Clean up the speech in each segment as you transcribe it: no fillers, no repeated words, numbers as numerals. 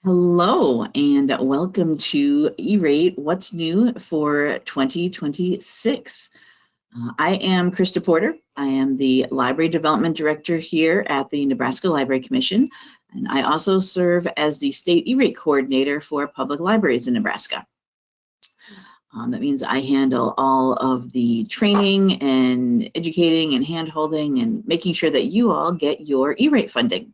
Hello and welcome to E-Rate, What's New for 2026. I am Christa Porter. I am the Library Development Director here at the Nebraska Library Commission, and I also serve as the State E-Rate Coordinator for public libraries in Nebraska. That means I handle all of the training and educating and hand-holding and making sure that you all get your E-Rate funding.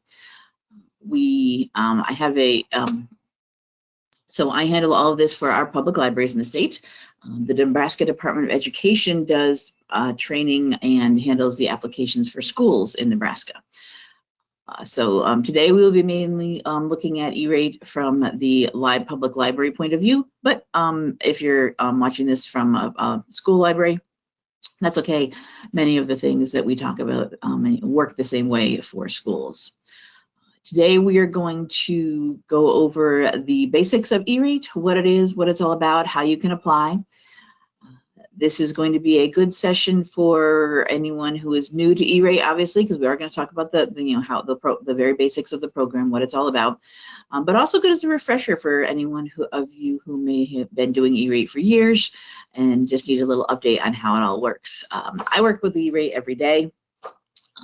So I handle all of this for our public libraries in the state. The Nebraska Department of Education does training and handles the applications for schools in Nebraska. Today we will be mainly looking at E-Rate from the public library point of view, but if you're watching this from a school library, that's okay. Many of the things that we talk about work the same way for schools. Today we are going to go over the basics of E-Rate, what it is, what it's all about, how you can apply. This is going to be a good session for anyone who is new to E-Rate, obviously, because we are going to talk about the very basics of the program, what it's all about, but also good as a refresher for anyone of you who may have been doing E-Rate for years and just need a little update on how it all works. I work with E-Rate every day.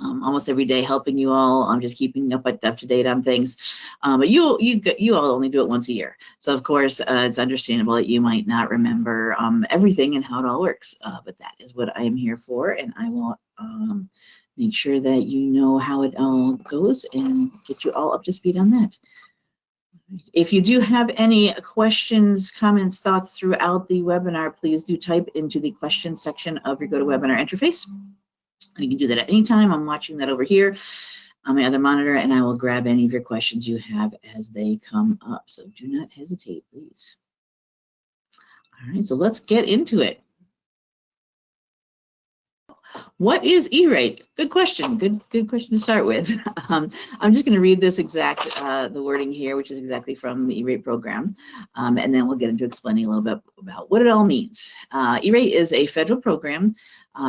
Almost every day, helping you all. I'm just keeping up to date on things. But you all only do it once a year, so of course it's understandable that you might not remember everything and how it all works. But that is what I am here for, and I will make sure that you know how it all goes and get you all up to speed on that. If you do have any questions, comments, thoughts throughout the webinar, please do type into the questions section of your GoToWebinar interface. You can do that at any time. I'm watching that over here on my other monitor, and I will grab any of your questions you have as they come up. So do not hesitate, please. All right, so let's get into it. What is E-Rate? Good question. Good question to start with. I'm just going to read this the wording here, which is exactly from the E-Rate program, and then we'll get into explaining a little bit about what it all means. E-Rate is a federal program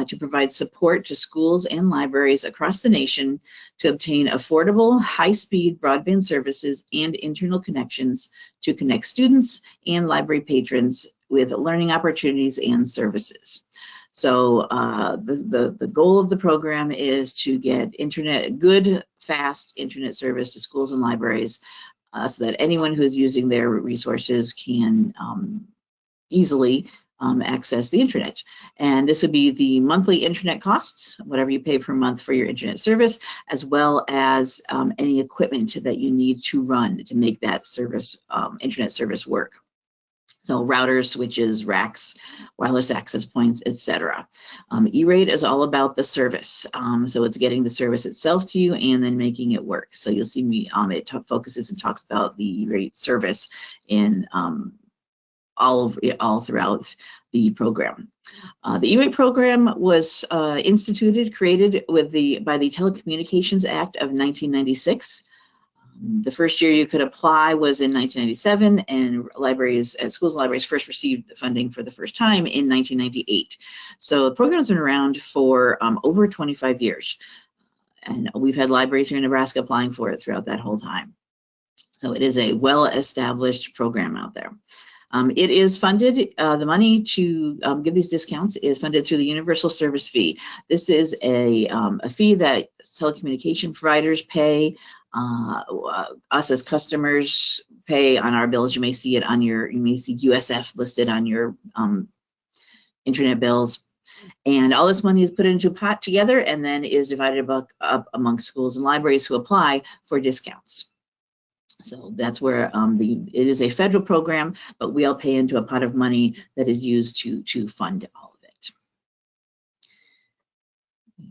to provide support to schools and libraries across the nation to obtain affordable, high-speed broadband services and internal connections to connect students and library patrons with learning opportunities and services. So the goal of the program is to get good, fast internet service to schools and libraries so that anyone who is using their resources can easily access the internet. And this would be the monthly internet costs, whatever you pay per month for your internet service, as well as any equipment that you need to run to make that service, internet service work. So routers, switches, racks, wireless access points, etc. E-Rate is all about the service. So it's getting the service itself to you and then making it work. So you'll see me, it focuses and talks about the E-Rate service in all throughout the program. The E-Rate program was created by the Telecommunications Act of 1996. The first year you could apply was in 1997, and schools and libraries first received the funding for the first time in 1998. So the program's been around for over 25 years, and we've had libraries here in Nebraska applying for it throughout that whole time. So it is a well-established program out there. It is funded, the money to give these discounts is funded through the Universal Service Fee. This is a fee that telecommunication providers pay, us as customers pay on our bills. You may see it on you may see USF listed on your internet bills. And all this money is put into a pot together and then is divided up among schools and libraries who apply for discounts. So that's where it is a federal program, but we all pay into a pot of money that is used to fund all of it. I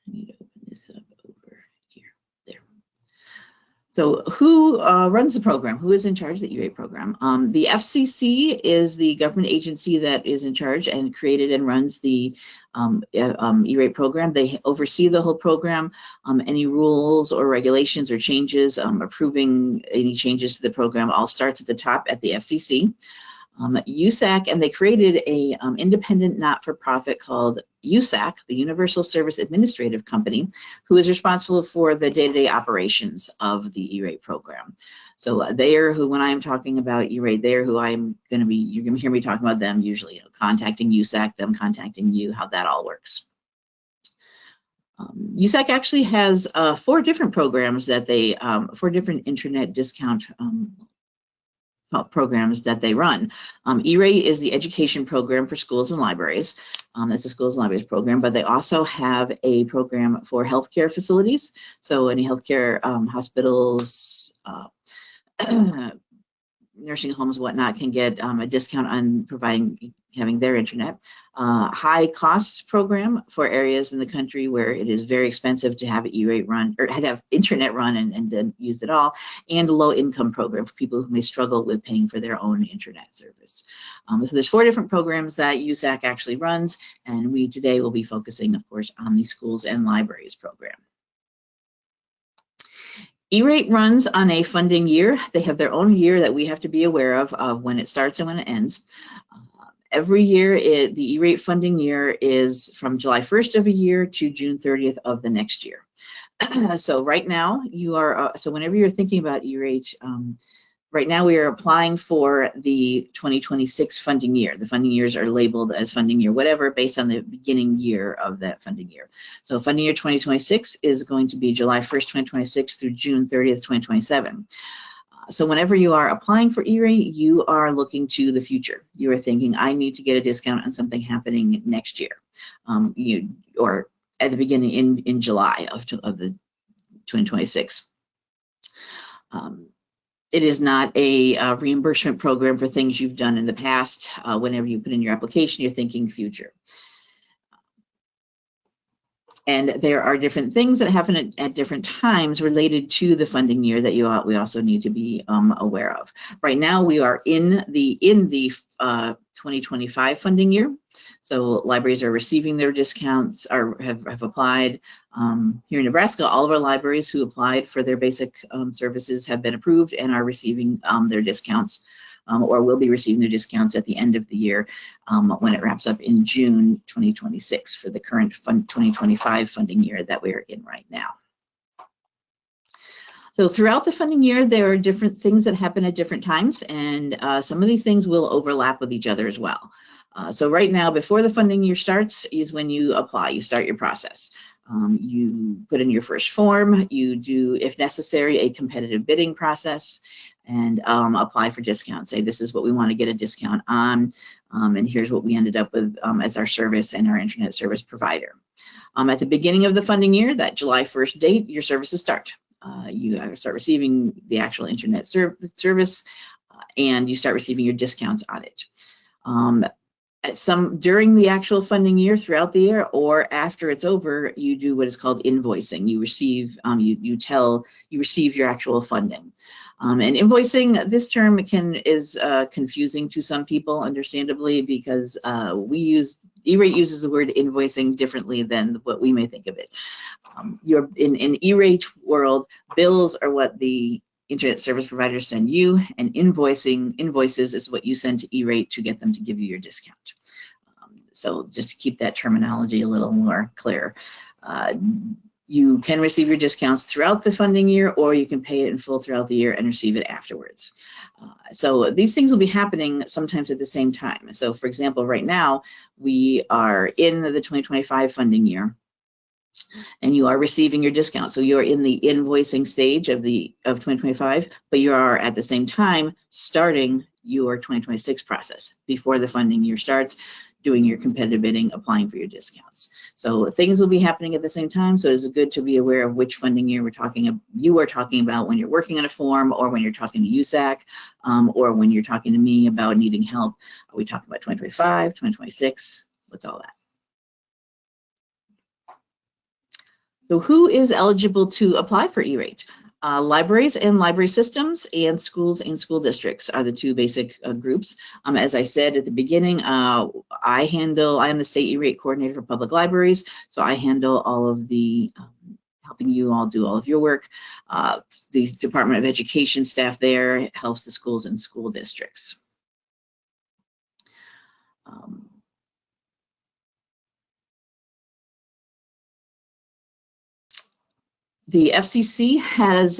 need to open this up over here. There. So who runs the program? Who is in charge of the E-Rate program? The FCC is the government agency that is in charge and created and runs the E-Rate program. They oversee the whole program. Any rules or regulations or changes, approving any changes to the program all starts at the top at the FCC. USAC, and they created a independent not-for-profit called USAC, the Universal Service Administrative Company, who is responsible for the day-to-day operations of the E-rate program. So they are who, when I'm talking about E-rate, they're who you're going to hear me talking about them usually, contacting USAC, them contacting you, how that all works. USAC actually has 4 different programs that they, 4 different internet discount programs that they run. E-rate is the education program for schools and libraries. That's a schools and libraries program, but they also have a program for healthcare facilities. So any healthcare hospitals, nursing homes, whatnot, can get a discount on having their internet. High costs program for areas in the country where it is very expensive to have E-rate run, or have internet run and then use it all. And low income program for people who may struggle with paying for their own internet service. So there's 4 different programs that USAC actually runs, and we today will be focusing, of course, on the schools and libraries program. E-rate runs on a funding year. They have their own year that we have to be aware of when it starts and when it ends. Every year, the E-rate funding year is from July 1st of a year to June 30th of the next year. So right now, so whenever you're thinking about E-rate, right now we are applying for the 2026 funding year. The funding years are labeled as funding year whatever based on the beginning year of that funding year. So funding year 2026 is going to be July 1st, 2026 through June 30th, 2027. So whenever you are applying for E-rate, you are looking to the future. You are thinking, I need to get a discount on something happening next year, or at the beginning in July of the 2026. It is not a reimbursement program for things you've done in the past. Whenever you put in your application, you're thinking future. And there are different things that happen at different times related to the funding year that we also need to be aware of. Right now, we are in the 2025 funding year. So libraries are receiving their discounts, have applied. Here in Nebraska, all of our libraries who applied for their basic services have been approved and are receiving their discounts, or will be receiving their discounts at the end of the year when it wraps up in June 2026 for the current 2025 funding year that we're in right now. So throughout the funding year, there are different things that happen at different times, and some of these things will overlap with each other as well. So right now, before the funding year starts is when you apply, you start your process. You put in your first form, you do, if necessary, a competitive bidding process, and apply for discounts. Say, this is what we want to get a discount on, and here's what we ended up with as our service and our internet service provider. At the beginning of the funding year, that July 1st date, your services start. You start receiving the actual internet service, and you start receiving your discounts on it. During the actual funding year, throughout the year, or after it's over, you do what is called invoicing. You receive, you receive your actual funding. And invoicing, this term is confusing to some people, understandably, because E-rate uses the word invoicing differently than what we may think of it. In E-rate world, bills are what the internet service providers send you, and invoices is what you send to E-rate to get them to give you your discount. So just to keep that terminology a little more clear. You can receive your discounts throughout the funding year, or you can pay it in full throughout the year and receive it afterwards. So these things will be happening sometimes at the same time. So for example, right now, we are in the 2025 funding year, and you are receiving your discount. So you're in the invoicing stage of 2025, but you are at the same time starting your 2026 process before the funding year starts, doing your competitive bidding, applying for your discounts. So things will be happening at the same time. So it's good to be aware of which funding year you are talking about when you're working on a form, or when you're talking to USAC, or when you're talking to me about needing help. Are we talking about 2025, 2026? What's all that? So who is eligible to apply for E-rate? Libraries and library systems, and schools and school districts are the 2 basic groups. As I said at the beginning, I am the state E-rate coordinator for public libraries, so I handle all of the helping you all do all of your work. The Department of Education staff there helps the schools and school districts. The FCC has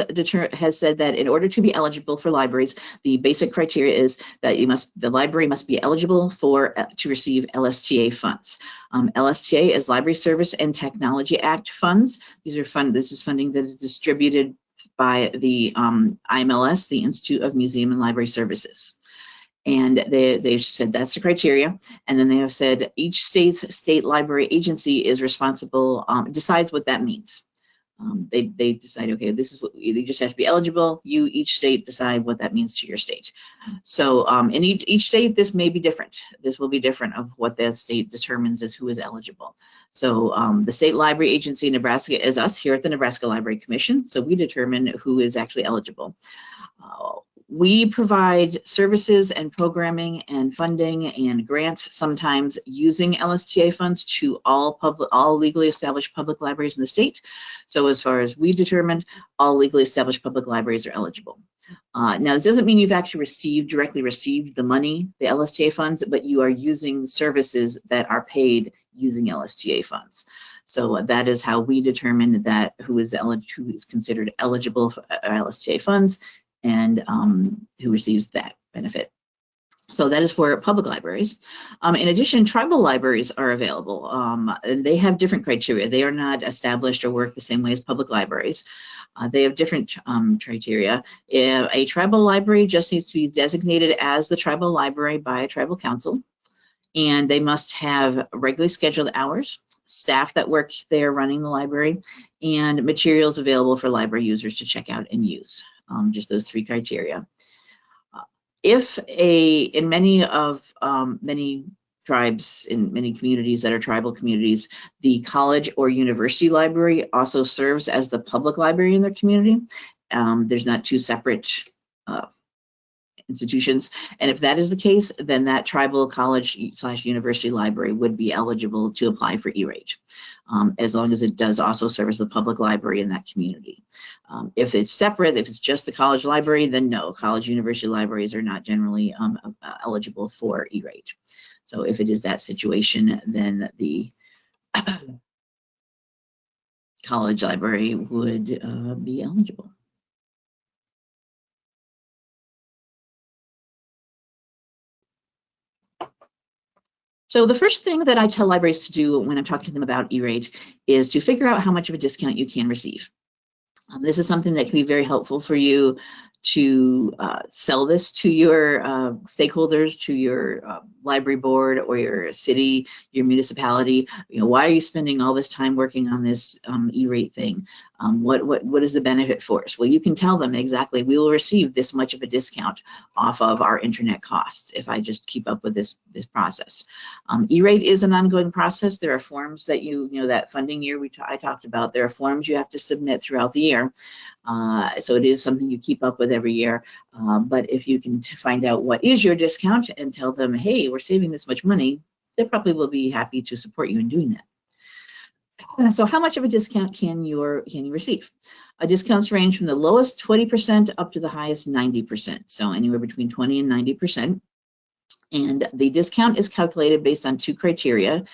said that in order to be eligible for libraries, the basic criteria is that the library must be eligible to receive LSTA funds. LSTA is Library Service and Technology Act funds. This is funding that is distributed by the IMLS, the Institute of Museum and Library Services. And they've said that's the criteria. And then they have said each state library agency is responsible, decides what that means. They decide, okay, this is what you just have to be eligible. Each state decide what that means to your state. So in each state, this may be different. This will be different of what the state determines as who is eligible. So the state library agency in Nebraska is us here at the Nebraska Library Commission. So we determine who is actually eligible. We provide services and programming and funding and grants, sometimes using LSTA funds, to all legally established public libraries in the state. So as far as we determined, all legally established public libraries are eligible. Now, this doesn't mean you've actually directly received the money, the LSTA funds, but you are using services that are paid using LSTA funds. So that is how we determine that who is considered eligible for LSTA funds and who receives that benefit. So that is for public libraries. In addition, tribal libraries are available, and they have different criteria. They are not established or work the same way as public libraries. They have different criteria. A tribal library just needs to be designated as the tribal library by a tribal council, and they must have regularly scheduled hours, staff that work there running the library, and materials available for library users to check out and use. Just those three criteria. In many tribes, in many communities that are tribal communities, the college or university library also serves as the public library in their community. There's not two separate institutions. And if that is the case, then that tribal college/university library would be eligible to apply for E-rate, as long as it does also serve as the public library in that community. If it's separate, if it's just the college library, then no, college/university libraries are not generally eligible for E-rate. So if it is that situation, then the college library would be eligible. So the first thing that I tell libraries to do when I'm talking to them about E-rate is to figure out how much of a discount you can receive. This is something that can be very helpful for you to sell this to your stakeholders, to your library board or your city, your municipality. You know, why are you spending all this time working on this E-rate thing? What is the benefit for us? Well, you can tell them exactly, we will receive this much of a discount off of our internet costs if I just keep up with this process. E-rate is an ongoing process. There are forms that that funding year I talked about, there are forms you have to submit throughout the year. So it is something you keep up with every year. But if you can find out what is your discount and tell them, hey, we're saving this much money, they probably will be happy to support you in doing that. So how much of a discount can you receive? Discounts range from the lowest 20% up to the highest 90%. So anywhere between 20 and 90%. And the discount is calculated based on two criteria.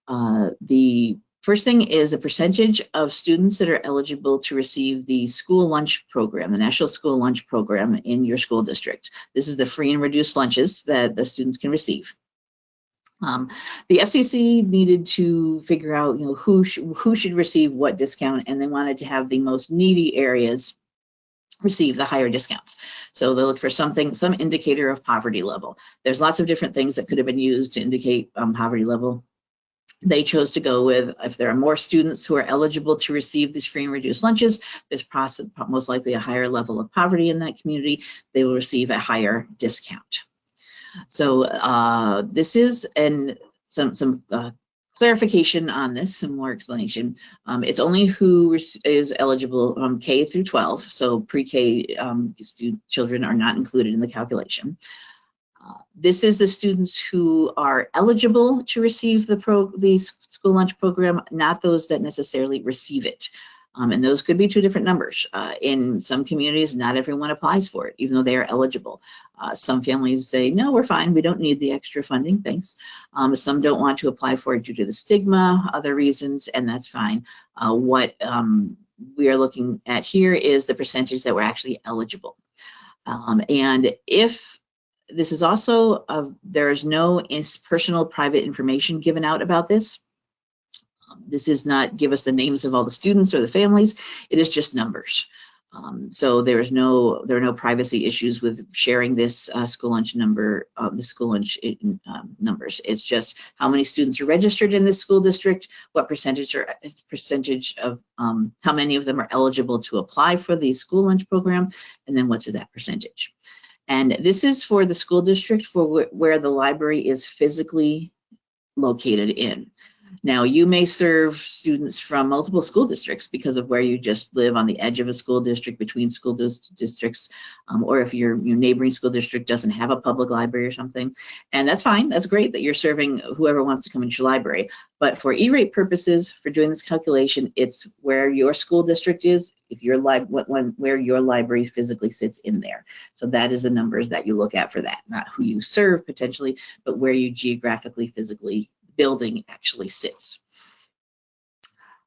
The first thing is a percentage of students that are eligible to receive the school lunch program, the National School Lunch Program in your school district. This is the free and reduced lunches that the students can receive. The FCC needed to figure out, who should receive what discount, and they wanted to have the most needy areas receive the higher discounts. So they looked for some indicator of poverty level. There's lots of different things that could have been used to indicate poverty level. They chose to go with, if there are more students who are eligible to receive these free and reduced lunches, there's most likely a higher level of poverty in that community, they will receive a higher discount. So this is some clarification on this, some more explanation. It's only who is eligible K through 12, so pre-K children are not included in the calculation. This is the students who are eligible to receive the school lunch program, not those that necessarily receive it. And those could be two different numbers. In some communities, not everyone applies for it, even though they are eligible. Some families say, no, we're fine, we don't need the extra funding, thanks. Some don't want to apply for it due to the stigma, other reasons, and that's fine. What we are looking at here is the percentage that were actually eligible. And if this is also, there's no personal private information given out about this. This is not give us the names of all the students or the families. It is just numbers. So there are no privacy issues with sharing this school lunch number, the school lunch numbers. It's just how many students are registered in this school district, what percentage of how many of them are eligible to apply for the school lunch program, and then what's that percentage. And this is for the school district for where the library is physically located in. Now, you may serve students from multiple school districts because of where you just live on the edge of a school district, between school districts, or if your neighboring school district doesn't have a public library or something. And that's fine. That's great that you're serving whoever wants to come into your library. But for E-rate purposes, for doing this calculation, it's where your school district is, if your where your library physically sits in there. So that is the numbers that you look at for that, not who you serve potentially, but where you geographically, physically building actually sits.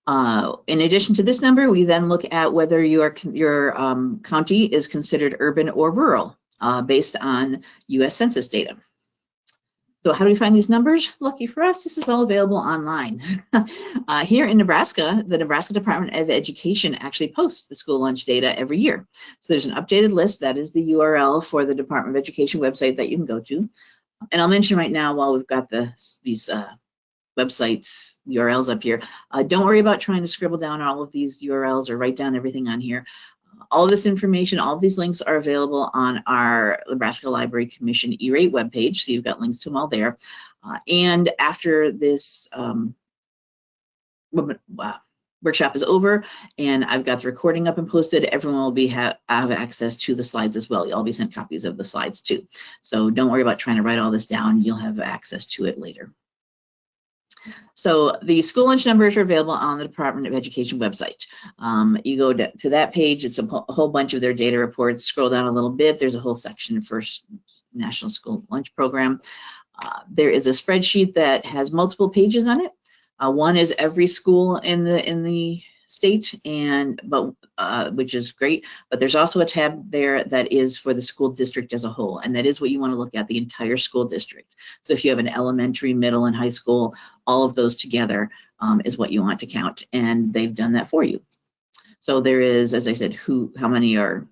In addition to this number, we then look at whether your county is considered urban or rural based on US Census data. So how do we find these numbers? Lucky for us, this is all available online. Here in Nebraska, the Nebraska Department of Education actually posts the school lunch data every year. So there's an updated list. That is the URL for the Department of Education website that you can go to. And I'll mention right now, while we've got these websites URLs up here, don't worry about trying to scribble down all of these URLs or write down everything on here. All of this information, all of these links are available on our Nebraska Library Commission E-rate webpage, so you've got links to them all there. And after this workshop is over and I've got the recording up and posted, everyone will have access to the slides as well. You'll all be sent copies of the slides too. So don't worry about trying to write all this down. You'll have access to it later. So the school lunch numbers are available on the Department of Education website. You go to that page, it's a whole bunch of their data reports. Scroll down a little bit, there's a whole section for National School Lunch Program. There is a spreadsheet that has multiple pages on it. One is every school in the state, which is great, but there's also a tab there that is for the school district as a whole, and that is what you want to look at, the entire school district. So if you have an elementary, middle, and high school, all of those together is what you want to count, and they've done that for you. So there is, as I said, how many are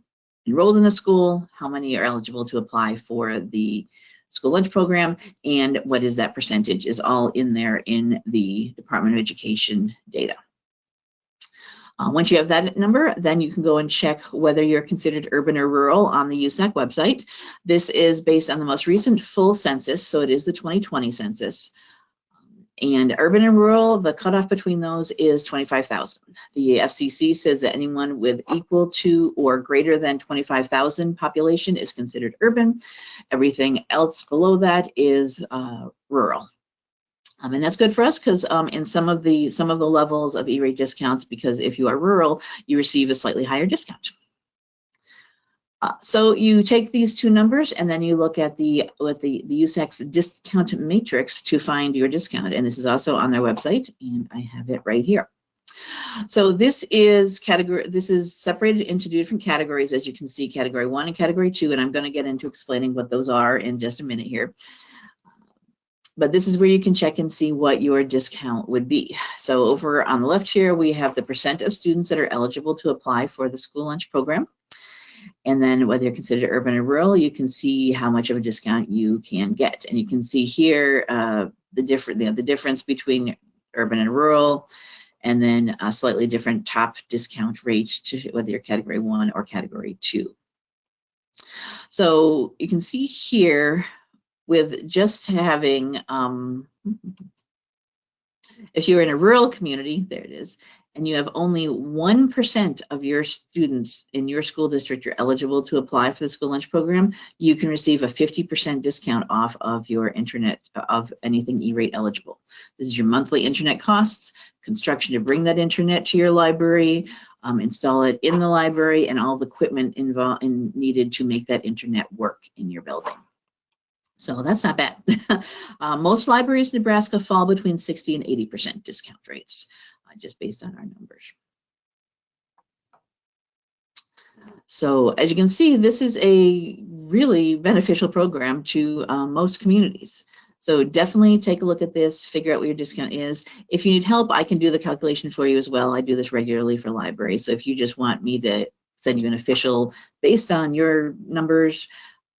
enrolled in the school, how many are eligible to apply for the school lunch program, and what is that percentage is all in there in the Department of Education data. Once you have that number, then you can go and check whether you're considered urban or rural on the USAC website. This is based on the most recent full census, so it is the 2020 census. And urban and rural, the cutoff between those is 25,000. The FCC says that anyone with equal to or greater than 25,000 population is considered urban. Everything else below that is rural. And that's good for us because in some of the levels of E-rate discounts, because if you are rural, you receive a slightly higher discount. So you take these two numbers and then you look at the USAC's discount matrix to find your discount. And this is also on their website, and I have it right here. So this is separated into two different categories, as you can see, category 1 and category 2, and I'm going to get into explaining what those are in just a minute here. But this is where you can check and see what your discount would be. So over on the left here, we have the percent of students that are eligible to apply for the school lunch program. And then whether you're considered urban or rural, you can see how much of a discount you can get. And you can see here the difference between urban and rural, and then a slightly different top discount rate to whether you're category 1 or category 2. So you can see here with just having If you're in a rural community, there it is, and you have only 1% of your students in your school district are eligible to apply for the school lunch program, you can receive a 50% discount off of your internet, of anything E-rate eligible. This is your monthly internet costs, construction to bring that internet to your library, install it in the library, and all the equipment involved and needed to make that internet work in your building. So that's not bad. Most libraries in Nebraska fall between 60 and 80% discount rates, just based on our numbers. So as you can see, this is a really beneficial program to most communities. So definitely take a look at this, figure out what your discount is. If you need help, I can do the calculation for you as well. I do this regularly for libraries. So if you just want me to send you an official, based on your numbers,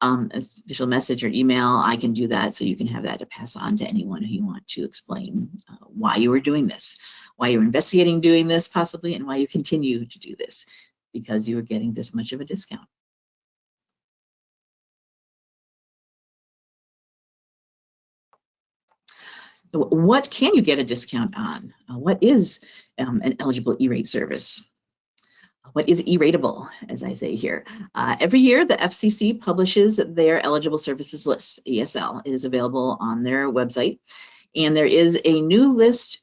official message or email, I can do that, so you can have that to pass on to anyone who you want to explain why you were doing this, why you're investigating doing this possibly, and why you continue to do this, because you were getting this much of a discount. So what can you get a discount on? What is an eligible E-rate service? What is E-rateable, as I say here? Every year, the FCC publishes their eligible services list, ESL. It is available on their website. And there is a new list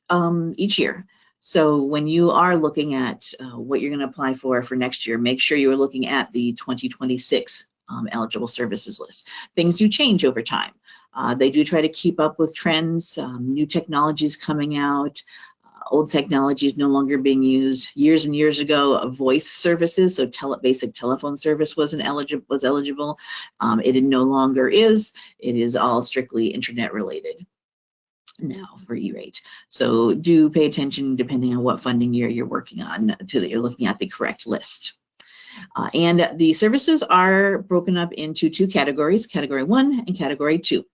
each year. So when you are looking at what you're going to apply for next year, make sure you are looking at the 2026 eligible services list. Things do change over time. They do try to keep up with trends, new technologies coming out. Old technology is no longer being used. Years and years ago, voice services, so basic telephone service was eligible. It no longer is. It is all strictly internet related now for E-rate. So do pay attention, depending on what funding year you're working on, to that you're looking at the correct list. And the services are broken up into two categories, Category 1 and Category 2.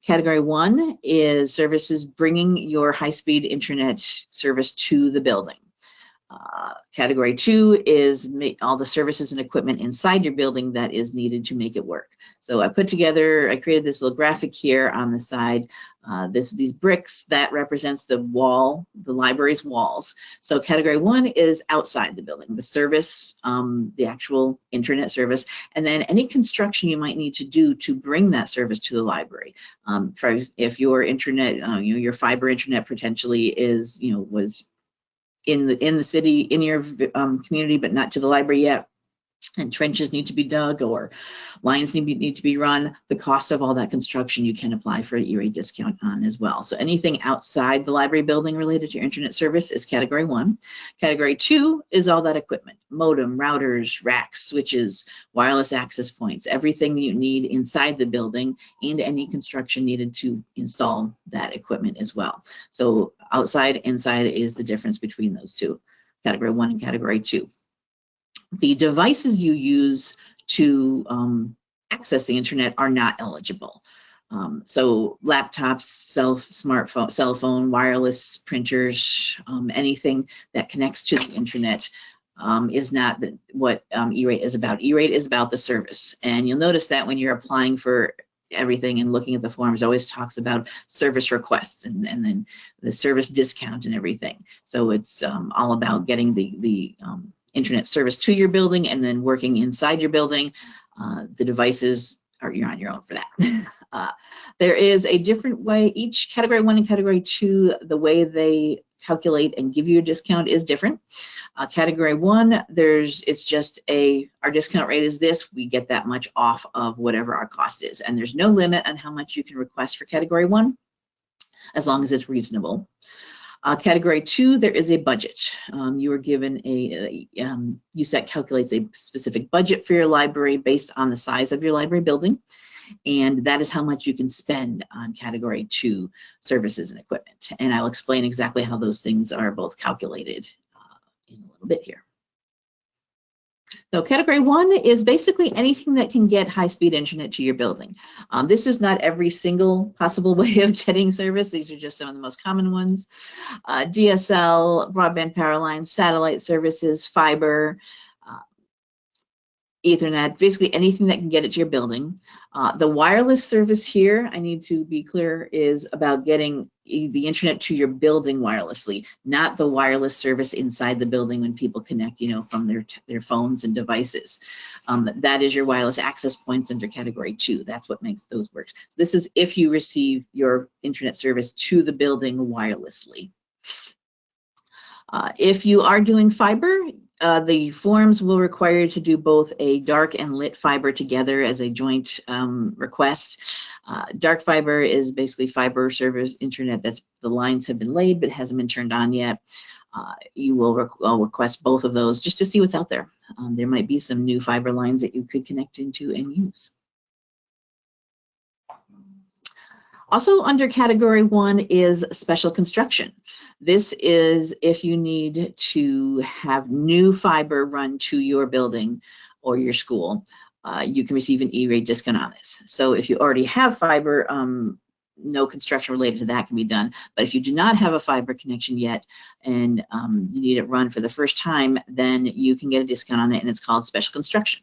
Category 1 is services bringing your high-speed internet service to the building. Category 2 is all the services and equipment inside your building that is needed to make it work. So I created this little graphic here on the side. These bricks, that represents the wall, the library's walls. So Category 1 is outside the building, the service, the actual internet service, and then any construction you might need to do to bring that service to the library. If your internet, your fiber internet potentially is, was in the city, in your community, but not to the library yet, and trenches need to be dug or lines need to be run, the cost of all that construction you can apply for an E-rate discount on as well. So anything outside the library building related to your internet service is Category 1. Category 2 is all that equipment, modem, routers, racks, switches, wireless access points, everything you need inside the building, and any construction needed to install that equipment as well. So outside, inside is the difference between those two, Category 1 and Category 2. The devices you use to access the internet are not eligible. So laptops, smartphone, cell phone, wireless printers, anything that connects to the internet is not what E-rate is about. E-rate is about the service. And you'll notice that when you're applying for everything and looking at the forms, always talks about service requests and then the service discount and everything. So it's all about getting the internet service to your building and then working inside your building. The devices you're on your own for that. There is a different way, each Category 1 and Category 2, the way they calculate and give you a discount is different. Category 1, it's just our discount rate is this, we get that much off of whatever our cost is. And there's no limit on how much you can request for Category 1, as long as it's reasonable. Category 2, there is a budget. You are given USAC calculates a specific budget for your library based on the size of your library building, and that is how much you can spend on Category 2 services and equipment. And I'll explain exactly how those things are both calculated in a little bit here. So Category 1 is basically anything that can get high-speed internet to your building. This is not every single possible way of getting service. These are just some of the most common ones. DSL, broadband power lines, satellite services, fiber, Ethernet, basically anything that can get it to your building. The wireless service here, I need to be clear, is about getting the internet to your building wirelessly, not the wireless service inside the building when people connect, from their phones and devices. That is your wireless access points under category 2. That's what makes those work. So this is if you receive your internet service to the building wirelessly. If you are doing fiber, the forms will require you to do both a dark and lit fiber together as a joint request. Dark fiber is basically fiber service internet that's the lines have been laid but hasn't been turned on yet. You will request both of those just to see what's out there. There might be some new fiber lines that you could connect into and use. Also under category 1 is special construction. This is if you need to have new fiber run to your building or your school, you can receive an E-rate discount on this. So if you already have fiber, no construction related to that can be done. But if you do not have a fiber connection yet and you need it run for the first time, then you can get a discount on it, and it's called special construction.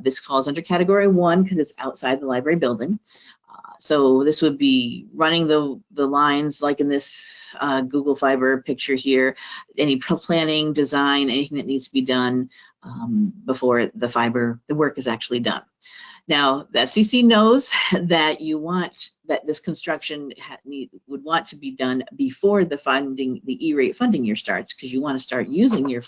This falls under category 1 because it's outside the library building. So this would be running the lines like in this Google Fiber picture here, any planning, design, anything that needs to be done before the work is actually done. Now, the FCC knows that this construction would want to be done before the E-rate funding year starts, because you want to start using your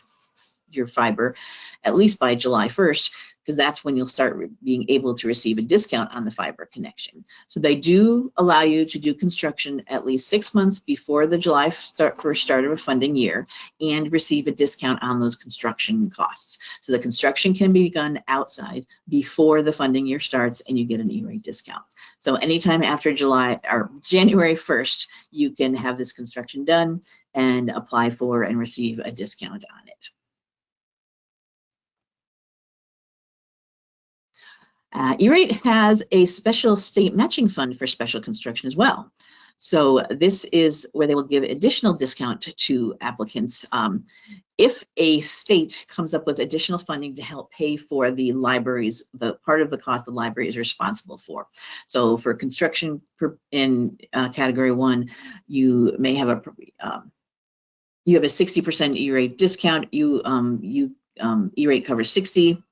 fiber at least by July 1st, because that's when you'll start being able to receive a discount on the fiber connection. So they do allow you to do construction at least 6 months before the July 1st start of a funding year and receive a discount on those construction costs. So the construction can be done outside before the funding year starts, and you get an E-rate discount. So anytime after January 1st, you can have this construction done and apply for and receive a discount on it. E-rate has a special state matching fund for special construction as well. So this is where they will give additional discount to applicants if a state comes up with additional funding to help pay for the libraries, the part of the cost the library is responsible for. So for construction in category 1, you may have you have a 60% E-rate discount. E-rate covers 60.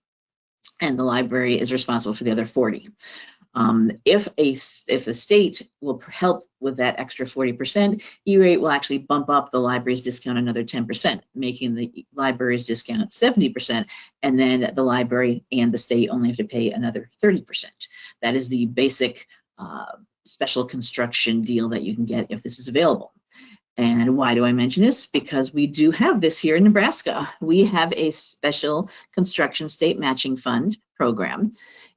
And the library is responsible for the other 40. If the state will help with that extra 40%, E-rate will actually bump up the library's discount another 10%, making the library's discount 70%, and then the library and the state only have to pay another 30%. That is the basic special construction deal that you can get if this is available. And why do I mention this? Because we do have this here in Nebraska. We have a special construction state matching fund program.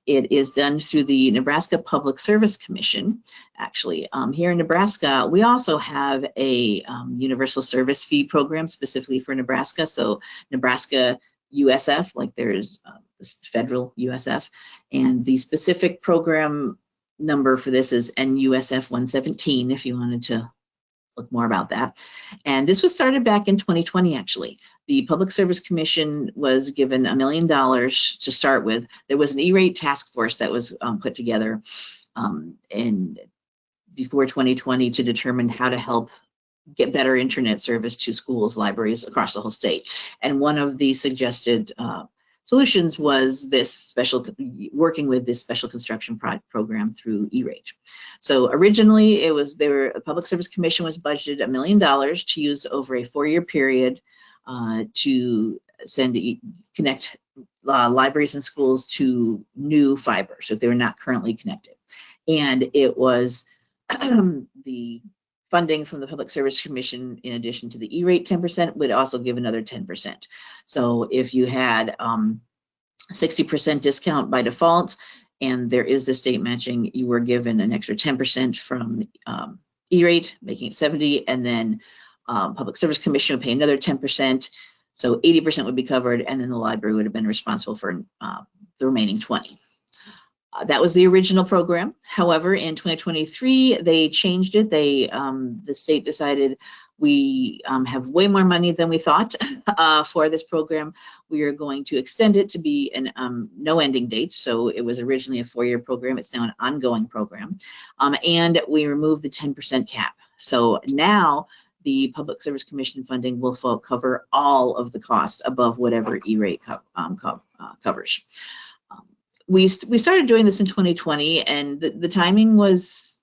It is done through the Nebraska Public Service Commission. Actually, here in Nebraska, we also have a universal service fee program specifically for Nebraska. So Nebraska USF, like there's this federal USF, and the specific program number for this is NUSF 117 if you wanted to look more about that. And this was started back in 2020, actually. The Public Service Commission was given $1 million to start with. There was an E-rate task force that was put together before 2020 to determine how to help get better internet service to schools, libraries across the whole state. And one of the suggested solutions was working with this special construction program through E-rate. So originally the Public Service Commission was budgeted $1 million to use over a 4-year period to connect libraries and schools to new fiber, so if they were not currently connected. And it was the funding from the Public Service Commission, in addition to the E-rate 10%, would also give another 10%. So if you had 60% discount by default, and there is the state matching, you were given an extra 10% from E-rate, making it 70, and then Public Service Commission would pay another 10%, so 80% would be covered, and then the library would have been responsible for the remaining 20. That was the original program. However, in 2023, they changed it. The state decided we have way more money than we thought for this program. We are going to extend it to be an no ending date. So it was originally a 4-year program. It's now an ongoing program. And we removed the 10% cap. So now the Public Service Commission funding will cover all of the costs above whatever E-rate covers. We started doing this in 2020, and the timing was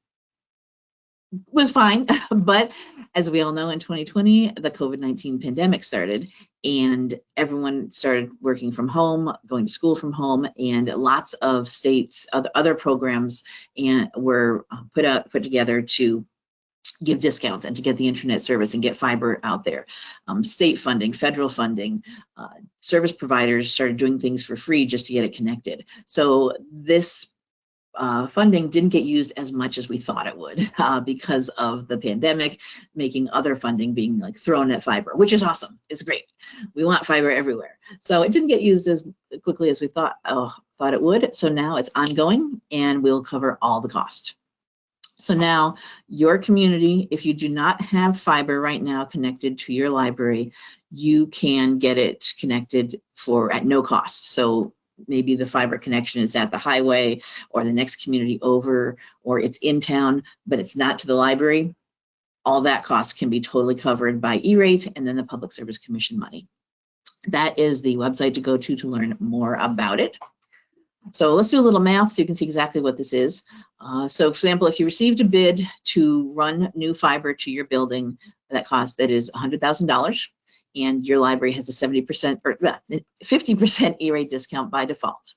fine, but as we all know, in 2020, the COVID-19 pandemic started, and everyone started working from home, going to school from home, and lots of states, other programs, were put together to give discounts and to get the internet service and get fiber out there. State funding, federal funding, service providers started doing things for free just to get it connected. So this funding didn't get used as much as we thought it would because of the pandemic, making other funding being like thrown at fiber, which is awesome. It's great. We want fiber everywhere. So it didn't get used as quickly as we thought it would. So now it's ongoing, and we'll cover all the cost. So now your community, if you do not have fiber right now connected to your library, you can get it connected at no cost. So maybe the fiber connection is at the highway or the next community over, or it's in town, but it's not to the library. All that cost can be totally covered by E-rate and then the Public Service Commission money. That is the website to go to learn more about it. So let's do a little math so you can see exactly what this is. So for example, if you received a bid to run new fiber to your building, that is $100,000, and your library has a 70% or 50% E-rate discount by default.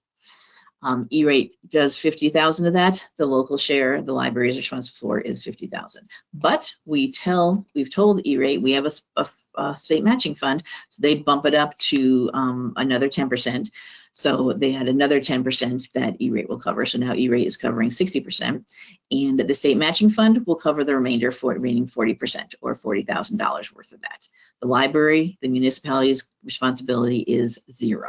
E-rate does 50,000 of that. The local share the library is responsible for is 50,000. But we've told E-rate we have a state matching fund, so they bump it up to another 10%. So they had another 10% that E-rate will cover. So now E-rate is covering 60%, and the state matching fund will cover the remaining 40% or $40,000 worth of that. The library, the municipality's responsibility is $0.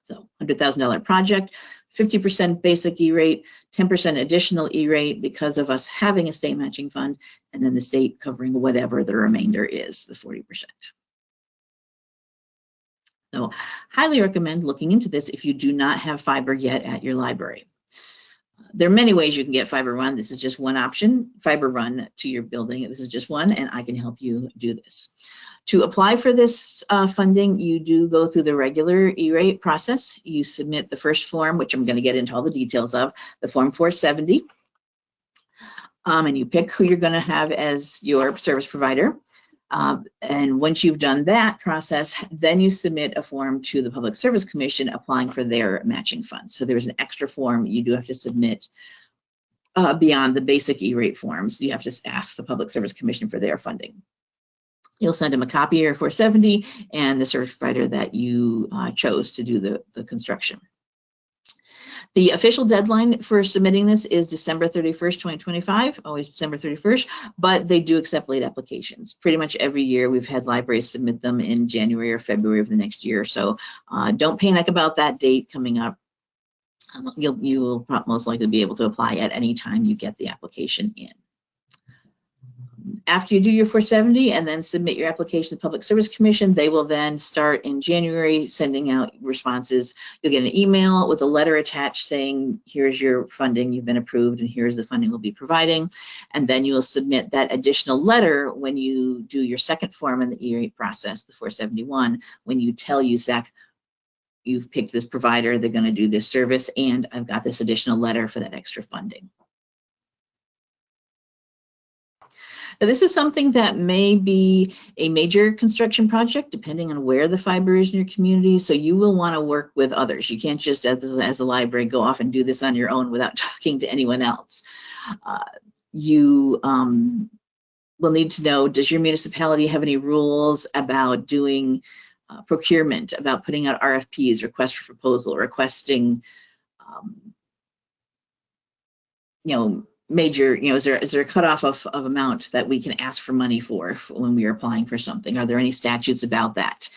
So $100,000 project, 50% basic E-rate, 10% additional E-rate because of us having a state matching fund, and then the state covering whatever the remainder is, the 40%. So highly recommend looking into this if you do not have fiber yet at your library. There are many ways you can get fiber run. This is just one option, fiber run to your building. This is just one, and I can help you do this. To apply for this funding, you do go through the regular E-rate process. You submit the first form, which I'm going to get into all the details of, the Form 470, and you pick who you're going to have as your service provider. And once you've done that process, then you submit a form to the Public Service Commission applying for their matching funds. So there's an extra form you do have to submit beyond the basic E-rate forms. You have to ask the Public Service Commission for their funding. You'll send them a copy of your 470 and the service provider that you chose to do the construction. The official deadline for submitting this is December 31st, 2025, always December 31st, but they do accept late applications. Pretty much every year we've had libraries submit them in January or February of the next year, so don't panic about that date coming up. You will most likely be able to apply at any time you get the application in. After you do your 470 and then submit your application to the Public Service Commission, they will then start in January sending out responses. You'll get an email with a letter attached saying, here's your funding, you've been approved, and here's the funding we'll be providing. And then you will submit that additional letter when you do your second form in the E-rate process, the 471, when you tell USAC, you've picked this provider, they're going to do this service, and I've got this additional letter for that extra funding. Now, this is something that may be a major construction project, depending on where the fiber is in your community. So you will want to work with others. You can't just, as a library, go off and do this on your own without talking to anyone else. You will need to know, does your municipality have any rules about doing procurement, about putting out RFPs, request for proposal, requesting, major, is there a cutoff of amount that we can ask for money for when we are applying for something? Are there any statutes about that?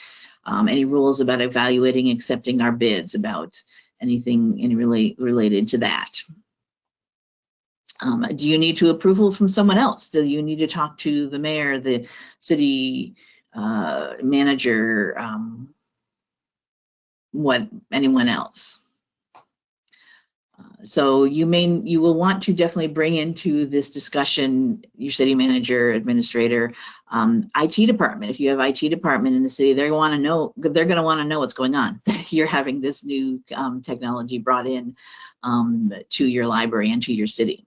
Any rules about evaluating, accepting our bids, about anything related to that. Do you need approval from someone else? Do you need to talk to the mayor, the city manager, anyone else? So you will want to definitely bring into this discussion your city manager, administrator, IT department. If you have IT department in the city, they're going to want to know what's going on. You're having this new technology brought in to your library and to your city.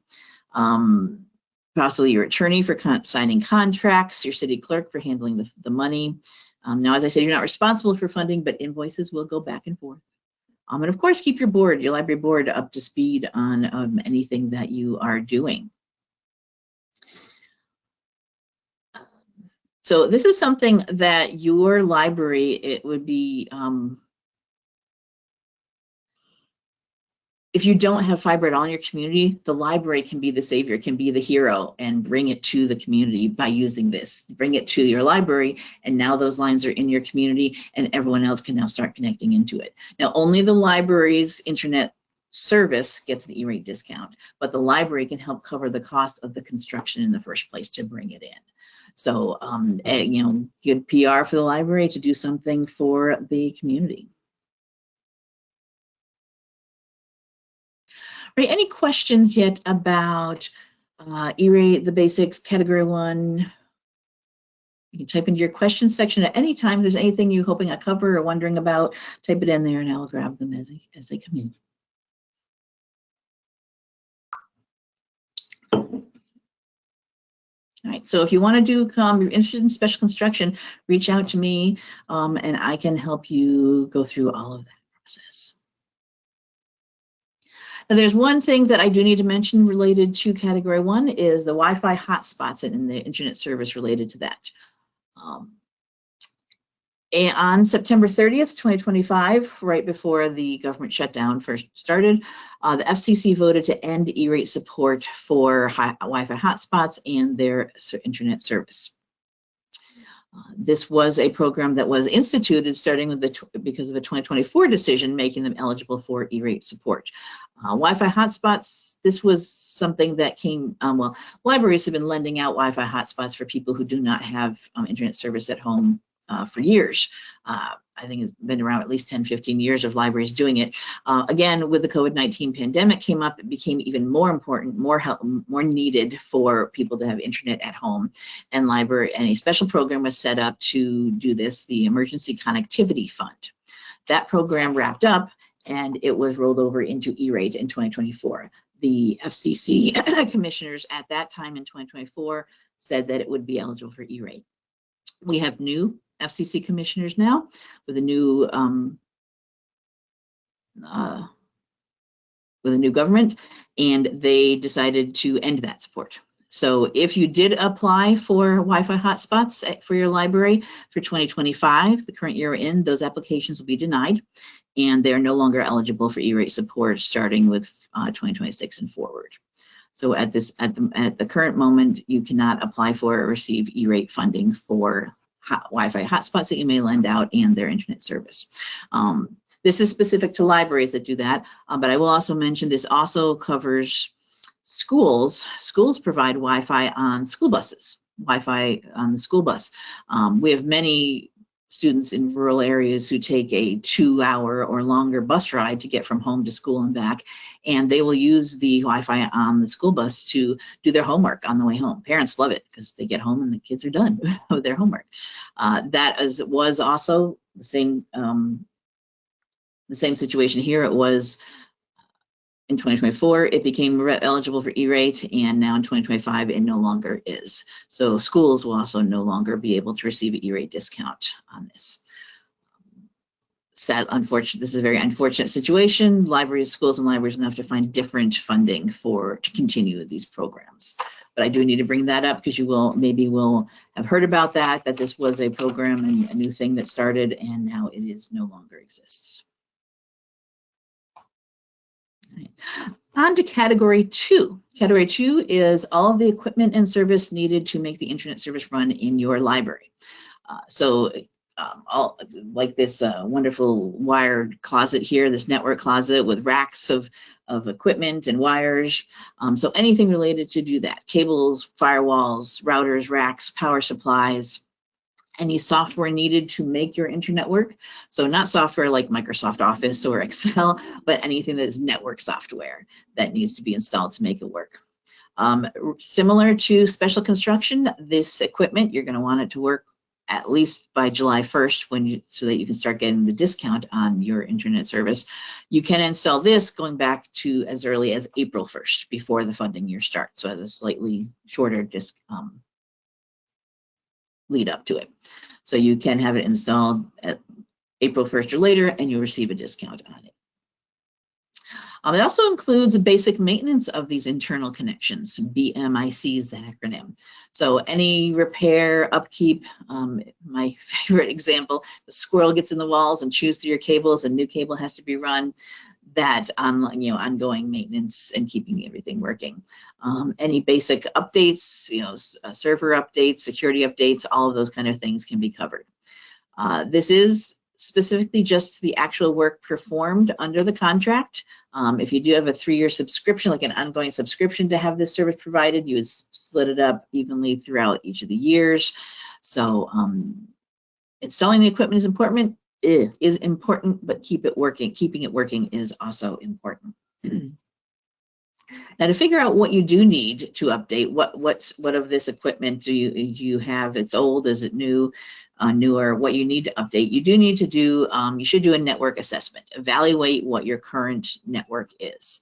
Possibly your attorney for signing contracts, your city clerk for handling the money. Now, as I said, you're not responsible for funding, but invoices will go back and forth. And of course, keep your library board up to speed on anything that you are doing. So this is something that your library, it would be, if you don't have fiber at all in your community, the library can be the savior, can be the hero, and bring it to the community by using this. Bring it to your library, and now those lines are in your community, and everyone else can now start connecting into it. Now, only the library's internet service gets an E-rate discount, but the library can help cover the cost of the construction in the first place to bring it in. So, you know, good PR for the library to do something for the community. Right, any questions yet about E-rate, the basics, category 1? You can type into your questions section at any time. If there's anything you're hoping I cover or wondering about, type it in there and I'll grab them as they come in. All right, so if you want to do, you're interested in special construction, reach out to me and I can help you go through all of that process. Now, there's one thing that I do need to mention related to category 1 is the Wi-Fi hotspots and the internet service related to that. On September 30th, 2025, right before the government shutdown first started, the FCC voted to end E-rate support for Wi-Fi hotspots and their internet service. This was a program that was instituted starting with because of a 2024 decision making them eligible for E-rate support. Wi-Fi hotspots, this was something that came, well, libraries have been lending out Wi-Fi hotspots for people who do not have internet service at home for years. I think it's been around at least 10, 15 years of libraries doing it. Again, with the COVID-19 pandemic came up, it became even more important, more needed for people to have internet at home. And a special program was set up to do this, the Emergency Connectivity Fund. That program wrapped up and it was rolled over into E-rate in 2024. The FCC commissioners at that time in 2024 said that it would be eligible for E-rate. We have new FCC commissioners now with a new government, and they decided to end that support. So if you did apply for Wi-Fi hotspots for your library for 2025, the current year we're in, those applications will be denied, and they're no longer eligible for E-rate support starting with 2026 and forward. So at the current moment, you cannot apply for or receive E-rate funding for Wi-Fi hotspots that you may lend out and their internet service. This is specific to libraries that do that, but I will also mention this also covers schools. Schools provide Wi-Fi on school buses, Wi-Fi on the school bus. We have many students in rural areas who take a 2-hour or longer bus ride to get from home to school and back, and they will use the Wi-Fi on the school bus to do their homework on the way home. Parents love it because they get home and the kids are done with their homework. That was also the same situation here. It was in 2024, it became eligible for E-rate, and now in 2025, it no longer is. So schools will also no longer be able to receive an E-rate discount on this. Sad, unfortunate. This is a very unfortunate situation. Libraries, schools, and libraries will have to find different funding to continue these programs. But I do need to bring that up because you maybe will have heard about that this was a program and a new thing that started, and now it is no longer exists. Right. On to category 2. Category 2 is all of the equipment and service needed to make the internet service run in your library. So all like this wonderful wired closet here, this network closet with racks of equipment and wires. So anything related to do that, cables, firewalls, routers, racks, power supplies, any software needed to make your internet work. So not software like Microsoft Office or Excel, but anything that is network software that needs to be installed to make it work. Similar to special construction, this equipment, you're going to want it to work at least by July 1st so that you can start getting the discount on your internet service. You can install this going back to as early as April 1st before the funding year starts. So as a slightly shorter lead up to it. So you can have it installed at April 1st or later and you'll receive a discount on it. It also includes basic maintenance of these internal connections. BMIC is the acronym. So any repair, upkeep, my favorite example, the squirrel gets in the walls and chews through your cables, a new cable has to be run. That ongoing maintenance and keeping everything working. Any basic updates, server updates, security updates, all of those kind of things can be covered. This is specifically just the actual work performed under the contract. If you do have a 3-year subscription, like an ongoing subscription to have this service provided, you would split it up evenly throughout each of the years. So installing the equipment is important, but keeping it working is also important. Now, to figure out what you do need to update, what of this equipment do you have? It's old, is it new, newer? What you need to update, you do need to do. You should do a network assessment. Evaluate what your current network is.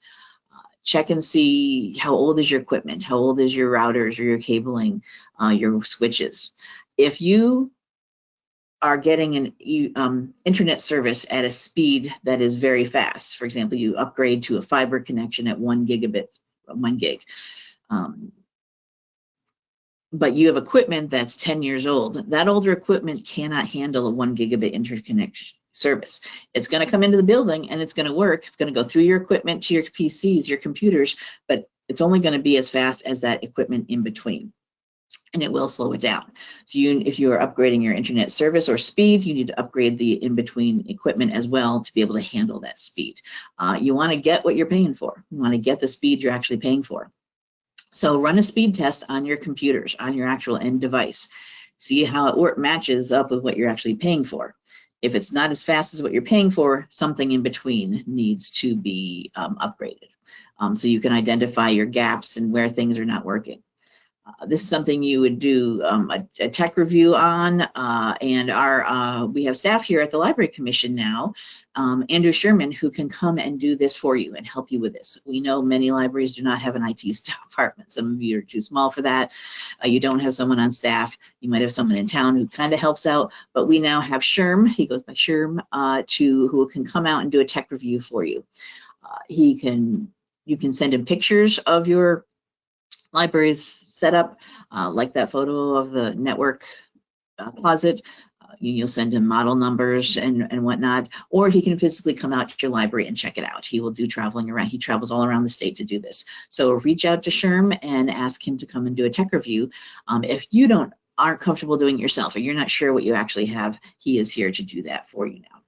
Check and see how old is your equipment, how old is your routers or your cabling, your switches. If you are getting an internet service at a speed that is very fast. For example, you upgrade to a fiber connection at 1 gig, but you have equipment that's 10 years old. That older equipment cannot handle a 1 gigabit interconnection service. It's going to come into the building and it's going to work. It's going to go through your equipment to your PCs, your computers, but it's only going to be as fast as that equipment in between. And it will slow it down. So if you are upgrading your internet service or speed, you need to upgrade the in-between equipment as well to be able to handle that speed. You want to get what you're paying for. You want to get the speed you're actually paying for. So run a speed test on your computers, on your actual end device. See how it matches up with what you're actually paying for. If it's not as fast as what you're paying for, something in between needs to be upgraded. So you can identify your gaps and where things are not working. This is something you would do a tech review on, and we have staff here at the Library Commission now, Andrew Sherman, who can come and do this for you and help you with this. We know many libraries do not have an IT department. Some of you are too small for that. You don't have someone on staff. You might have someone in town who kind of helps out, but we now have Sherm, he goes by Sherm, who can come out and do a tech review for you. You can send him pictures of your library's setup, like that photo of the network closet. You'll send him model numbers and whatnot, or he can physically come out to your library and check it out. He will do traveling around. He travels all around the state to do this. So reach out to Sherm and ask him to come and do a tech review. If you aren't comfortable doing it yourself, or you're not sure what you actually have, he is here to do that for you now.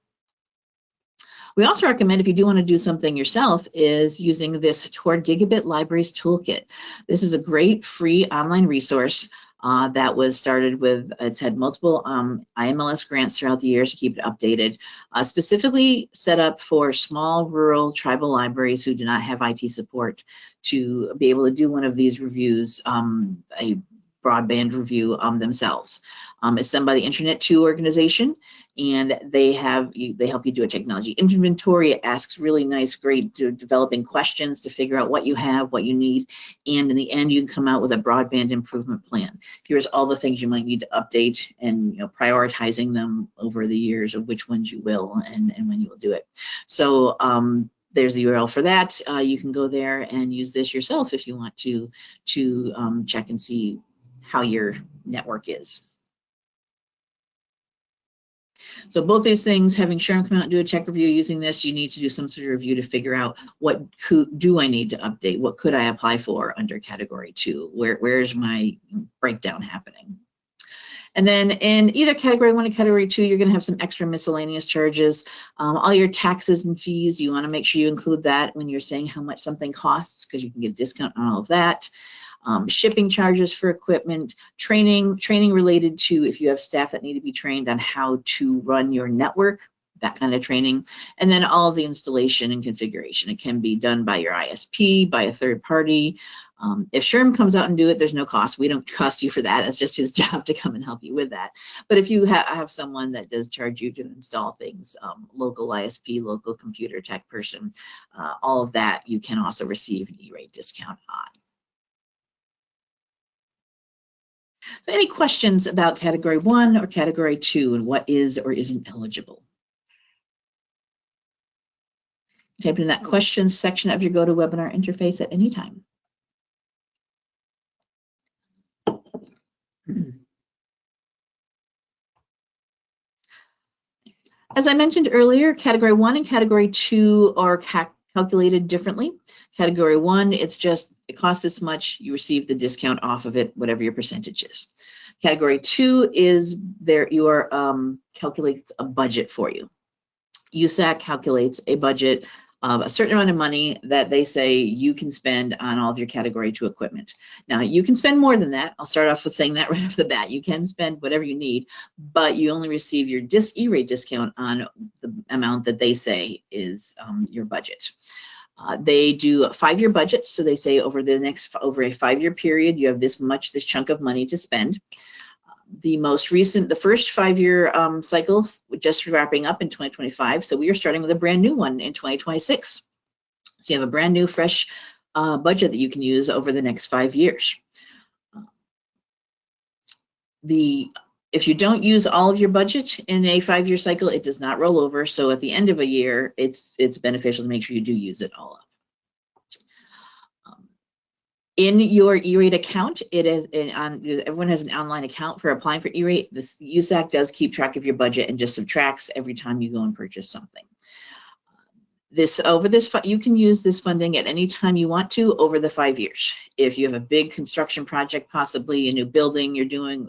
We also recommend, if you do want to do something yourself, is using this Toward Gigabit Libraries Toolkit. This is a great free online resource that was started with, it's had multiple IMLS grants throughout the years to keep it updated, specifically set up for small, rural, tribal libraries who do not have IT support to be able to do one of these reviews, a broadband review themselves. It's done by the Internet 2 organization, and they help you do a technology inventory. It asks really nice, great developing questions to figure out what you have, what you need, and in the end, you can come out with a broadband improvement plan. Here's all the things you might need to update, and prioritizing them over the years of which ones you will and when you will do it. So there's the URL for that. You can go there and use this yourself if you want to check and see how your network is. So both these things, having Sherm come out and do a check review using this, you need to do some sort of review to figure out what do I need to update? What could I apply for under category 2? Where's my breakdown happening? And then in either category 1 and category 2, you're going to have some extra miscellaneous charges. All your taxes and fees, you want to make sure you include that when you're saying how much something costs, because you can get a discount on all of that. Shipping charges for equipment, training related to if you have staff that need to be trained on how to run your network, that kind of training, and then all of the installation and configuration. It can be done by your ISP, by a third party. If Sherm comes out and do it, there's no cost. We don't cost you for that. It's just his job to come and help you with that. But if you have someone that does charge you to install things, local ISP, local computer tech person, all of that, you can also receive an E-rate discount on. So any questions about category 1 or category 2 and what is or isn't eligible? Type in that questions section of your GoToWebinar interface at any time. As I mentioned earlier, category 1 and category 2 are calculated differently. Category 1, it's just, it costs this much, you receive the discount off of it, whatever your percentage is. Category 2 is there, calculates a budget for you. USAC calculates a budget of a certain amount of money that they say you can spend on all of your category 2 equipment. Now, you can spend more than that. I'll start off with saying that right off the bat. You can spend whatever you need, but you only receive your E-rate discount on the amount that they say is your budget. They do 5-year budgets, so they say over a 5-year period, you have this chunk of money to spend. The first 5-year cycle, just wrapping up in 2025. So we are starting with a brand new one in 2026. So you have a brand new, fresh budget that you can use over the next 5 years. If you don't use all of your budget in a 5-year cycle, it does not roll over. So at the end of a year, it's beneficial to make sure you do use it all up. In your E-rate account, everyone has an online account for applying for E-rate. This USAC does keep track of your budget and just subtracts every time you go and purchase something. You can use this funding at any time you want to over the 5 years. If you have a big construction project, possibly a new building you're doing,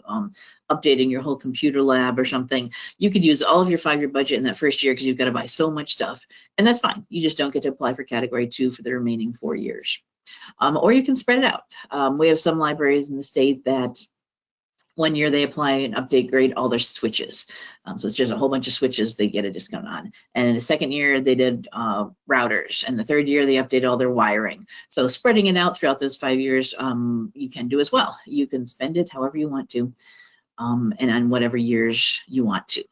updating your whole computer lab or something, you could use all of your 5-year budget in that first year because you've got to buy so much stuff, and that's fine. You just don't get to apply for category 2 for the remaining 4 years. Or you can spread it out. We have some libraries in the state that 1 year they apply an update grade all their switches. So it's just a whole bunch of switches they get a discount on. And in the second year they did routers. And the third year they updated all their wiring. So spreading it out throughout those 5 years, you can do as well. You can spend it however you want to and on whatever years you want to.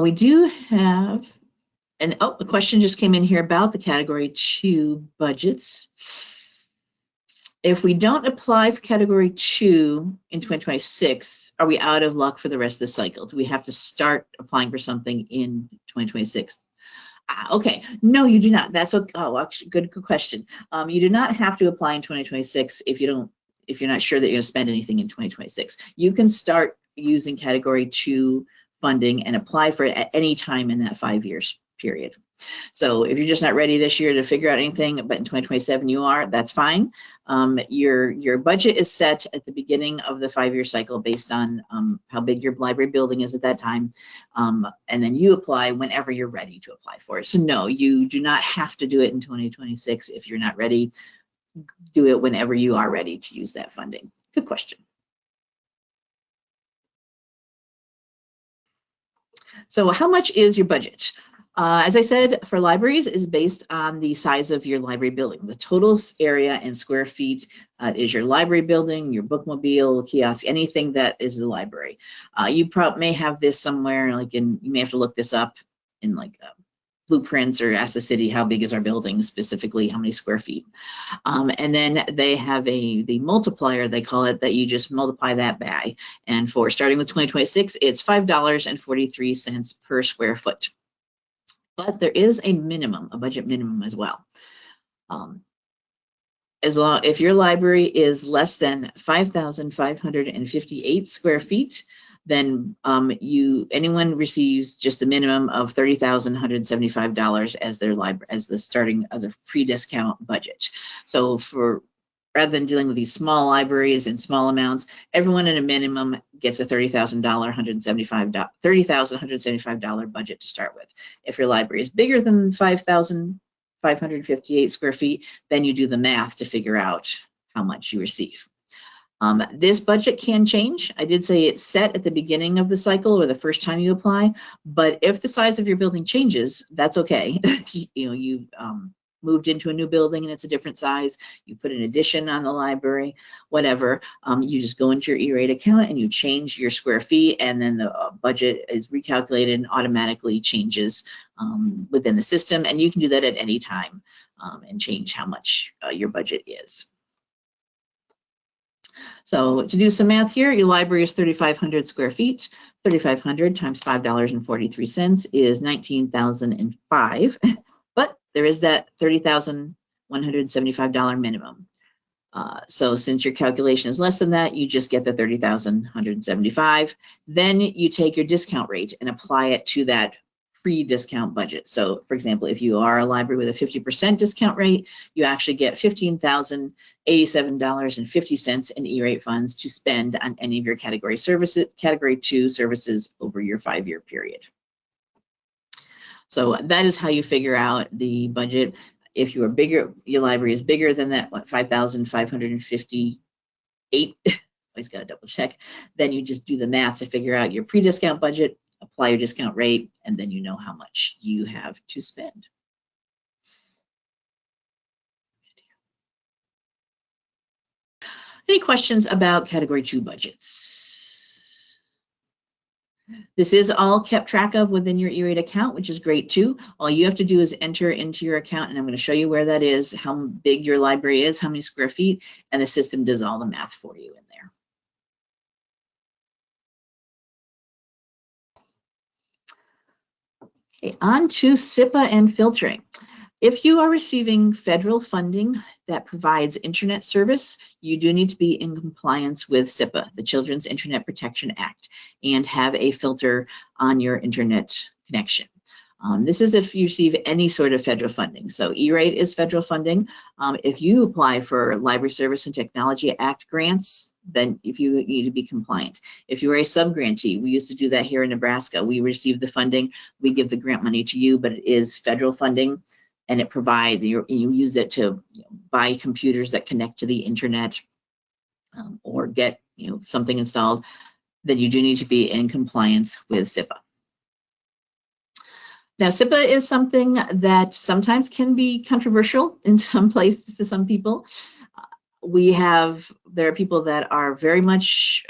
We do have a question just came in here about the category 2 budgets. If we don't apply for category 2 in 2026, are we out of luck for the rest of the cycle? Do we have to start applying for something in 2026? Okay, no, you do not. That's okay. Oh, actually, good question. You do not have to apply in 2026 if you're not sure that you're going to spend anything in 2026. You can start using category 2 funding and apply for it at any time in that 5 years period. So if you're just not ready this year to figure out anything, but in 2027 you are, that's fine. Your budget is set at the beginning of the 5-year cycle based on how big your library building is at that time. And then you apply whenever you're ready to apply for it. So no, you do not have to do it in 2026 if you're not ready. Do it whenever you are ready to use that funding. Good question. So how much is your budget? As I said, for libraries is based on the size of your library building. The total area in square feet is your library building, your bookmobile, kiosk, anything that is the library. You may have this somewhere, like you may have to look this up in blueprints or ask the city how big is our building specifically, how many square feet. And then they have the multiplier, they call it, that you just multiply that by. And for starting with 2026, it's $5.43 per square foot. But there is a minimum, a budget minimum as well. If your library is less than 5,558 square feet, then anyone receives just the minimum of $30,175 as a pre-discount budget. So for rather than dealing with these small libraries in small amounts, everyone at a minimum gets a $30,175 budget to start with. If your library is bigger than 5,558 square feet, then you do the math to figure out how much you receive. This budget can change. I did say it's set at the beginning of the cycle or the first time you apply, but if the size of your building changes, that's okay. You've moved into a new building and it's a different size, you put an addition on the library, whatever, you just go into your E-rate account and you change your square feet, and then the budget is recalculated and automatically changes within the system, and you can do that at any time and change how much your budget is. So to do some math here, your library is 3,500 square feet. 3,500 times $5.43 is $19,005. But there is that $30,175 minimum. So since your calculation is less than that, you just get the $30,175. Then you take your discount rate and apply it to that pre-discount budget. So for example, if you are a library with a 50% discount rate, you actually get $15,087.50 in E-rate funds to spend on any of your category 2 services over your 5-year period. So that is how you figure out the budget. If you are bigger, your library is bigger than that, what, 5,558, always got to double check, then you just do the math to figure out your pre-discount budget, apply your discount rate, and then you know how much you have to spend. Any questions about category 2 budgets? This is all kept track of within your E-rate account, which is great too. All you have to do is enter into your account, and I'm going to show you where that is, how big your library is, how many square feet, and the system does all the math for you in there. Okay, on to SIPA and filtering. If you are receiving federal funding that provides internet service, you do need to be in compliance with SIPA, the Children's Internet Protection Act, and have a filter on your internet connection. This is if you receive any sort of federal funding. So E-rate is federal funding. If you apply for Library Service and Technology Act grants, then if you need to be compliant. If you are a subgrantee, we used to do that here in Nebraska. We receive the funding, we give the grant money to you, but it is federal funding, and it provides, you use it to buy computers that connect to the internet or get something installed, then you do need to be in compliance with SIPA. Now, SIPA is something that sometimes can be controversial in some places to some people. There are people that are very much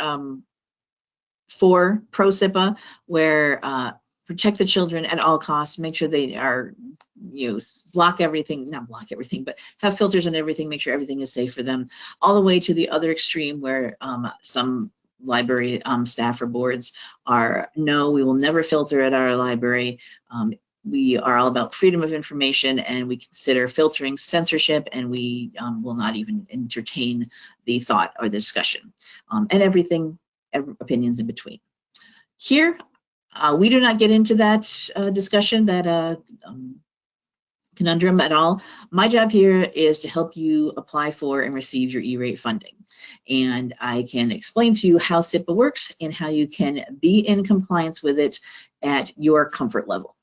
for pro-SIPA, where protect the children at all costs, make sure they are, block everything, not block everything, but have filters on everything, make sure everything is safe for them, all the way to the other extreme where some library staff or boards are, no, we will never filter at our library. We are all about freedom of information, and we consider filtering censorship, and we will not even entertain the thought or the discussion, and opinions in between. Here, we do not get into that discussion, that conundrum at all. My job here is to help you apply for and receive your E-rate funding. And I can explain to you how SIPA works and how you can be in compliance with it at your comfort level.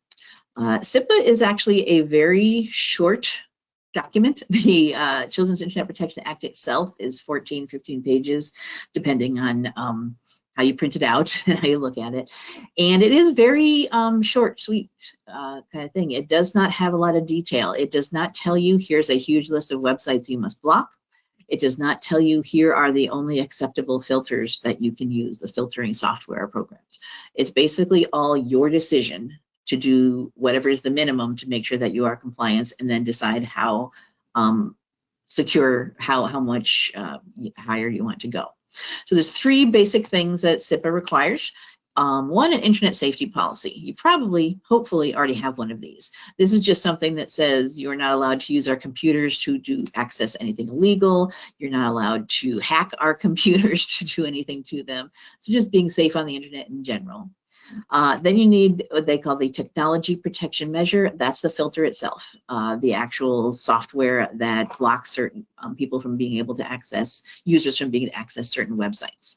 SIPA is actually a very short document. The Children's Internet Protection Act itself is 14, 15 pages, depending on how you print it out and how you look at it. And it is very short, sweet kind of thing. It does not have a lot of detail. It does not tell you, here's a huge list of websites you must block. It does not tell you, here are the only acceptable filters that you can use, the filtering software or programs. It's basically all your decision to do whatever is the minimum to make sure that you are compliant, and then decide how secure, how much higher you want to go. So there's 3 basic things that SIPA requires. One, an internet safety policy. You probably, hopefully, already have one of these. This is just something that says you're not allowed to use our computers to access anything illegal. You're not allowed to hack our computers to do anything to them. So just being safe on the internet in general. Then you need what they call the technology protection measure. That's the filter itself, the actual software that blocks certain people from being able to access, users from being able to access certain websites.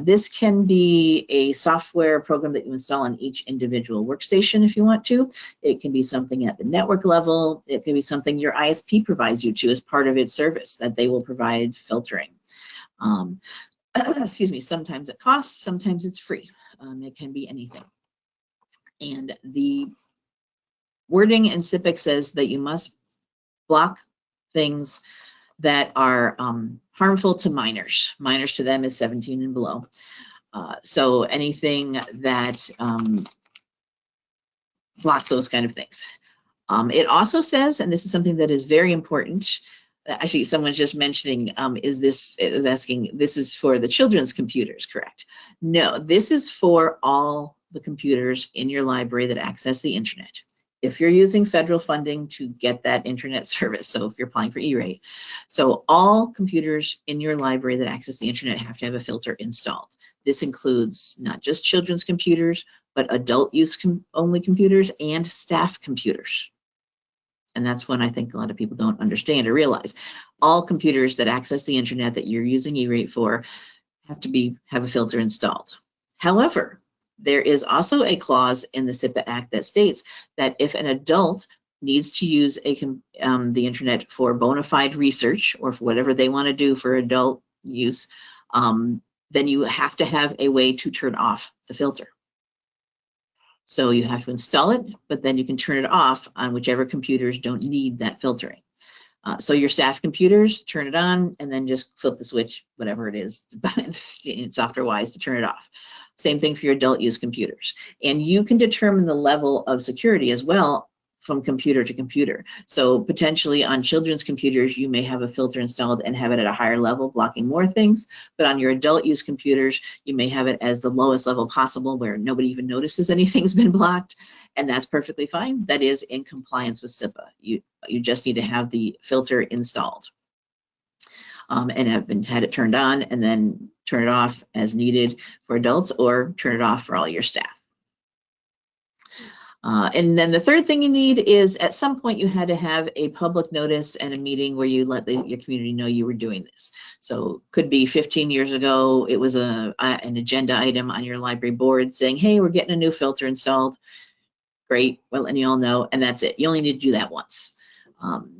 This can be a software program that you install on each individual workstation if you want to. It can be something at the network level. It can be something your ISP provides you to as part of its service that they will provide filtering. Excuse me, sometimes it costs, sometimes it's free. It can be anything. And the wording in SIPC says that you must block things that are harmful to minors. Minors to them is 17 and below. So anything that blocks those kind of things. It also says, and this is something that is very important, I see someone's just mentioning, is asking, this is for the children's computers, correct? No, this is for all the computers in your library that access the internet. If you're using federal funding to get that internet service, so if you're applying for E-rate, so all computers in your library that access the internet have to have a filter installed. This includes not just children's computers, but adult use only computers and staff computers. And that's when I think a lot of people don't understand or realize. All computers that access the internet that you're using E-rate for have to have a filter installed. However, there is also a clause in the SIPA Act that states that if an adult needs to use the internet for bona fide research or for whatever they want to do for adult use, then you have to have a way to turn off the filter. So you have to install it, but then you can turn it off on whichever computers don't need that filtering. So your staff computers, turn it on, and then just flip the switch, whatever it is, software-wise, to turn it off. Same thing for your adult use computers. And you can determine the level of security as well from computer to computer. So potentially on children's computers, you may have a filter installed and have it at a higher level, blocking more things. But on your adult use computers, you may have it as the lowest level possible where nobody even notices anything's been blocked. And that's perfectly fine. That is in compliance with SIPA. You just need to have the filter installed and have had it turned on, and then turn it off as needed for adults, or turn it off for all your staff. And then the third thing you need is at some point you had to have a public notice and a meeting where you let your community know you were doing this. So could be 15 years ago, it was an agenda item on your library board saying, hey, we're getting a new filter installed. Great, well, and you all know, and that's it. You only need to do that once.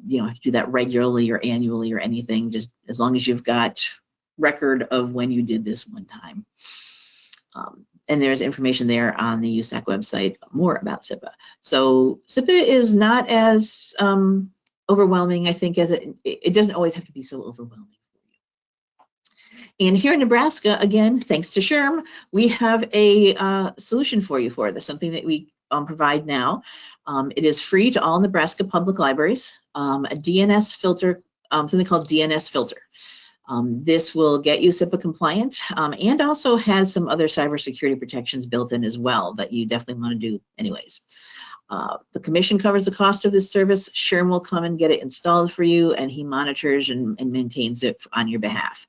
You don't have to do that regularly or annually or anything, just as long as you've got record of when you did this one time. And there's information there on the USAC website more about SIPA. So SIPA is not as overwhelming, I think, as it doesn't always have to be so overwhelming for you. And here in Nebraska, again, thanks to SHRM, we have a solution for you for this, something that we provide now. It is free to all Nebraska public libraries, a DNS filter, something called DNS filter. This will get you SIPA compliant and also has some other cybersecurity protections built in as well that you definitely want to do anyways. The commission covers the cost of this service. SHRM will come and get it installed for you, and he monitors and maintains it on your behalf.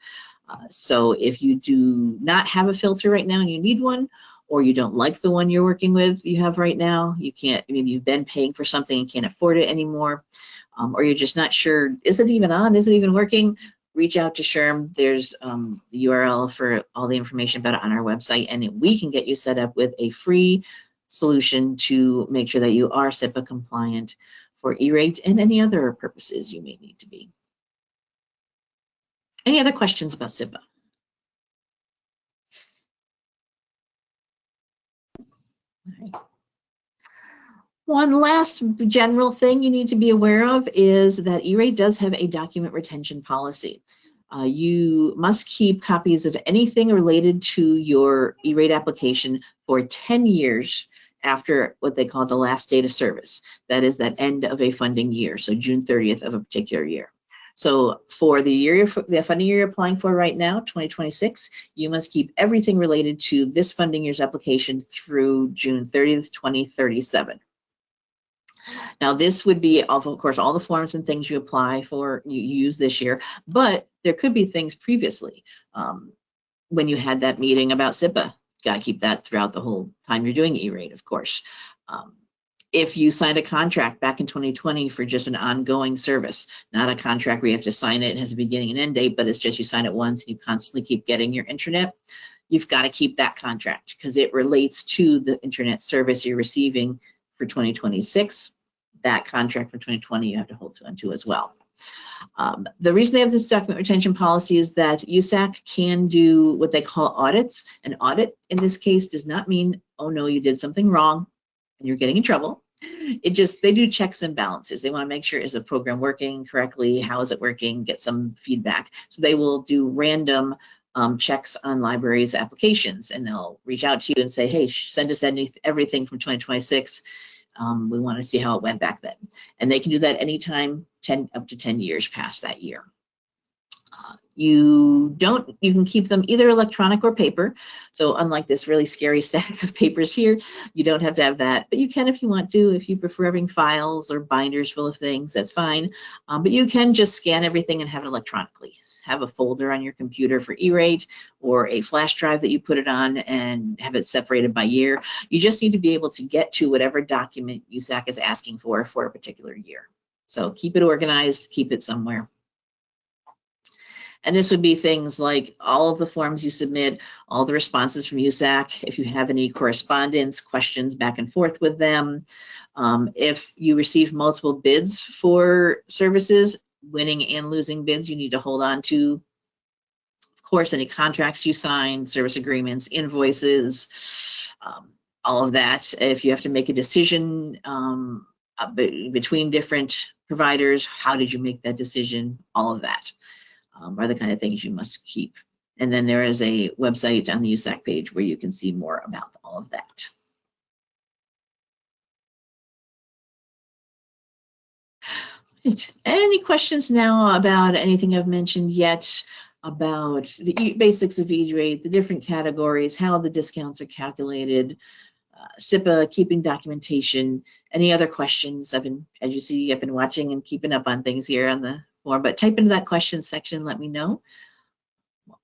So if you do not have a filter right now and you need one, or you don't like the one you're working with you have right now, you can't, maybe you've been paying for something and can't afford it anymore, or you're just not sure, is it even on, is it even working? Reach out to SHRM. There's the URL for all the information about it on our website, and we can get you set up with a free solution to make sure that you are SIPA compliant for E-rate and any other purposes you may need to be. Any other questions about SIPA? All right. One last general thing you need to be aware of is that E-rate does have a document retention policy. You must keep copies of anything related to your E-rate application for 10 years after what they call the last date of service. That is that end of a funding year, so June 30th of a particular year. So for the funding year you're applying for right now, 2026, you must keep everything related to this funding year's application through June 30th, 2037. Now this would be, of course, all the forms and things you apply for, you use this year, but there could be things previously when you had that meeting about SIPA got to keep that throughout the whole time you're doing E-rate, of course. If you signed a contract back in 2020 for just an ongoing service, not a contract where you have to sign it and has a beginning and end date, but it's just you sign it once and you constantly keep getting your internet, you've got to keep that contract because it relates to the internet service you're receiving for 2026. That contract for 2020 you have to hold on to as well. The reason they have this document retention policy is that USAC can do what they call audits. An audit in this case does not mean, oh no, you did something wrong and you're getting in trouble. It just, they do checks and balances. They want to make sure, is the program working correctly? How is it working? Get some feedback. So they will do random checks on libraries' applications, and they'll reach out to you and say, hey, send us everything from 2026. We want to see how it went back then. And they can do that anytime, up to 10 years past that year. You can keep them either electronic or paper. So unlike this really scary stack of papers here, you don't have to have that, but you can if you want to. If you prefer having files or binders full of things, that's fine. But you can just scan everything and have it electronically. Have a folder on your computer for E-rate or a flash drive that you put it on and have it separated by year. You just need to be able to get to whatever document USAC is asking for a particular year. So keep it organized, keep it somewhere. And this would be things like all of the forms you submit, all the responses from USAC, if you have any correspondence, questions back and forth with them. If you receive multiple bids for services, winning and losing bids, you need to hold on to, of course, any contracts you sign, service agreements, invoices, all of that. If you have to make a decision between different providers, how did you make that decision? All of that. Are the kind of things you must keep. And then there is a website on the USAC page where you can see more about all of that. Right. Any questions now about anything I've mentioned yet about the basics of E-rate, the different categories, how the discounts are calculated, SIPA, keeping documentation, any other questions? As you see, I've been watching and keeping up on things here on the form, but type into that questions section, let me know.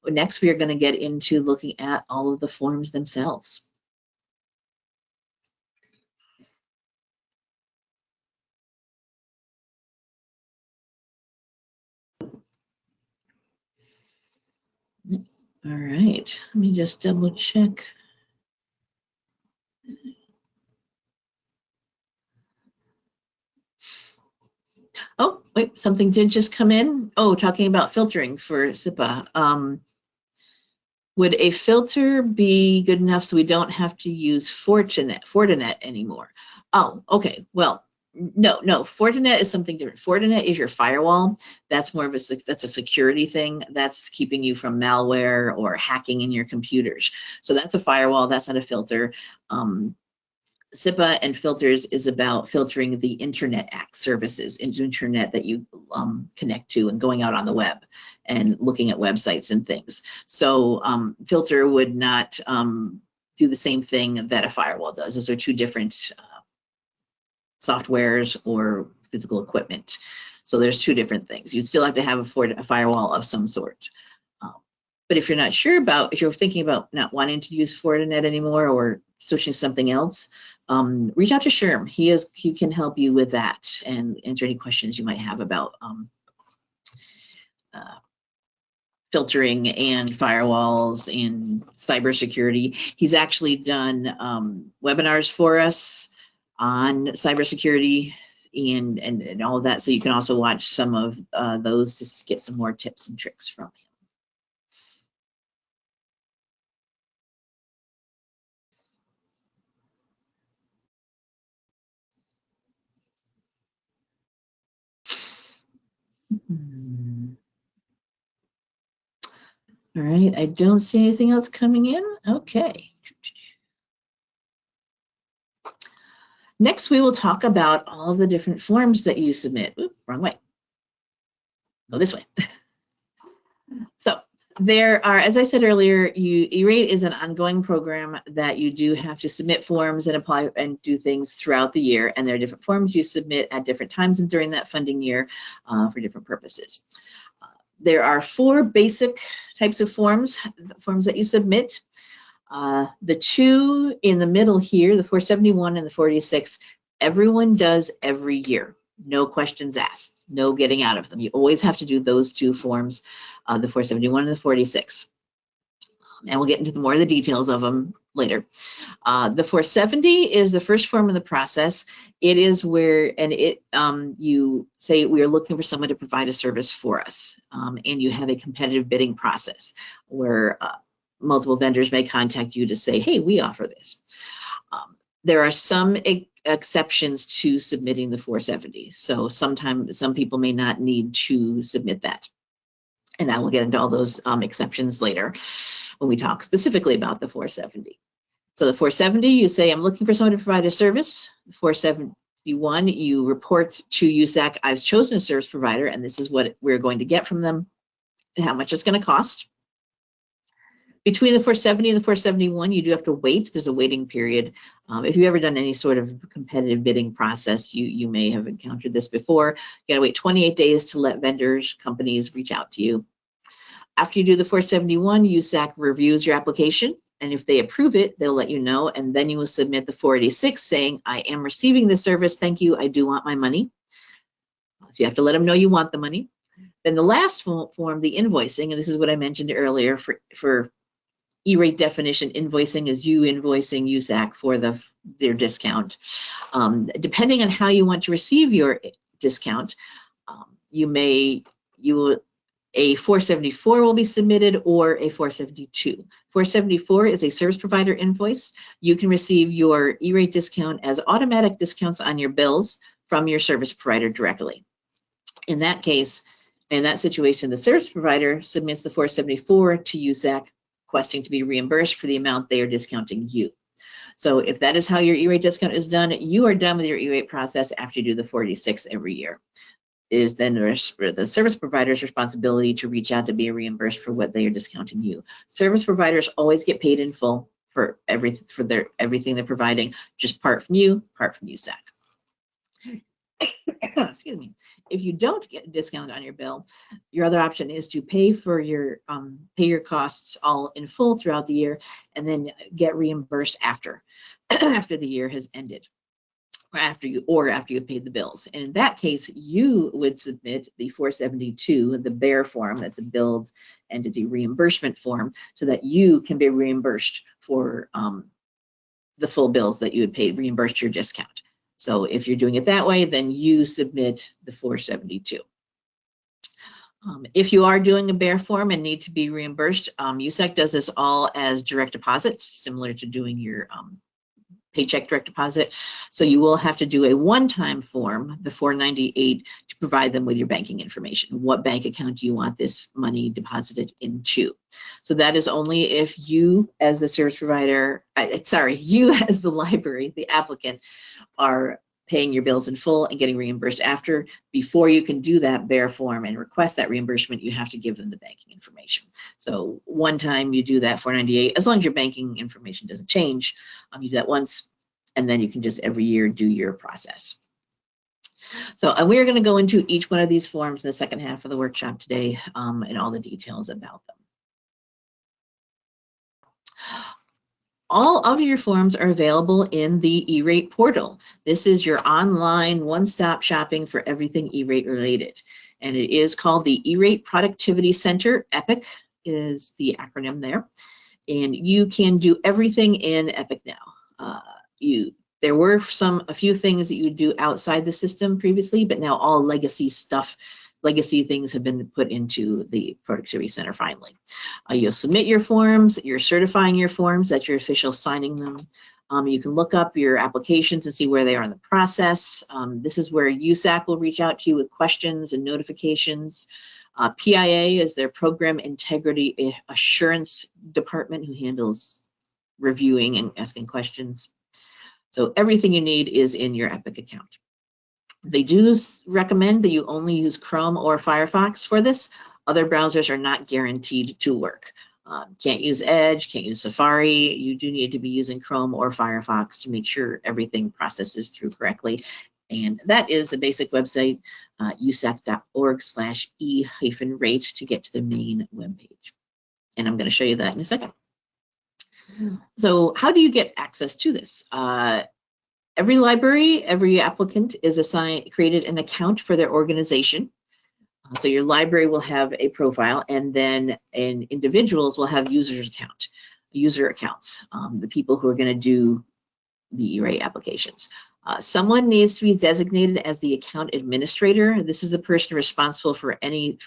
Next, we are going to get into looking at all of the forms themselves. All right, let me just double check. Oh, wait, something did just come in. Oh, talking about filtering for SIPA. Would a filter be good enough so we don't have to use Fortinet anymore? Oh, okay. Well, no. Fortinet is something different. Fortinet is your firewall. That's more of that's a security thing. That's keeping you from malware or hacking in your computers. So that's a firewall. That's not a filter. SIPA and filters is about filtering the internet services, internet that you connect to and going out on the web and looking at websites and things. So filter would not do the same thing that a firewall does. Those are two different softwares or physical equipment. So there's two different things. You'd still have to have a firewall of some sort. But if you're not sure about, if you're thinking about not wanting to use Fortinet anymore or switching to something else, reach out to Sherm. He can help you with that and answer any questions you might have about filtering and firewalls and cybersecurity. He's actually done webinars for us on cybersecurity and all of that. So you can also watch some of those to get some more tips and tricks from him. All right, I don't see anything else coming in. Okay. Next, we will talk about all of the different forms that you submit. Oop, wrong way. Go this way. So there are, as I said earlier, E-rate is an ongoing program that you do have to submit forms and apply and do things throughout the year. And there are different forms you submit at different times and during that funding year for different purposes. There are 4 basic types of forms that you submit. The two in the middle here, the 471 and the 46, everyone does every year. No questions asked, no getting out of them. You always have to do those two forms, the 471 and the 46. And we'll get into more of the details of them later. The 470 is the first form of the process. It is where, and you say we are looking for someone to provide a service for us, and you have a competitive bidding process where multiple vendors may contact you to say, hey, we offer this. There are some exceptions to submitting the 470. So sometimes some people may not need to submit that. And I will get into all those exceptions later when we talk specifically about the 470. So the 470, you say, I'm looking for someone to provide a service. The 471, you report to USAC, I've chosen a service provider, and this is what we're going to get from them and how much it's going to cost. Between the 470 and the 471, you do have to wait. There's a waiting period. If you've ever done any sort of competitive bidding process, you may have encountered this before. You gotta wait 28 days to let vendors, companies reach out to you. After you do the 471, USAC reviews your application, and if they approve it, they'll let you know, and then you will submit the 486 saying, I am receiving this service, thank you, I do want my money. So you have to let them know you want the money. Then the last form, the invoicing, and this is what I mentioned earlier for E-rate definition, invoicing is you invoicing USAC for their discount. Depending on how you want to receive your discount, a 474 will be submitted or a 472. 474 is a service provider invoice. You can receive your E-rate discount as automatic discounts on your bills from your service provider directly. In that case, in that situation, the service provider submits the 474 to USAC, requesting to be reimbursed for the amount they are discounting you. So if that is how your E-rate discount is done, you are done with your E-rate process after you do the 46 every year. It is then the service provider's responsibility to reach out to be reimbursed for what they are discounting you. Service providers always get paid in full for everything they're providing, just part from you, part from USAC. Excuse me. If you don't get a discount on your bill, your other option is to pay for your costs all in full throughout the year, and then get reimbursed after the year has ended, or after you paid the bills. And in that case, you would submit the 472, the BEAR form, that's a billed entity reimbursement form, so that you can be reimbursed for the full bills that you had paid, reimbursed your discount. So if you're doing it that way, then you submit the 472. If you are doing a BEAR form and need to be reimbursed, USAC does this all as direct deposits, similar to doing your paycheck direct deposit. So you will have to do a one-time form, the 498, to provide them with your banking information. What bank account do you want this money deposited into? So that is only if you as the service provider, you as the library, the applicant, are paying your bills in full and getting reimbursed after. Before you can do that BEAR form and request that reimbursement, you have to give them the banking information. So one time you do that 498, as long as your banking information doesn't change, you do that once, and then you can just every year do your process. So we are going to go into each one of these forms in the second half of the workshop today, and all the details about them. All of your forms are available in the E-rate portal. This is your online one-stop shopping for everything E-rate related. And it is called the E-rate Productivity Center. EPIC is the acronym there. And you can do everything in EPIC now. There were a few things that you would do outside the system previously, but now all legacy things have been put into the Productivity Center finally. You'll submit your forms, you're certifying your forms, that's your official signing them. You can look up your applications and see where they are in the process. This is where USAC will reach out to you with questions and notifications. PIA is their Program Integrity Assurance Department, who handles reviewing and asking questions. So everything you need is in your EPIC account. They do recommend that you only use Chrome or Firefox for this. Other browsers are not guaranteed to work. Can't use Edge, can't use Safari. You do need to be using Chrome or Firefox to make sure everything processes through correctly. And that is the basic website, usac.org/e-rate to get to the main webpage. And I'm going to show you that in a second. So how do you get access to this? Every library, every applicant is created an account for their organization. So your library will have a profile, and then individuals will have user accounts, the people who are going to do the E-rate applications. Someone needs to be designated as the account administrator. This is the person responsible for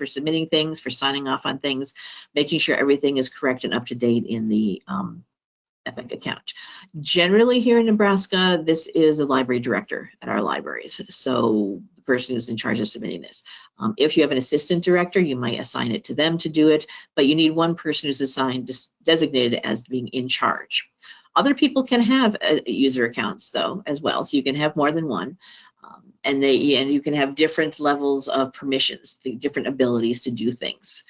submitting things, for signing off on things, making sure everything is correct and up to date in the EPIC account. Generally here in Nebraska, this is a library director at our libraries. So the person who's in charge of submitting this. If you have an assistant director, you might assign it to them to do it, but you need one person who's designated as being in charge. Other people can have user accounts though as well, so you can have more than one, and you can have different levels of permissions, the different abilities to do things.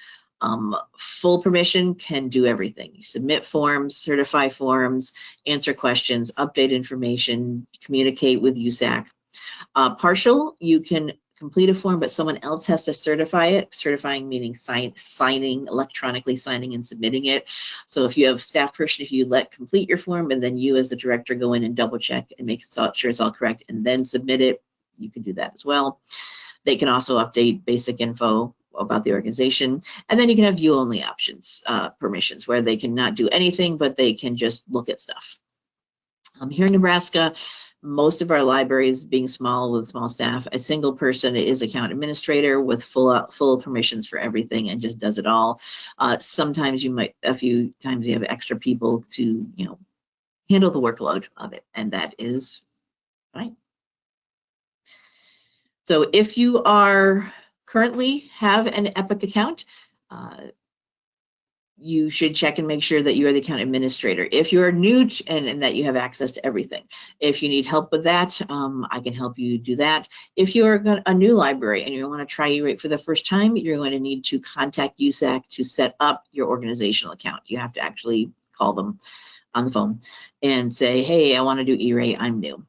Full permission can do everything. You submit forms, certify forms, answer questions, update information, communicate with USAC. Partial, you can complete a form, but someone else has to certify it. Certifying meaning electronically signing and submitting it. So if you have staff person, if you complete your form and then you as the director go in and double check and make sure it's all correct and then submit it, you can do that as well. They can also update basic info about the organization. And then you can have view-only options, permissions, where they cannot do anything, but they can just look at stuff. Here in Nebraska, most of our libraries being small with small staff, a single person is account administrator with full permissions for everything and just does it all. Sometimes a few times you have extra people to, handle the workload of it, and that is fine. So if you are currently have an EPIC account, you should check and make sure that you are the account administrator. If you're new and that you have access to everything. If you need help with that, I can help you do that. If you're a new library and you want to try E-rate for the first time, you're going to need to contact USAC to set up your organizational account. You have to actually call them on the phone and say, hey, I want to do E-rate, I'm new.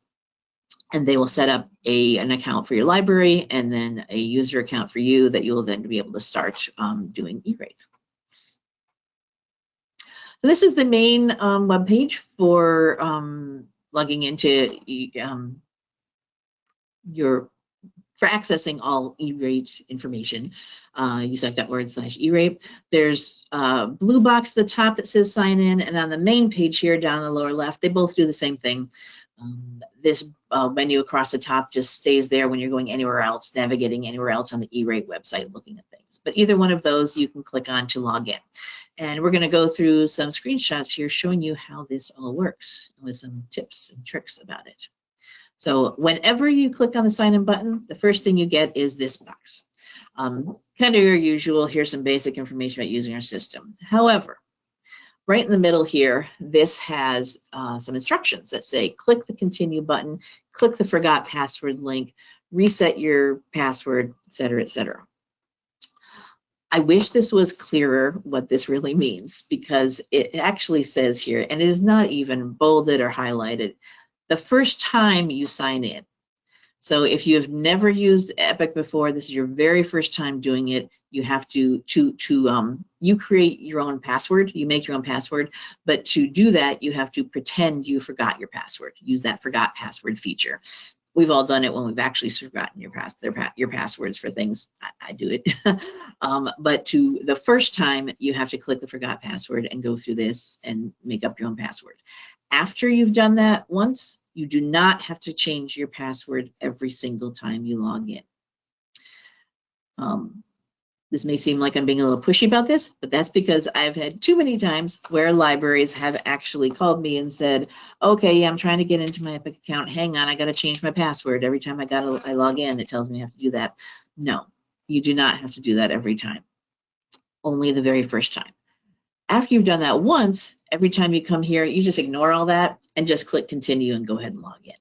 And they will set up an account for your library and then a user account for you that you will then be able to start doing E-rate. So this is the main web page for logging into for accessing all E-rate information, usac.org/E-rate. There's a blue box at the top that says sign in, and on the main page here down in the lower left, they both do the same thing. This menu across the top just stays there when you're going anywhere else, navigating anywhere else on the E-rate website, looking at things. But either one of those you can click on to log in. And we're going to go through some screenshots here showing you how this all works with some tips and tricks about it. So whenever you click on the sign in button, the first thing you get is this box. Kind of your usual, here's some basic information about using our system. However, right in the middle here, this has some instructions that say, click the continue button, click the forgot password link, reset your password, et cetera, et cetera. I wish this was clearer what this really means, because it actually says here, and it is not even bolded or highlighted, the first time you sign in. So if you have never used EPIC before, this is your very first time doing it, you have to you create your own password, you make your own password, but to do that, you have to pretend you forgot your password, use that forgot password feature. We've all done it when we've actually forgotten your passwords for things. I do it. But to the first time, you have to click the forgot password and go through this and make up your own password. After you've done that once, you do not have to change your password every single time you log in. This may seem like I'm being a little pushy about this, but that's because I've had too many times where libraries have actually called me and said, okay, I'm trying to get into my EPIC account. Hang on, I got to change my password. Every time I log in, it tells me I have to do that. No, you do not have to do that every time. Only the very first time. After you've done that once, every time you come here, you just ignore all that and just click continue and go ahead and log in.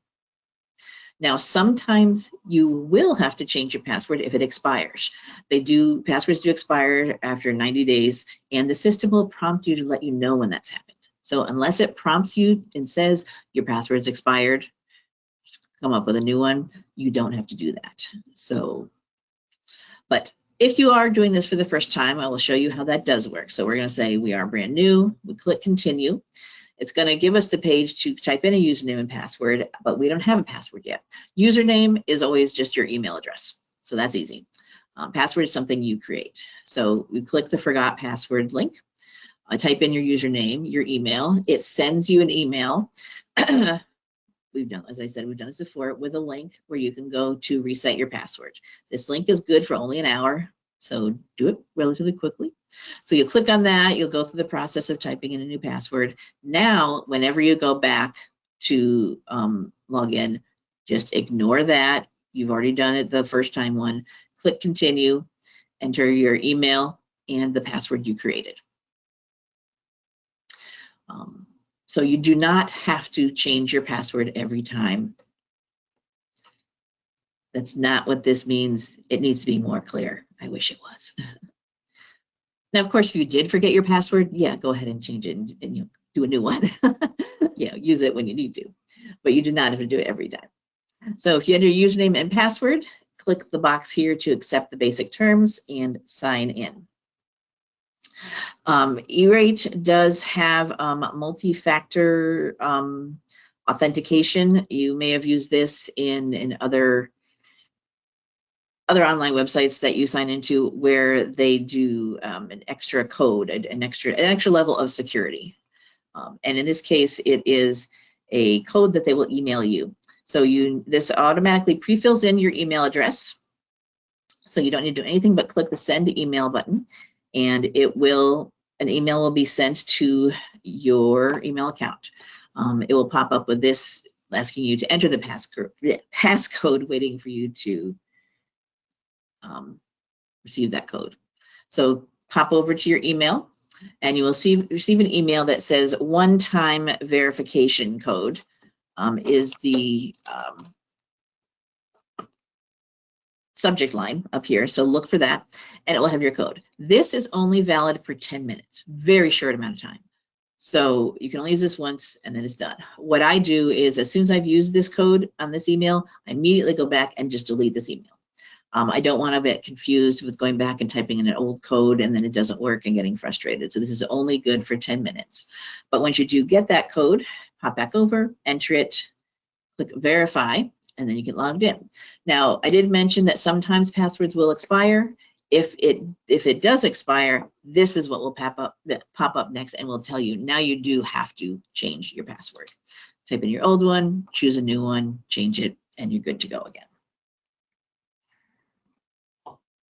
Now, sometimes you will have to change your password if it expires. Passwords do expire after 90 days, and the system will prompt you to let you know when that's happened. So unless it prompts you and says your password's expired, come up with a new one, you don't have to do that. So, but if you are doing this for the first time, I will show you how that does work. So we're going to say we are brand new, we click continue. It's going to give us the page to type in a username and password, but we don't have a password yet. Username is always just your email address, so that's easy. Password is something you create. So we click the forgot password link. Type in your username, your email. It sends you an email. We've done, as I said, we've done this before with a link where you can go to reset your password. This link is good for only an hour, so do it relatively quickly. So you'll click on that, you'll go through the process of typing in a new password. Now, whenever you go back to log in, just ignore that. You've already done it the first time one. Click continue, enter your email and the password you created. So you do not have to change your password every time. That's not what this means. It needs to be more clear. I wish it was. Now, of course, if you did forget your password, yeah, go ahead and change it and you do a new one. Yeah, use it when you need to, but you do not have to do it every time. So if you enter your username and password, click the box here to accept the basic terms and sign in. E-Rate does have multi-factor authentication. You may have used this in other online websites that you sign into where they do an extra code, an extra level of security. And in this case, it is a code that they will email you. So this automatically pre-fills in your email address. So you don't need to do anything but click the send email button, and an email will be sent to your email account. It will pop up with this asking you to enter the passcode, waiting for you to receive that code. So pop over to your email and you will receive an email that says one-time verification code is the subject line up here. So look for that and it will have your code. This is only valid for 10 minutes, very short amount of time. So you can only use this once and then it's done. What I do is as soon as I've used this code on this email, I immediately go back and just delete this email. I don't want to get confused with going back and typing in an old code and then it doesn't work and getting frustrated. So this is only good for 10 minutes. But once you do get that code, pop back over, enter it, click verify, and then you get logged in. Now, I did mention that sometimes passwords will expire. If it does expire, this is what will pop up next and will tell you, now you do have to change your password. Type in your old one, choose a new one, change it, and you're good to go again.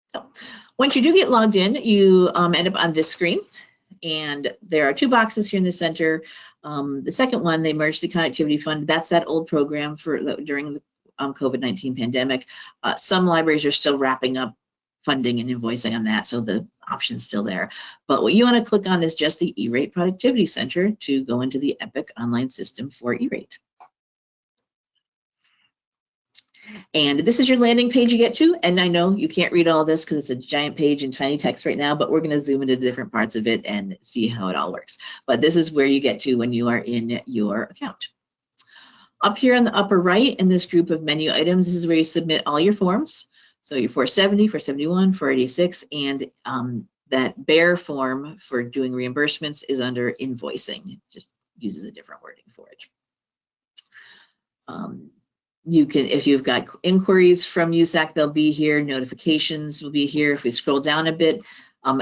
So once you do get logged in, you end up on this screen, and there are two boxes here in the center. The second one, the Emergency Connectivity Fund, that's that old program during the COVID-19 pandemic. Some libraries are still wrapping up funding and invoicing on that, so the option's still there. But what you want to click on is just the E-Rate Productivity Center to go into the EPIC online system for E-Rate. And this is your landing page you get to, and I know you can't read all this because it's a giant page in tiny text right now, but we're going to zoom into different parts of it and see how it all works. But this is where you get to when you are in your account. Up here on the upper right in this group of menu items, this is where you submit all your forms. So your 470, 471, 486, and that bear form for doing reimbursements is under invoicing. It just uses a different wording for it. You can, if you've got inquiries from USAC, they'll be here. Notifications will be here. If we scroll down a bit,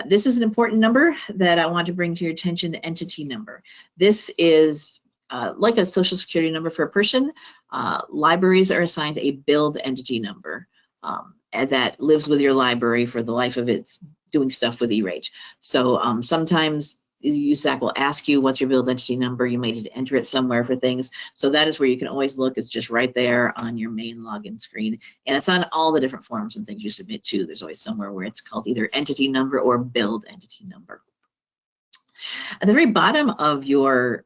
this is an important number that I want to bring to your attention, the entity number. This is like a social security number for a person. Libraries are assigned a billed entity number that lives with your library for the life of it, doing stuff with E-Rate. So sometimes USAC will ask you what's your billed entity number. You might need to enter it somewhere for things. So that is where you can always look. It's just right there on your main login screen. And it's on all the different forms and things you submit to. There's always somewhere where it's called either entity number or billed entity number. At the very bottom of your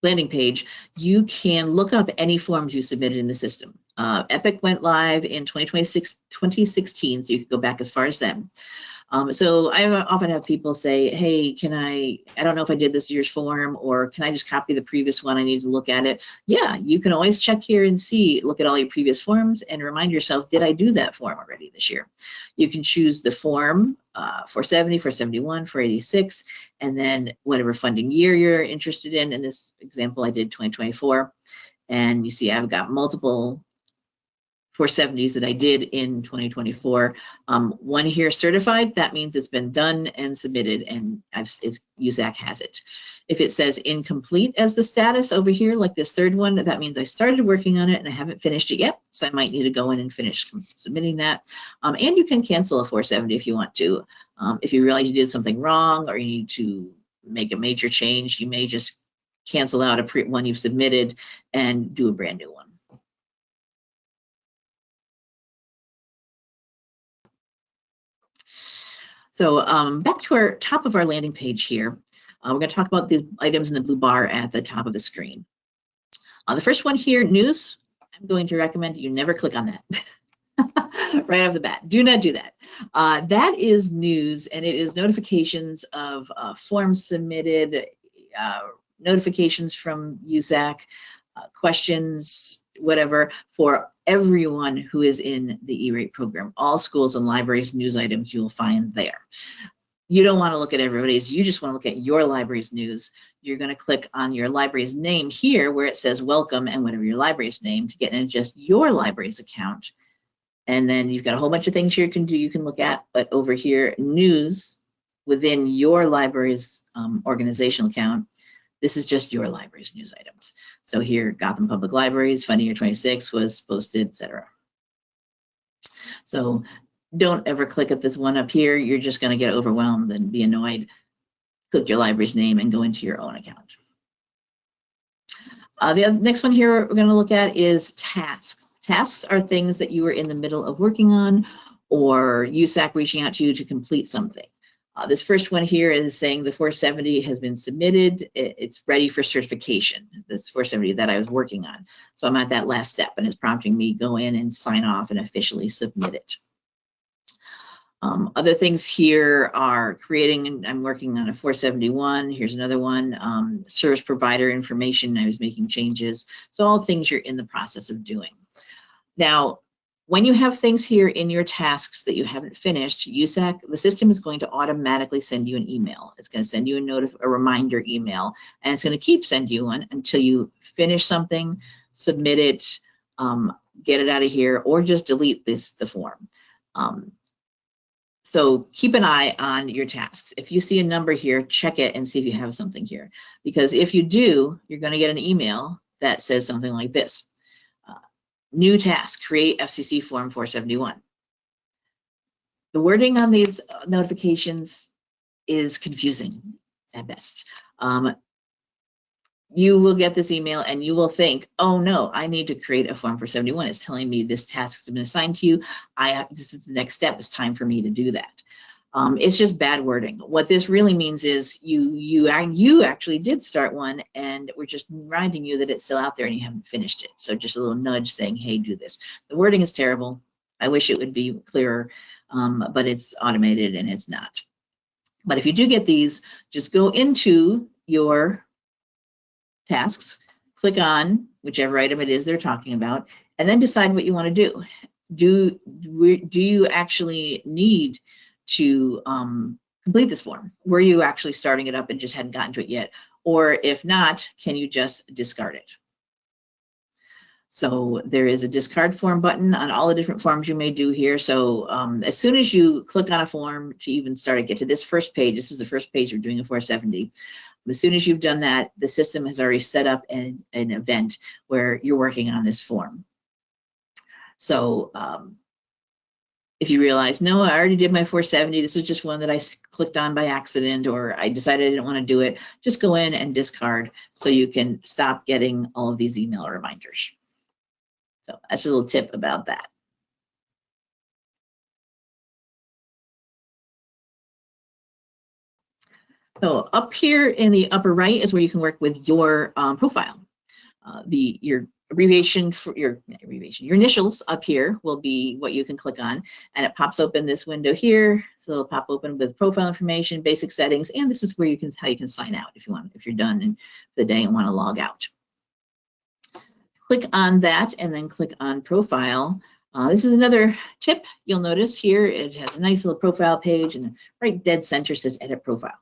landing page, you can look up any forms you submitted in the system. EPIC went live in 2016, so you can go back as far as then. So I often have people say, hey, I don't know if I did this year's form, or can I just copy the previous one? I need to look at it. Yeah, you can always check here and look at all your previous forms and remind yourself, did I do that form already this year? You can choose the form 470, 471, 486, and then whatever funding year you're interested in. In this example, I did 2024. And you see I've got multiple 470s that I did in 2024. One here certified, that means it's been done and submitted, and USAC has it. If it says incomplete as the status over here, like this third one, that means I started working on it and I haven't finished it yet, so I might need to go in and finish submitting that. And you can cancel a 470 if you want to. If you realize you did something wrong or you need to make a major change, you may just cancel out one you've submitted and do a brand new one. So back to our top of our landing page here, we're going to talk about these items in the blue bar at the top of the screen. The first one here, news, I'm going to recommend you never click on that. Right off the bat, do not do that. That is news, and it is notifications of forms submitted, notifications from USAC, questions, whatever, for everyone who is in the E-rate program. All schools and libraries news items you will find there. You don't want to look at everybody's, you just want to look at your library's news. You're going to click on your library's name here where it says welcome and whatever your library's name to get in just your library's account. And then you've got a whole bunch of things here you can look at, but over here, news within your library's organizational account. This is just your library's news items. So here, Gotham Public Libraries, funding year 26 was posted, etc. So don't ever click at this one up here. You're just going to get overwhelmed and be annoyed. Click your library's name and go into your own account. The next one here we're going to look at is tasks. Tasks are things that you are in the middle of working on, or USAC reaching out to you to complete something. This first one here is saying the 470 has been submitted. It's ready for certification, this 470 that I was working on. So I'm at that last step, and it's prompting me go in and sign off and officially submit it. Other things here are I'm working on a 471. Here's another one, service provider information. I was making changes. So all things you're in the process of doing. Now, when you have things here in your tasks that you haven't finished, USAC, the system is going to automatically send you an email. It's going to send you a reminder email, and it's going to keep sending you one until you finish something, submit it, get it out of here, or just delete the form. So keep an eye on your tasks. If you see a number here, check it and see if you have something here. Because if you do, you're going to get an email that says something like this. New task, create FCC form 471. The wording on these notifications is confusing at best. You will get this email and you will think, oh no, I need to create a form 471. It's telling me this task has been assigned to you. This is the next step. It's time for me to do that. It's just bad wording. What this really means is you actually did start one, and we're just reminding you that it's still out there and you haven't finished it. So just a little nudge saying, hey, do this. The wording is terrible. I wish it would be clearer, but it's automated and it's not. But if you do get these, just go into your tasks, click on whichever item it is they're talking about, and then decide what you want to do. Do you actually need to complete this form? Were you actually starting it up and just hadn't gotten to it yet? Or if not, can you just discard it? So there is a discard form button on all the different forms you may do here. So as soon as you click on a form to even get to this first page, this is the first page you're doing a 470. As soon as you've done that, the system has already set up an event where you're working on this form. So if you realize, no, I already did my 470, this is just one that I clicked on by accident, or I decided I didn't want to do it, just go in and discard so you can stop getting all of these email reminders. So that's a little tip about that. So up here in the upper right is where you can work with your profile. Your abbreviation for your initials up here will be what you can click on, and it pops open this window here. So it'll pop open with profile information, basic settings, and this is where you can sign out if you want, if you're done in the day and want to log out. Click on that and then click on profile. This is another tip. You'll notice here it has a nice little profile page, and right dead center says edit profile.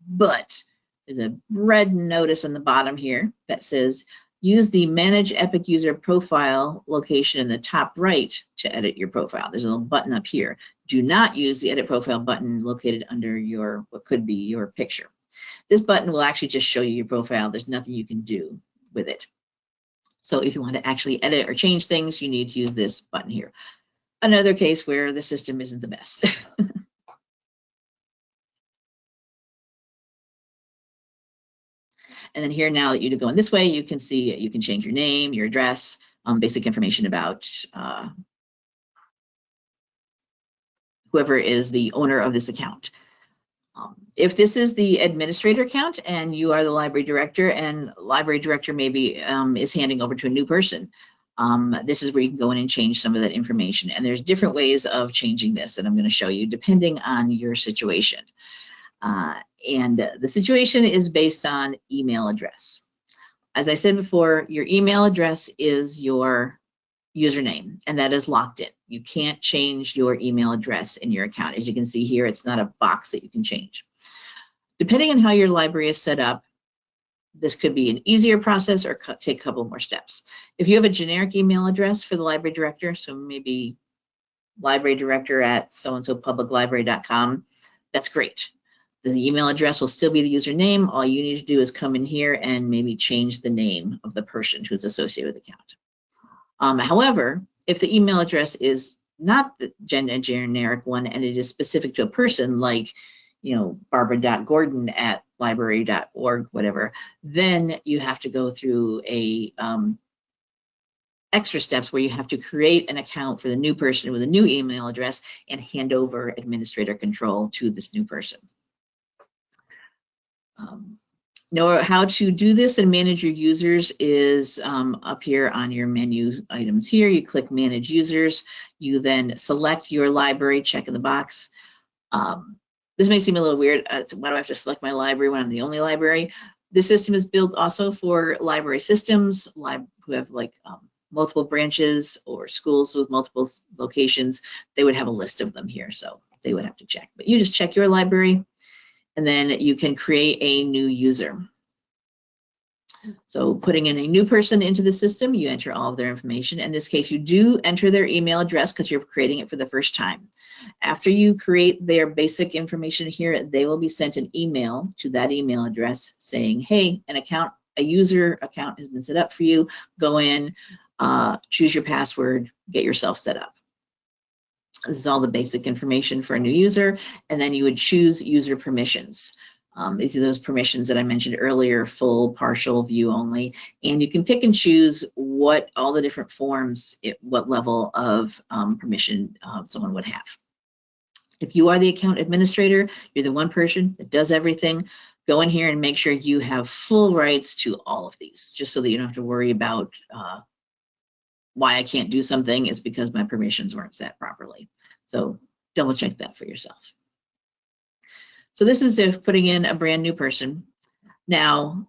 But there's a red notice on the bottom here that says use the Manage Epic User Profile location in the top right to edit your profile. There's a little button up here. Do not use the Edit Profile button located under your, what could be your picture. This button will actually just show you your profile. There's nothing you can do with it. So if you want to actually edit or change things, you need to use this button here. Another case where the system isn't the best. And then here, now that you go in this way, you can see you can change your name, your address, basic information about whoever is the owner of this account. If this is the administrator account and you are the library director, and library director maybe is handing over to a new person, this is where you can go in and change some of that information. And there's different ways of changing this that I'm going to show you depending on your situation. And the situation is based on email address. As I said before, your email address is your username, and that is locked in. You can't change your email address in your account. As you can see here, it's not a box that you can change. Depending on how your library is set up, this could be an easier process or take a couple more steps. If you have a generic email address for the library director, so maybe library director at so-and-so publiclibrary.com, that's great. The email address will still be the username. All you need to do is come in here and maybe change the name of the person who's associated with the account. However, if the email address is not the generic one and it is specific to a person, like, you know, barbara.gordon at library.org, whatever, then you have to go through a extra steps where you have to create an account for the new person with a new email address and hand over administrator control to this new person. Know how to do this and manage your users is up here on your menu items here. You click Manage Users. You then select your library, check in the box. This may seem a little weird. So why do I have to select my library when I'm the only library? The system is built also for library systems who have like multiple branches or schools with multiple locations. They would have a list of them here, so they would have to check. But you just check your library, and then you can create a new user. So putting in a new person into the system, you enter all of their information. In this case, you do enter their email address because you're creating it for the first time. After you create their basic information here, they will be sent an email to that email address saying, hey, a user account has been set up for you. Go in, choose your password, get yourself set up. This is all the basic information for a new user, and then you would choose user permissions. These are those permissions that I mentioned earlier: full, partial, view only, and you can pick and choose what all the different forms, what level of permission someone would have. If you are the account administrator, you're the one person that does everything, go in here and make sure you have full rights to all of these, just so that you don't have to worry about why I can't do something. Is because my permissions weren't set properly. So double check that for yourself. So this is if putting in a brand new person. Now,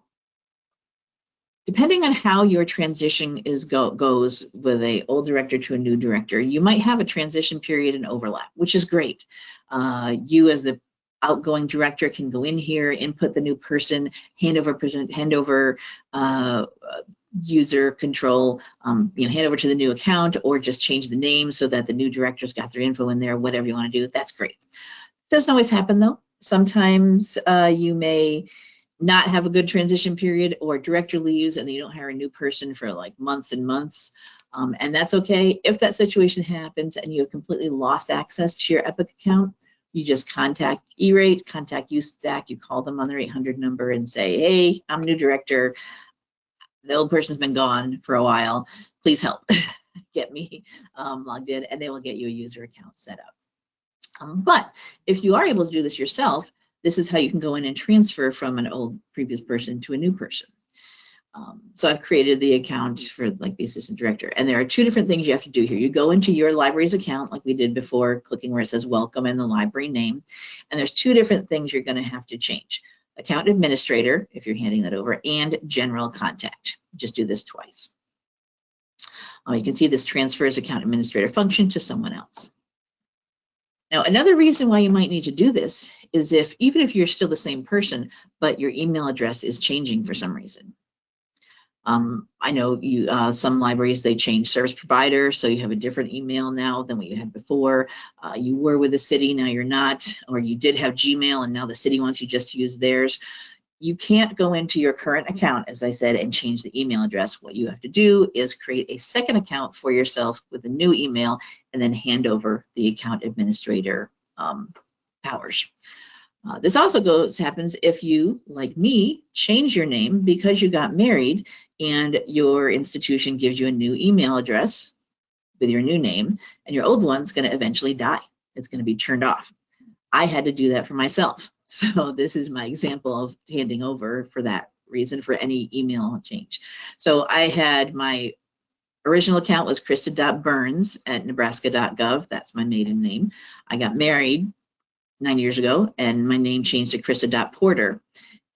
depending on how your transition goes with an old director to a new director, you might have a transition period and overlap, which is great. You as the outgoing director can go in here, input the new person, hand over user control, hand over to the new account, or just change the name so that the new director's got their info in there. Whatever you want to do, that's great. Doesn't always happen though. Sometimes you may not have a good transition period, or director leaves and you don't hire a new person for like months and months, and that's okay. If that situation happens and you have completely lost access to your Epic account, you just contact E-Rate, contact USAC, you call them on their 800 number and say, hey, I'm new director. The old person's been gone for a while. Please help get me logged in, and they will get you a user account set up. But if you are able to do this yourself, this is how you can go in and transfer from an old previous person to a new person. So I've created the account for like the assistant director, and there are two different things you have to do here. You go into your library's account like we did before, clicking where it says welcome and the library name, and there's two different things you're going to have to change: account administrator, if you're handing that over, and general contact. Just do this twice. You can see this transfers account administrator function to someone else. Now, another reason why you might need to do this is even if you're still the same person, but your email address is changing for some reason. I know some libraries, they change service provider, so you have a different email now than what you had before. You were with the city, now you're not, or you did have Gmail and now the city wants you just to use theirs. You can't go into your current account, as I said, and change the email address. What you have to do is create a second account for yourself with a new email and then hand over the account administrator powers. This also happens if you, like me, change your name because you got married and your institution gives you a new email address with your new name, and your old one's going to eventually die. It's going to be turned off. I had to do that for myself. So this is my example of handing over for that reason for any email change. So I had my original account was Christa.Burns@Nebraska.gov. That's my maiden name. I got married 9 years ago, and my name changed to Christa.Porter.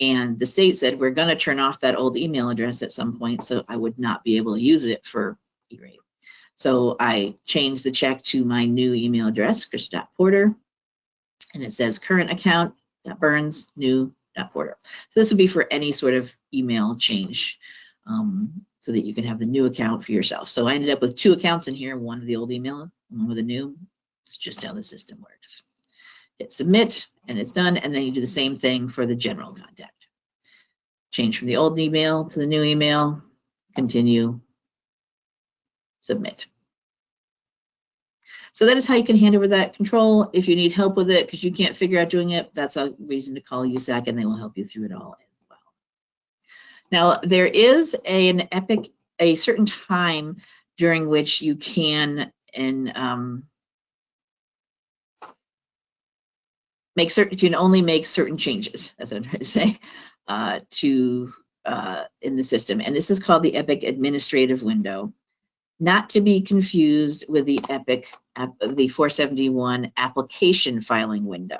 And the state said, we're going to turn off that old email address at some point, so I would not be able to use it for E-rate. So I changed the check to my new email address, Christa.Porter, and it says current account, Burns, new.Porter. So this would be for any sort of email change, so that you can have the new account for yourself. So I ended up with two accounts in here, one with the old email, one with the new. It's just how the system works. Hit submit, and it's done, and then you do the same thing for the general contact. Change from the old email to the new email, continue, submit. So that is how you can hand over that control. If you need help with it because you can't figure out doing it, that's a reason to call USAC, and they will help you through it all as well. Now, there is a certain time during which you can you can only make certain changes, that's what I'm trying to say, in the system. And this is called the EPIC administrative window, not to be confused with the EPIC, the 471 application filing window.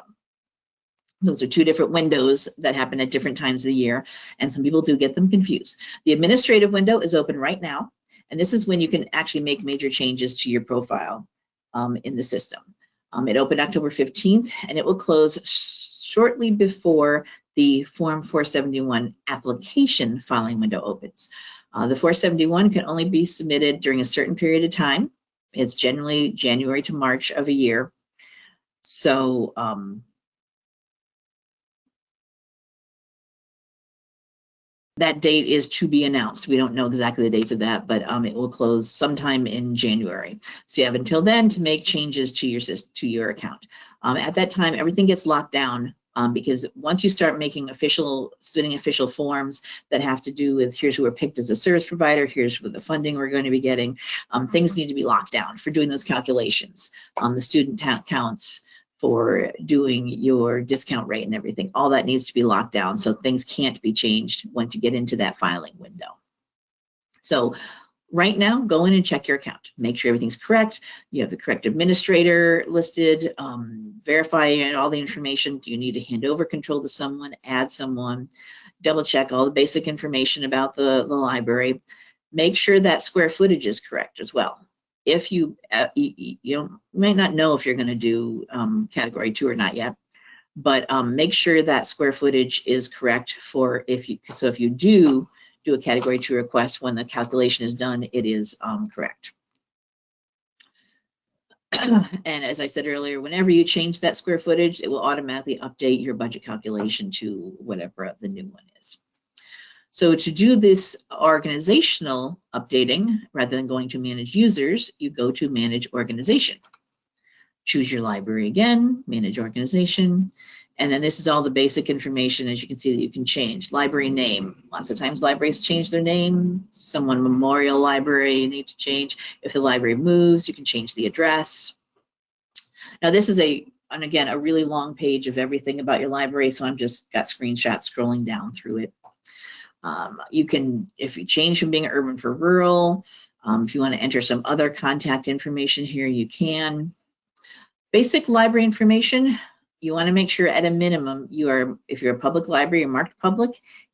Those are two different windows that happen at different times of the year, and some people do get them confused. The administrative window is open right now, and this is when you can actually make major changes to your profile in the system. It opened October 15th, and it will close shortly before the Form 471 application filing window opens. The 471 can only be submitted during a certain period of time. It's generally January to March of a year. So that date is to be announced. We don't know exactly the dates of that, but it will close sometime in January. So you have until then to make changes to your account. At that time, everything gets locked down because once you start making submitting official forms that have to do with here's who we're picked as a service provider, here's what the funding we're going to be getting, things need to be locked down for doing those calculations. The student counts for doing your discount rate and everything. All that needs to be locked down, so things can't be changed once you get into that filing window. So right now, go in and check your account. Make sure everything's correct. You have the correct administrator listed, verify all the information. Do you need to hand over control to someone, add someone, double check all the basic information about the library. Make sure that square footage is correct as well. If you might not know if you're going to do category 2 or not yet, but make sure that square footage is correct for if you do a category 2 request, when the calculation is done, it is correct. And as I said earlier, whenever you change that square footage, it will automatically update your budget calculation to whatever the new one is. So to do this organizational updating, rather than going to manage users, you go to manage organization. Choose your library again, manage organization, and then this is all the basic information, as you can see, that you can change. Library name. Lots of times libraries change their name. Someone memorial library you need to change. If the library moves, you can change the address. Now this is again, a really long page of everything about your library, so I'm just got screenshots scrolling down through it. You can, if you change from being urban for rural, if you want to enter some other contact information here, you can. Basic library information, you want to make sure at a minimum you are, if you're a public library, you're marked public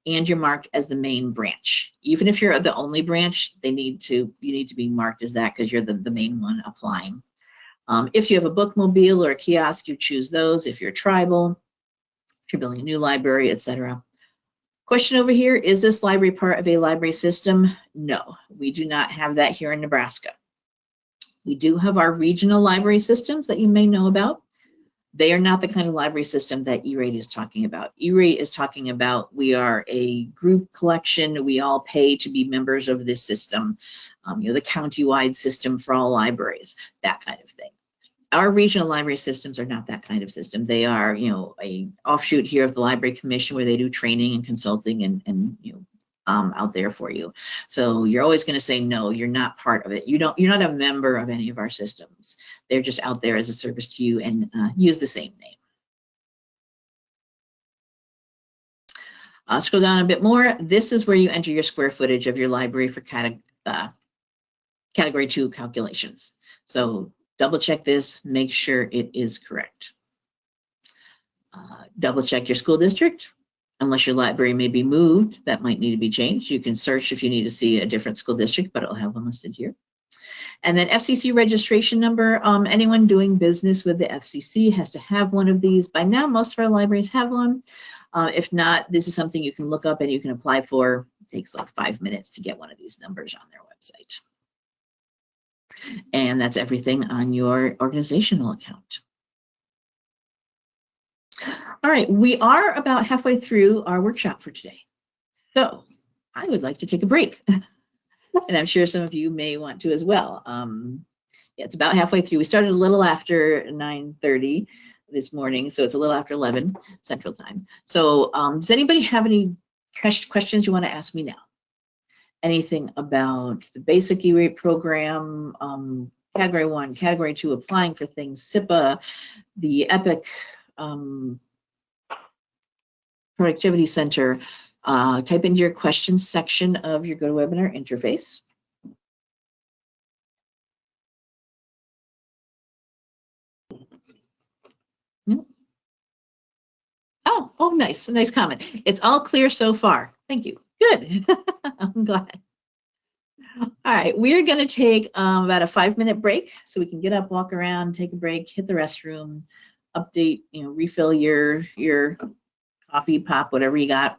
and you're marked as the main branch. Even if you're the only branch, you need to be marked as that because you're the main one applying. If you have a bookmobile or a kiosk, you choose those. If you're tribal, if you're building a new library, etc. Question over here, is this library part of a library system? No, we do not have that here in Nebraska. We do have our regional library systems that you may know about. They are not the kind of library system that E-Rate is talking about. E-Rate is talking about we are a group collection. We all pay to be members of this system, the county-wide system for all libraries, that kind of thing. Our regional library systems are not that kind of system. They are, a offshoot here of the Library Commission where they do training and consulting and out there for you. So you're always going to say no, you're not part of it. You're not a member of any of our systems. They're just out there as a service to you and use the same name. Scroll down a bit more. This is where you enter your square footage of your library for category 2 calculations. So double check this, make sure it is correct. Double check your school district. Unless your library may be moved, that might need to be changed. You can search if you need to see a different school district, but it'll have one listed here. And then FCC registration number. Anyone doing business with the FCC has to have one of these. By now, most of our libraries have one. If not, this is something you can look up and you can apply for. It takes like 5 minutes to get one of these numbers on their website. And that's everything on your organizational account. All right, we are about halfway through our workshop for today. So I would like to take a break. And I'm sure some of you may want to as well. Yeah, it's about halfway through. We started a little after 9:30 this morning, so it's a little after 11 Central Time. So does anybody have any questions you want to ask me now? Anything about the basic E-Rate program, Category 1, Category 2, applying for things, SIPA, the EPIC, Productivity Center, type into your questions section of your GoToWebinar interface. Oh, nice, a nice comment. It's all clear so far. Thank you. Good. I'm glad. All right, we're going to take about a 5-minute break so we can get up, walk around, take a break, hit the restroom, update, refill your coffee, pop, whatever you got.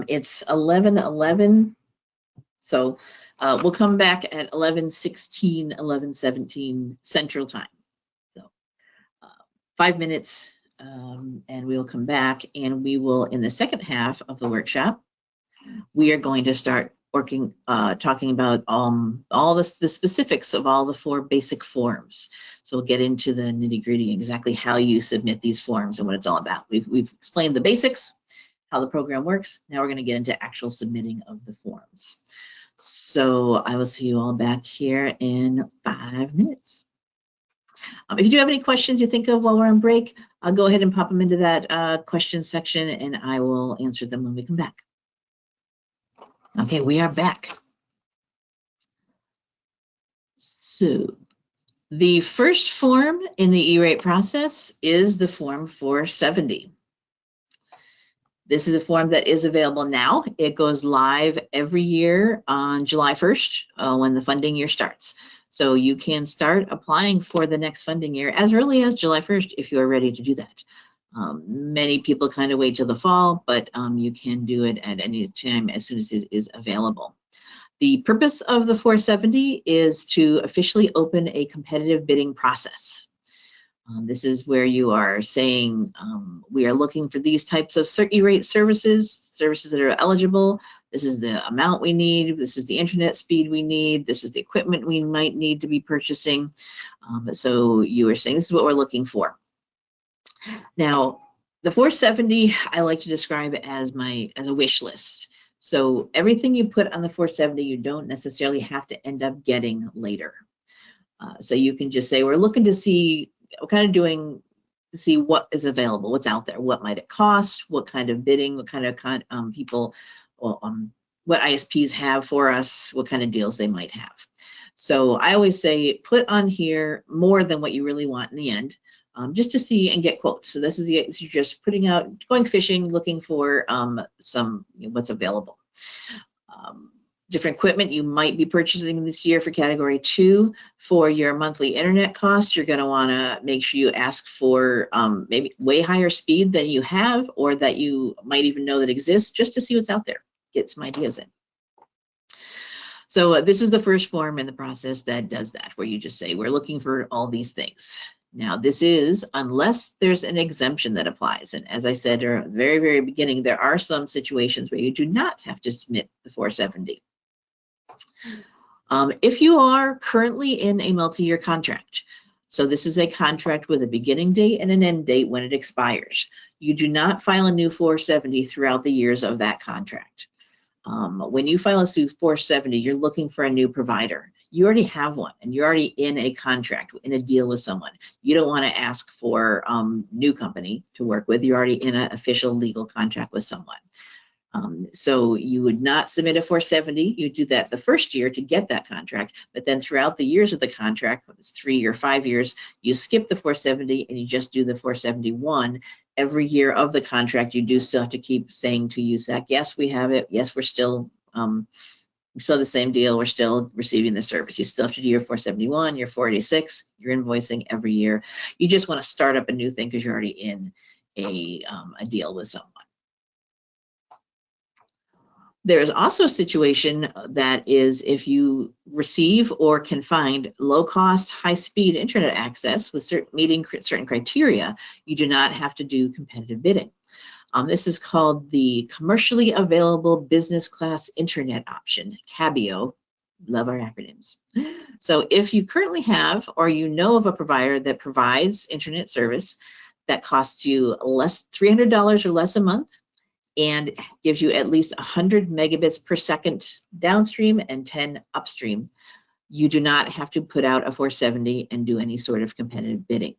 It's 11:11, so we'll come back at 11:16, 11:17 Central Time. So 5 minutes, and we'll come back, and we will, in the second half of the workshop, we are going to start talking about all the specifics of all the 4 basic forms. So we'll get into the nitty-gritty, exactly how you submit these forms and what it's all about. We've explained the basics, how the program works. Now we're going to get into actual submitting of the forms. So I will see you all back here in 5 minutes. If you do have any questions you think of while we're on break, I'll go ahead and pop them into that questions section, and I will answer them when we come back. Okay, we are back. So the first form in the E-Rate process is the form 470. This is a form that is available now. It goes live every year on July 1st when the funding year starts. So you can start applying for the next funding year as early as July 1st if you are ready to do that. Many people kind of wait till the fall, but you can do it at any time as soon as it is available. The purpose of the 470 is to officially open a competitive bidding process. This is where you are saying we are looking for these types of E-Rate services that are eligible. This is the amount we need. This is the internet speed we need. This is the equipment we might need to be purchasing. So you are saying this is what we're looking for. Now, the 470 I like to describe as a wish list. So everything you put on the 470, you don't necessarily have to end up getting later. So you can just say we're looking to see see what is available, what's out there, what might it cost, what kind of bidding, what kind of people what ISPs have for us, what kind of deals they might have. So I always say put on here more than what you really want in the end, just to see and get quotes. So this is you're just putting out, going fishing, looking for what's available. Different equipment you might be purchasing this year for category 2. For your monthly internet cost, you're going to want to make sure you ask for maybe way higher speed than you have, or that you might even know that exists, just to see what's out there, get some ideas in. So this is the first form in the process that does that, where you just say, we're looking for all these things. Now, this is unless there's an exemption that applies. And as I said at the very, very beginning, there are some situations where you do not have to submit the 470. If you are currently in a multi-year contract, so this is a contract with a beginning date and an end date when it expires, you do not file a new 470 throughout the years of that contract. When you file a new 470, you're looking for a new provider. You already have one, and you're already in a contract, in a deal with someone. You don't want to ask for new company to work with. You're already in an official legal contract with someone. So you would not submit a 470. You do that the first year to get that contract, but then throughout the years of the contract, whether it's 3 or 5 years, you skip the 470 and you just do the 471. Every year of the contract, you do still have to keep saying to USAC, yes, we have it. Yes, we're still the same deal. We're still receiving the service. You still have to do your 471, your 486, your invoicing every year. You just want to start up a new thing because you're already in a deal with someone. There is also a situation that is if you receive or can find low-cost, high-speed internet access with meeting certain criteria, you do not have to do competitive bidding. This is called the Commercially Available Business Class Internet Option, CABIO. Love our acronyms. So if you currently have or you know of a provider that provides internet service that costs you $300 or less a month, and gives you at least 100 megabits per second downstream and 10 upstream, you do not have to put out a 470 and do any sort of competitive bidding.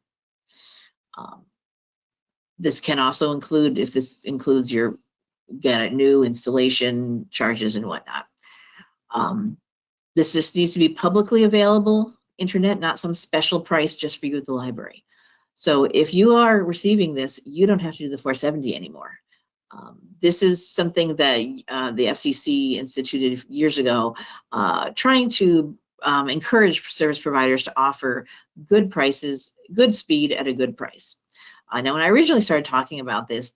This can also include, if this includes your new installation charges and whatnot. This just needs to be publicly available internet, not some special price just for you at the library. So if you are receiving this, you don't have to do the 470 anymore. This is something that the FCC instituted years ago, trying to encourage service providers to offer good prices, good speed at a good price. Now, when I originally started talking about this,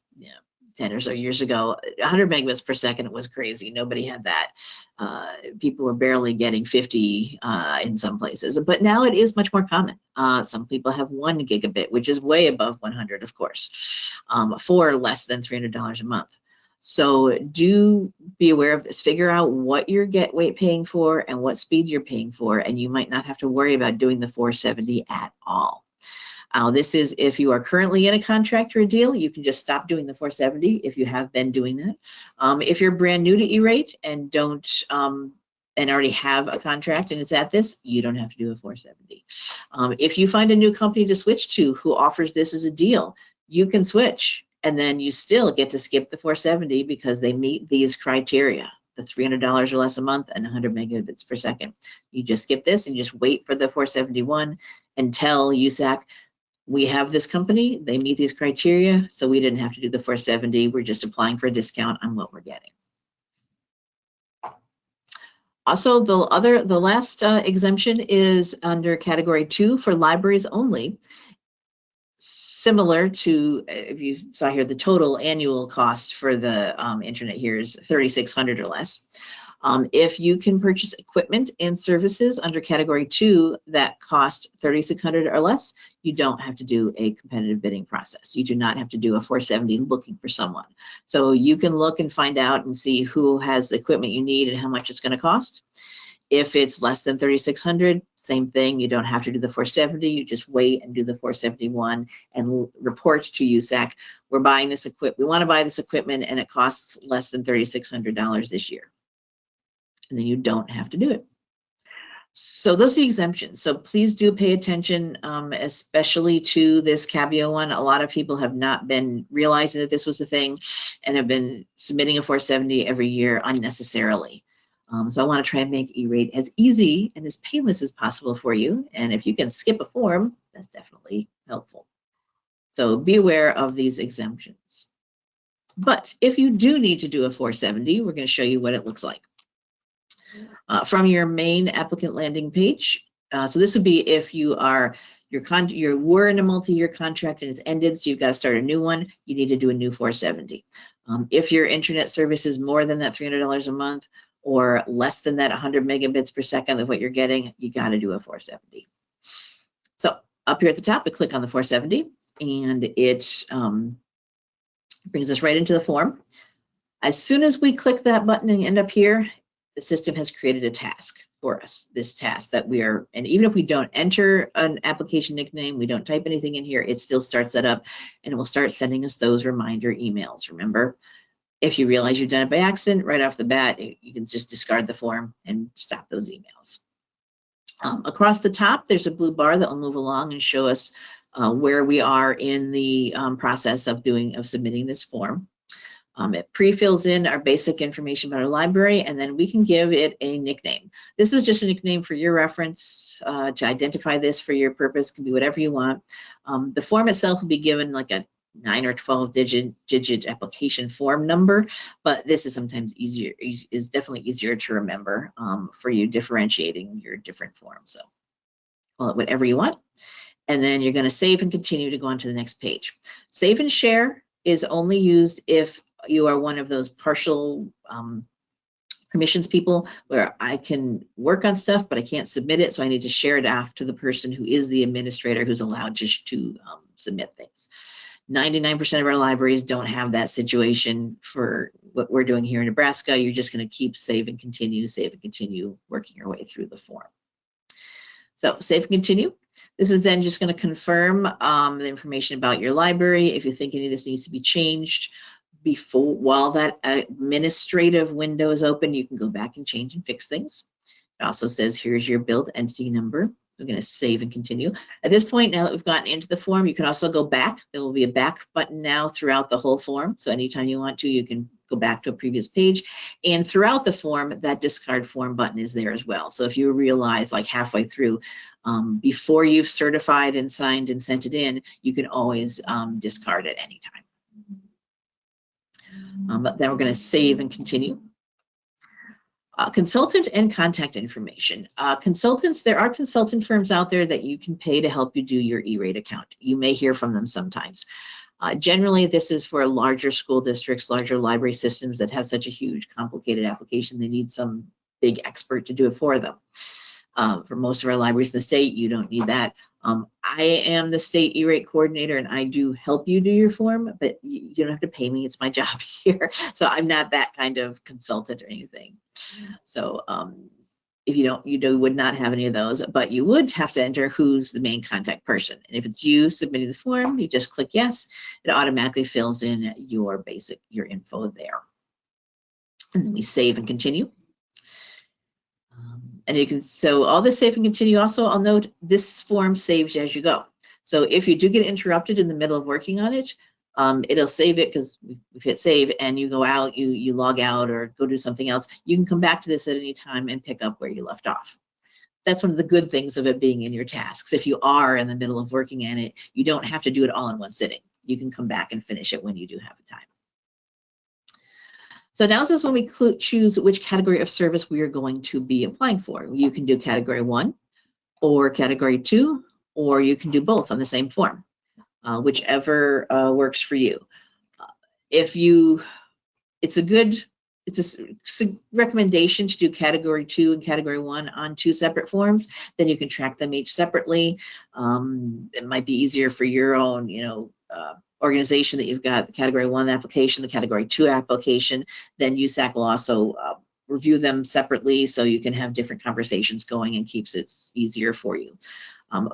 10 or so years ago, 100 megabits per second was crazy. Nobody had that. People were barely getting 50 in some places, but now it is much more common. Some people have 1 gigabit, which is way above 100, of course, for less than $300 a month. So do be aware of this. Figure out what you're paying for and what speed you're paying for, and you might not have to worry about doing the 470 at all. This is if you are currently in a contract or a deal, you can just stop doing the 470 if you have been doing that. If you're brand new to E-rate and don't and already have a contract and it's at this, you don't have to do a 470. If you find a new company to switch to who offers this as a deal, you can switch, and then you still get to skip the 470 because they meet these criteria, the $300 or less a month and 100 megabits per second. You just skip this and just wait for the 471 and tell USAC, we have this company, they meet these criteria, so we didn't have to do the 470. We're just applying for a discount on what we're getting. Also, the last exemption is under category 2 for libraries only. Similar to, if you saw here, the total annual cost for the internet here is $3,600 or less. If you can purchase equipment and services under category 2 that cost $3,600 or less, you don't have to do a competitive bidding process. You do not have to do a 470 looking for someone. So you can look and find out and see who has the equipment you need and how much it's going to cost. If it's less than $3,600, same thing. You don't have to do the 470. You just wait and do the 471 and report to USAC. We're buying this equipment. We want to buy this equipment, and it costs less than $3,600 this year. And then you don't have to do it. So those are the exemptions. So please do pay attention, especially to this Cabio one. A lot of people have not been realizing that this was a thing and have been submitting a 470 every year unnecessarily. So I want to try and make E-rate as easy and as painless as possible for you. And if you can skip a form, that's definitely helpful. So be aware of these exemptions. But if you do need to do a 470, we're going to show you what it looks like. From your main applicant landing page. So this would be if you are you were in a multi-year contract and it's ended, so you've got to start a new one. You need to do a new 470. If your internet service is more than that $300 a month or less than that 100 megabits per second of what you're getting, you got to do a 470. So up here at the top, we click on the 470, and it brings us right into the form. As soon as we click that button and end up here, the system has created a task for us, this task that we are, and even if we don't enter an application nickname, we don't type anything in here, it still starts that up and it will start sending us those reminder emails. Remember, if you realize you've done it by accident, right off the bat, you can just discard the form and stop those emails. Across the top, there's a blue bar that will move along and show us where we are in the process of submitting this form. It pre-fills in our basic information about our library, and then we can give it a nickname. This is just a nickname for your reference to identify this for your purpose. It can be whatever you want. The form itself will be given like a 9 or 12 digit application form number, but this is sometimes easier, is definitely easier to remember for you differentiating your different forms. So call it whatever you want. And then you're going to save and continue to go on to the next page. Save and share is only used if you are one of those partial permissions people where I can work on stuff, but I can't submit it. So I need to share it off to the person who is the administrator who's allowed just to submit things. 99% of our libraries don't have that situation for what we're doing here in Nebraska. You're just going to keep save and continue working your way through the form. So save and continue. This is then just going to confirm the information about your library. If you think any of this needs to be changed while that administrative window is open, you can go back and change and fix things. It also says here's your build entity number. We're going to save and continue. At this point, now that we've gotten into the form, you can also go back. There will be a back button now throughout the whole form. So anytime you want to, you can go back to a previous page. And throughout the form, that discard form button is there as well. So if you realize like halfway through, before you've certified and signed and sent it in, you can always discard at any time. But then we're going to save and continue. Consultant and contact information. Consultants, there are consultant firms out there that you can pay to help you do your E-rate account. You may hear from them sometimes. Generally, this is for larger school districts, larger library systems that have such a huge, complicated application. They need some big expert to do it for them. For most of our libraries in the state, you don't need that. I am the state E-rate coordinator, and I do help you do your form, but you don't have to pay me. It's my job here. So I'm not that kind of consultant or anything. So if you would not have any of those, but you would have to enter who's the main contact person. And if it's you submitting the form, you just click yes. It automatically fills in your info there. And then we save and continue. And you can, so all this save and continue. Also, I'll note this form saves as you go. So if you do get interrupted in the middle of working on it, it'll save it because we've hit save, and you go out, you log out or go do something else. You can come back to this at any time and pick up where you left off. That's one of the good things of it being in your tasks. If you are in the middle of working on it, you don't have to do it all in one sitting. You can come back and finish it when you do have the time. So now this is when we choose which category of service we are going to be applying for. You can do category 1 or category 2, or you can do both on the same form, whichever works for you. It's a recommendation to do category 2 and category 1 on 2 separate forms. Then you can track them each separately. It might be easier for your own, organization that you've got the category 1 application, the category 2 application. Then USAC will also review them separately, so you can have different conversations going and keeps it easier for you.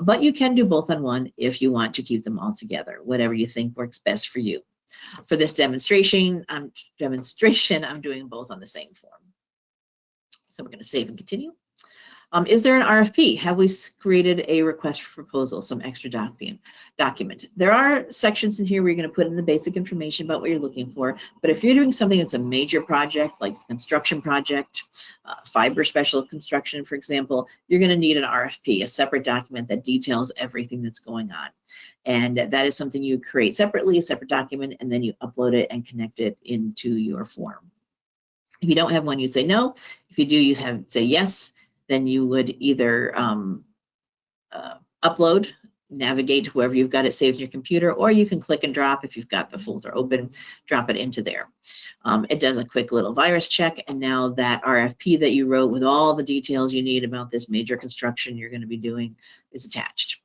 But you can do both on one if you want to keep them all together, whatever you think works best for you. For this demonstration, I'm doing both on the same form. So we're going to save and continue. Is there an RFP? Have we created a request for proposal, some extra document? There are sections in here where you're going to put in the basic information about what you're looking for. But if you're doing something that's a major project, like a construction project, fiber special construction, for example, you're going to need an RFP, a separate document that details everything that's going on. And that is something you create separately, a separate document, and then you upload it and connect it into your form. If you don't have one, you say no. If you do, you say yes. Then you would either upload, navigate to wherever you've got it saved in your computer, or you can click and drop if you've got the folder open, drop it into there. It does a quick little virus check, and now that RFP that you wrote with all the details you need about this major construction you're going to be doing is attached.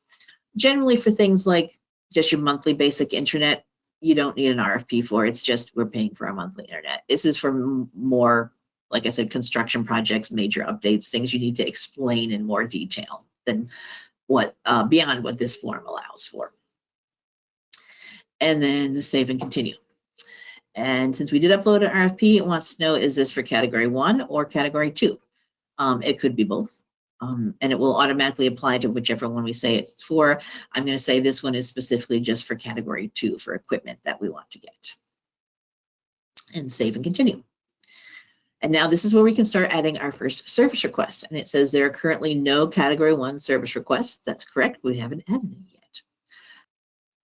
Generally for things like just your monthly basic internet, you don't need an RFP for. It's just we're paying for our monthly internet. This is for more, like I said, construction projects, major updates, things you need to explain in more detail than what beyond what this form allows for. And then the save and continue. And since we did upload an RFP, it wants to know, is this for category 1 or category 2? It could be both. And it will automatically apply to whichever one we say it's for. I'm going to say this one is specifically just for category 2 for equipment that we want to get. And save and continue. And now this is where we can start adding our first service request. And it says there are currently no category 1 service requests. That's correct. We haven't added any yet.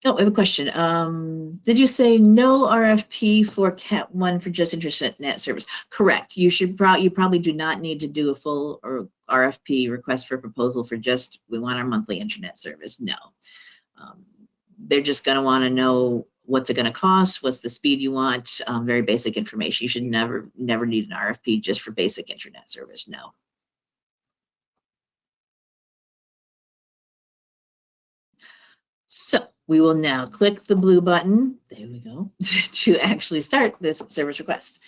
Oh, I have a question. Did you say no RFP for Cat 1 for just internet service? Correct. You probably do not need to do a full or RFP, request for proposal, for just we want our monthly internet service. No. They're just going to want to know what's it going to cost, what's the speed you want, very basic information. You should never need an RFP just for basic internet service. No. So we will now click the blue button, there we go, to actually start this service request.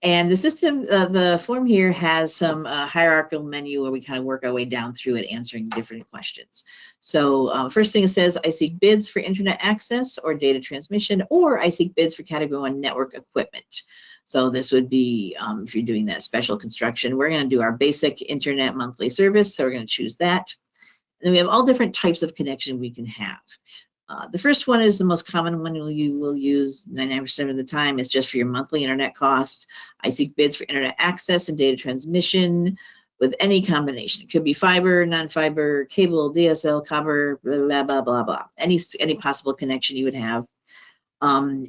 And the system, the form here has some hierarchical menu where we kind of work our way down through it, answering different questions. So first thing it says, I seek bids for internet access or data transmission, or I seek bids for category 1 network equipment. So this would be, if you're doing that special construction, we're going to do our basic internet monthly service. So we're going to choose that. And we have all different types of connection we can have. The first one is the most common one you will use 99% of the time. It's just for your monthly internet cost. I seek bids for internet access and data transmission with any combination. It could be fiber, non-fiber, cable, DSL, copper, blah, blah, blah, blah. Any possible connection you would have.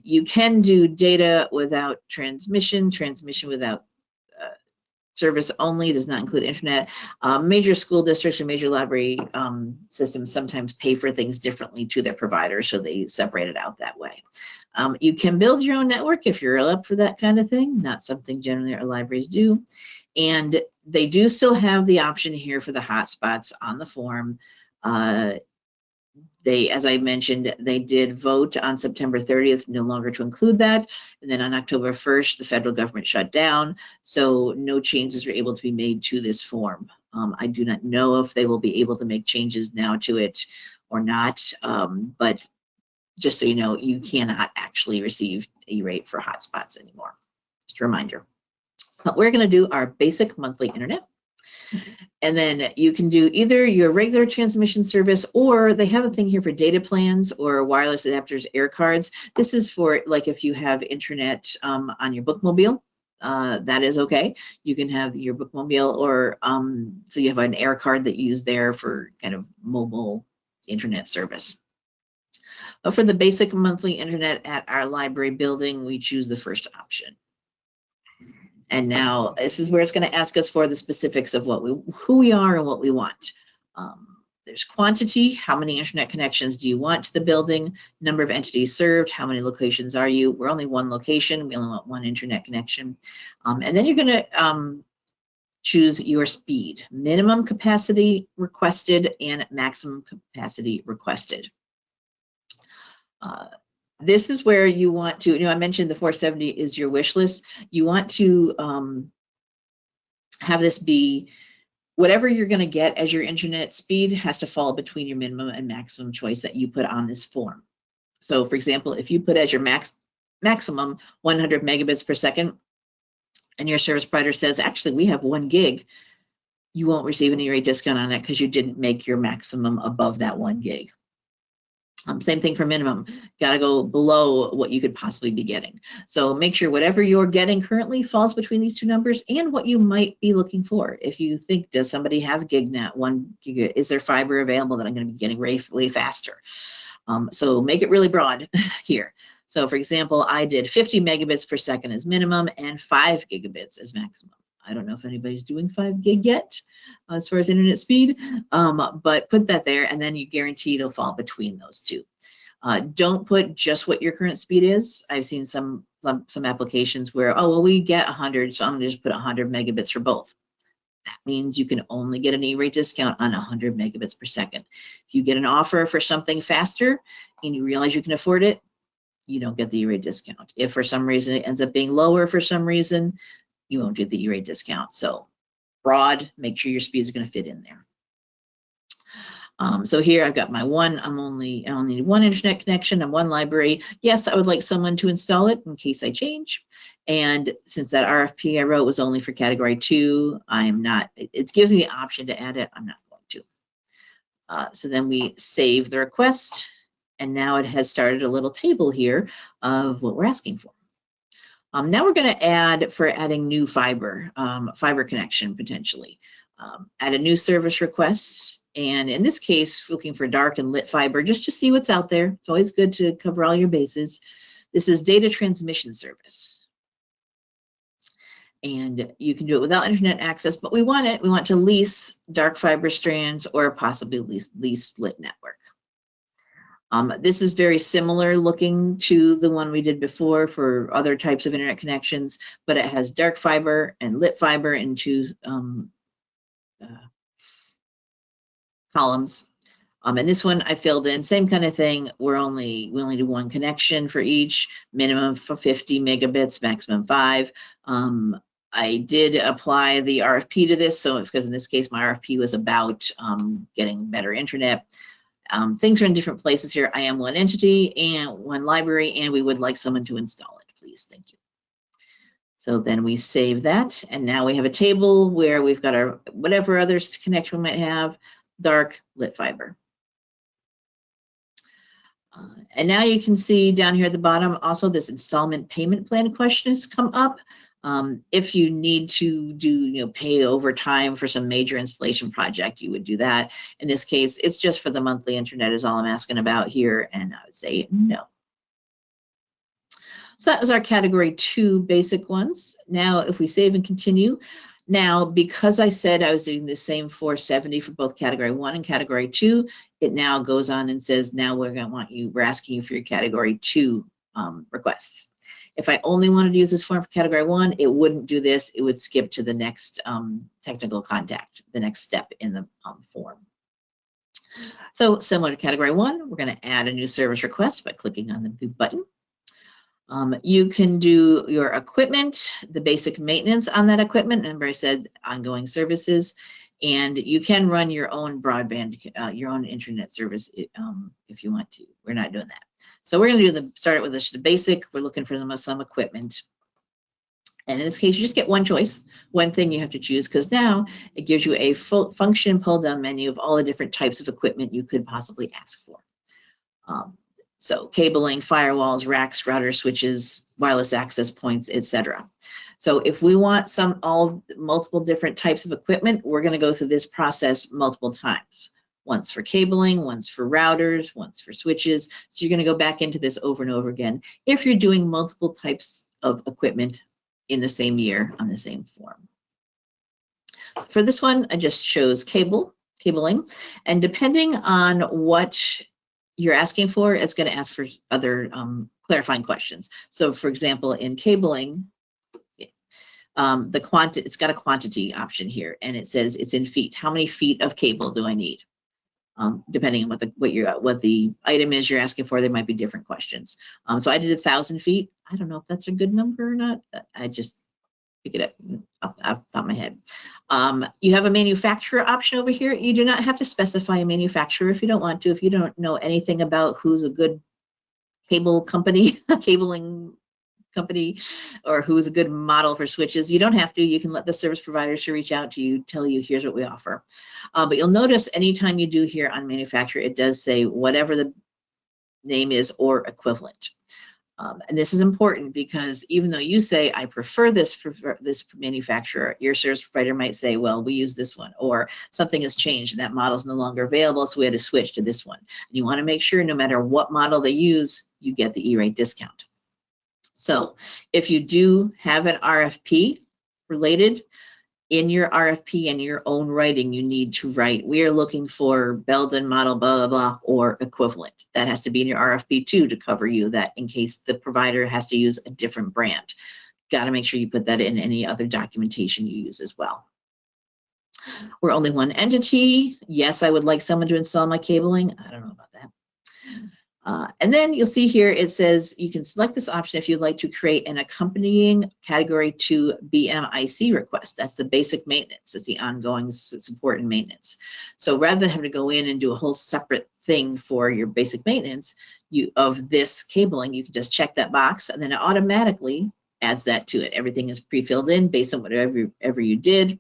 You can do data without transmission, transmission without service only, does not include internet. Major school districts or major library systems sometimes pay for things differently to their providers, so they separate it out that way. You can build your own network if you're up for that kind of thing, not something generally our libraries do. And they do still have the option here for the hotspots on the form. As I mentioned, they did vote on September 30th no longer to include that. And then on October 1st, the federal government shut down. So no changes were able to be made to this form. I do not know if they will be able to make changes now to it or not. But just so you know, you cannot actually receive E-rate for hotspots anymore. Just a reminder. But we're going to do our basic monthly internet. And then you can do either your regular transmission service, or they have a thing here for data plans or wireless adapters, air cards. This is for like if you have internet on your bookmobile, that is okay. You can have your bookmobile, or so you have an air card that you use there for kind of mobile internet service. But for the basic monthly internet at our library building, we choose the first option. And now this is where it's going to ask us for the specifics of who we are and what we want. There's quantity, how many internet connections do you want to the building, number of entities served, how many locations are you? We're only one location, we only want one internet connection. And then you're going to choose your speed, minimum capacity requested and maximum capacity requested. This is where you want to, I mentioned the 470 is your wish list. You want to have this be whatever you're going to get as your internet speed has to fall between your minimum and maximum choice that you put on this form. So for example, if you put as your maximum 100 megabits per second and your service provider says, actually, we have 1 gig, you won't receive an E-rate discount on it because you didn't make your maximum above that 1 gig. Same thing for minimum. Got to go below what you could possibly be getting. So make sure whatever you're getting currently falls between these two numbers and what you might be looking for. If you think, does somebody have GigNet, 1 gig, is there fiber available that I'm going to be getting way faster? So make it really broad here. So for example, I did 50 megabits per second as minimum and 5 gigabits as maximum. I don't know if anybody's doing 5 gig yet as far as internet speed, but put that there and then you guarantee it'll fall between those two. Don't put just what your current speed is. I've seen some applications where, oh, well, we get 100, so I'm gonna just put 100 megabits for both. That means you can only get an E-rate discount on 100 megabits per second. If you get an offer for something faster and you realize you can afford it, you don't get the E-rate discount. If for some reason it ends up being lower for some reason, you won't get the E-rate discount. So broad, make sure your speeds are going to fit in there. So here I've got my one, I only need 1 internet connection and 1 library. Yes, I would like someone to install it in case I change. And since that RFP I wrote was only for category 2, it gives me the option to add it. I'm not going to. So then we save the request. And now it has started a little table here of what we're asking for. Now we're going to add for adding new fiber connection potentially. Add a new service request. And in this case, looking for dark and lit fiber just to see what's out there. It's always good to cover all your bases. This is data transmission service. And you can do it without internet access, but we want to lease dark fiber strands or possibly lease lit network. This is very similar looking to the one we did before for other types of internet connections, but it has dark fiber and lit fiber in 2 columns. And this one I filled in, same kind of thing. We only do 1 connection for each, minimum for 50 megabits, maximum 5. I did apply the RFP to this, so because in this case my RFP was about getting better internet. Things are in different places here. I am 1 entity and 1 library, and we would like someone to install it, please. Thank you. So then we save that, and now we have a table where we've got our whatever other connection we might have, dark, lit fiber. And now you can see down here at the bottom, also this installment payment plan question has come up. If you need to do, pay over time for some major installation project, you would do that. In this case, it's just for the monthly internet is all I'm asking about here, and I would say no. So that was our category 2 basic ones. Now, if we save and continue, now because I said I was doing the same 470 for both category 1 and category 2, it now goes on and says, now we're asking you for your category 2 requests. If I only wanted to use this form for category 1, it wouldn't do this. It would skip to the next technical contact, the next step in the form. So similar to category 1, we're going to add a new service request by clicking on the blue button. You can do your equipment, the basic maintenance on that equipment. Remember I said ongoing services, and you can run your own broadband, your own internet service if you want to. We're not doing that. So we're going to start with the basic. We're looking for some equipment. And in this case, you just get 1 choice, 1 thing you have to choose, because now it gives you a full function pull-down menu of all the different types of equipment you could possibly ask for. So cabling, firewalls, racks, routers, switches, wireless access points, etc. So if we want multiple different types of equipment, we're going to go through this process multiple times. Once for cabling, once for routers, once for switches. So you're going to go back into this over and over again if you're doing multiple types of equipment in the same year on the same form. For this one, I just chose cabling, and depending on what you're asking for, it's going to ask for other clarifying questions. So for example, in cabling, it's got a quantity option here, and it says it's in feet. How many feet of cable do I need? Depending on what the item is you're asking for, there might be different questions. So I did 1,000 feet. I don't know if that's a good number or not. I just pick it up off the top of my head. You have a manufacturer option over here. You do not have to specify a manufacturer if you don't want to. If you don't know anything about who's a good cable company, cabling company or who's a good model for switches. You don't have to. You can let the service providers reach out to you, tell you, here's what we offer. But you'll notice anytime you do here on manufacturer, it does say whatever the name is or equivalent. And this is important because even though you say, I prefer this manufacturer, your service provider might say, well, we use this one, or something has changed and that model is no longer available, so we had to switch to this one. And you want to make sure no matter what model they use, you get the E-rate discount. So if you do have an RFP related, in your RFP and your own writing, you need to write, we are looking for Belden model, blah, blah, blah, or equivalent. That has to be in your RFP too to cover you, that in case the provider has to use a different brand. Got to make sure you put that in any other documentation you use as well. We're only one entity. Yes, I would like someone to install my cabling. I don't know about that. And then you'll see here, it says you can select this option if you'd like to create an accompanying Category 2 BMIC request. That's the basic maintenance. It's the ongoing support and maintenance. So rather than having to go in and do a whole separate thing for your basic maintenance of this cabling, you can just check that box and then it automatically adds that to it. Everything is pre-filled in based on whatever you did.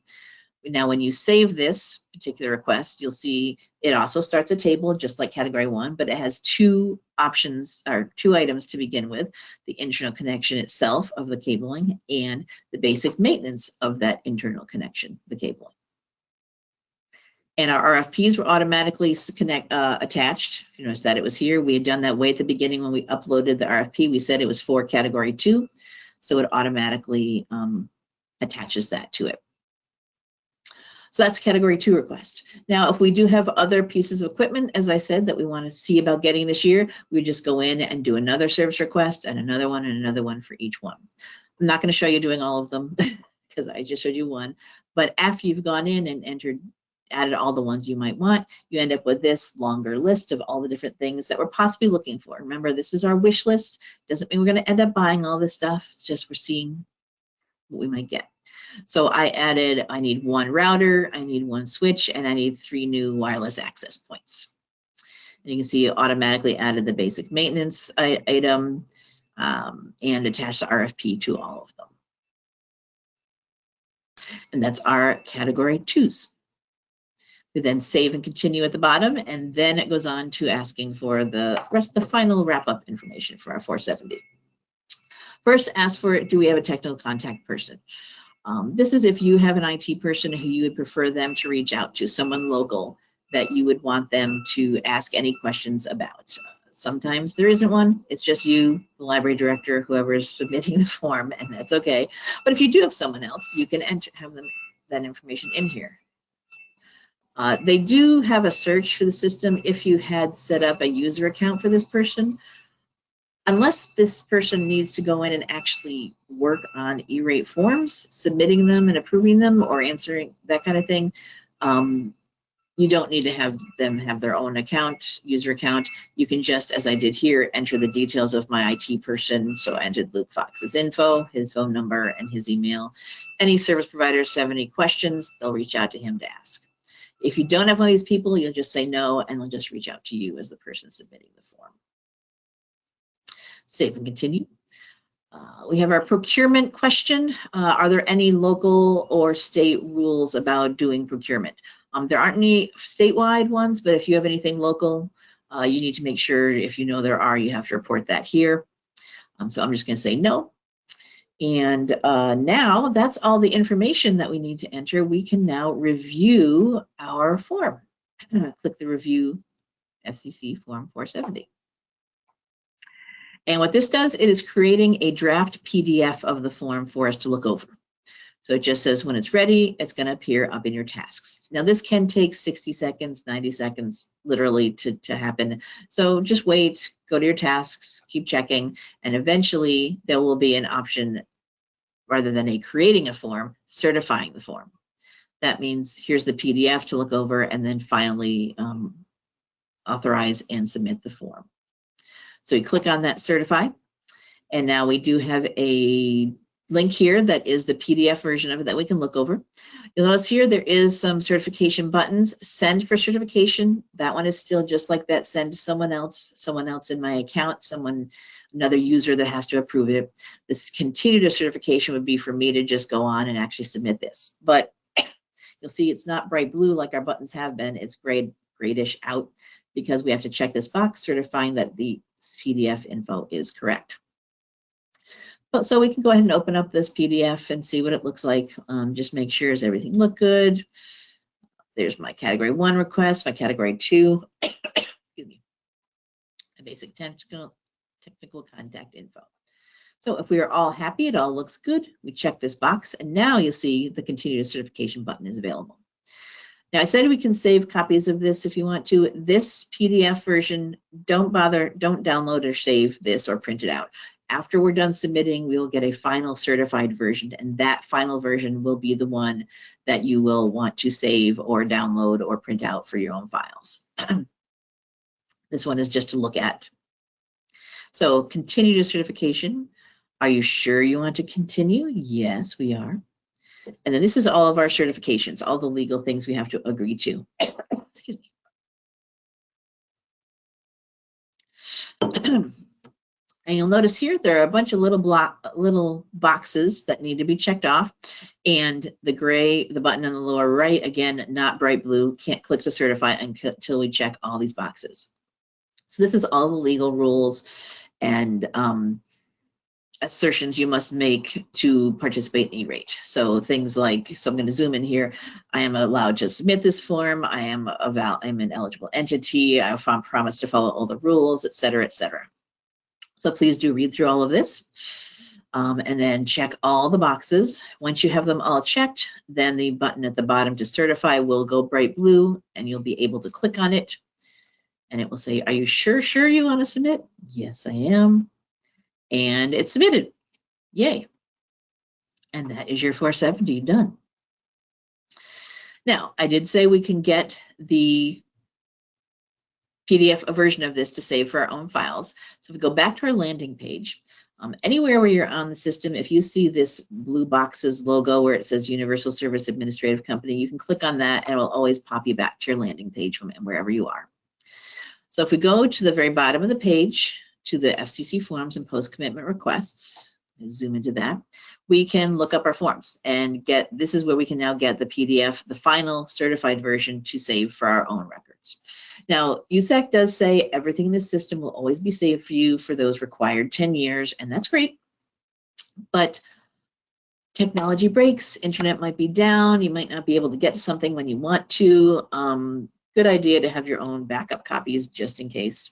Now, when you save this particular request, you'll see it also starts a table just like Category 1, but it has two options or two items to begin with: the internal connection itself of the cabling and the basic maintenance of that internal connection, the cabling. And our RFPs were automatically attached. You notice that it was here. We had done that way at the beginning when we uploaded the RFP. We said it was for Category 2, so it automatically attaches that to it. So that's Category 2 request. Now, if we do have other pieces of equipment, as I said, that we want to see about getting this year, we just go in and do another service request and another one for each one. I'm not going to show you doing all of them because I just showed you one. But after you've gone in and added all the ones you might want, you end up with this longer list of all the different things that we're possibly looking for. Remember, this is our wish list. Doesn't mean we're going to end up buying all this stuff. It's just we're seeing what we might get. So I added, I need one router, I need one switch, and I need 3 new wireless access points. And you can see it automatically added the basic maintenance item and attached the RFP to all of them. And that's our Category 2s. We then save and continue at the bottom, and then it goes on to asking for the final wrap-up information for our 470. First, ask for, do we have a technical contact person? This is if you have an IT person who you would prefer them to reach out to, someone local that you would want them to ask any questions about. Sometimes there isn't one. It's just you, the library director, whoever is submitting the form, and that's okay. But if you do have someone else, you can have that information in here. They do have a search for the system if you had set up a user account for this person. Unless this person needs to go in and actually work on E-rate forms, submitting them and approving them or answering that kind of thing, you don't need to have them have their own account, user account. You can just, as I did here, enter the details of my IT person. So I entered Luke Fox's info, his phone number, and his email. Any service providers have any questions, they'll reach out to him to ask. If you don't have one of these people, you'll just say no, and they'll just reach out to you as the person submitting the form. Save and continue. We have our procurement question. Are there any local or state rules about doing procurement? There aren't any statewide ones, but if you have anything local, you need to make sure, if you know there are, you have to report that here. So I'm just going to say no. And now that's all the information that we need to enter. We can now review our form. Click the Review FCC Form 470. And what this does, it is creating a draft PDF of the form for us to look over. So it just says when it's ready, it's going to appear up in your tasks. Now this can take 60 seconds, 90 seconds, literally to happen. So just wait, go to your tasks, keep checking, and eventually there will be an option, rather than creating a form, certifying the form. That means here's the PDF to look over and then finally authorize and submit the form. So we click on that certify, and now we do have a link here that is the PDF version of it that we can look over. You'll notice here there is some certification buttons. Send for certification. That one is still just like that. Send to someone else in my account, another user that has to approve it. This continue to certification would be for me to just go on and actually submit this. But you'll see it's not bright blue like our buttons have been. It's gradish out because we have to check this box certifying that the PDF info is correct. So we can go ahead and open up this PDF and see what it looks like. Just make sure does everything look good. There's my category 1 request, my category 2, excuse me, the basic technical contact info. So if we are all happy, it all looks good, we check this box, and now you'll see the continuous certification button is available. Now I said we can save copies of this if you want to. This PDF version, don't download or save this or print it out. After we're done submitting, we will get a final certified version, and that final version will be the one that you will want to save or download or print out for your own files. This one is just to look at. So continue to certification. Are you sure you want to continue? Yes, we are. And then this is all of our certifications, all the legal things we have to agree to. Excuse me. And you'll notice here there are a bunch of little boxes that need to be checked off, and the button on the lower right, again, not bright blue, can't click to certify until we check all these boxes. So this is all the legal rules and assertions you must make to participate in E-rate. So things like, so I'm going to zoom in here. I am allowed to submit this form. I'm an eligible entity. I promise to follow all the rules, et cetera, et cetera. So please do read through all of this and then check all the boxes. Once you have them all checked, then the button at the bottom to certify will go bright blue, and you'll be able to click on it. And it will say, are you sure you want to submit? Yes, I am. And it's submitted. Yay. And that is your 470 done. Now, I did say we can get the PDF version of this to save for our own files. So if we go back to our landing page, anywhere where you're on the system, if you see this blue boxes logo where it says Universal Service Administrative Company, you can click on that and it will always pop you back to your landing page from wherever you are. So if we go to the very bottom of the page to the FCC forms and post-commitment requests, zoom into that, we can look up our forms and this is where we can now get the PDF, the final certified version to save for our own records. Now, USAC does say everything in this system will always be saved for you for those required 10 years, and that's great. But technology breaks, internet might be down, you might not be able to get to something when you want to. Good idea to have your own backup copies just in case.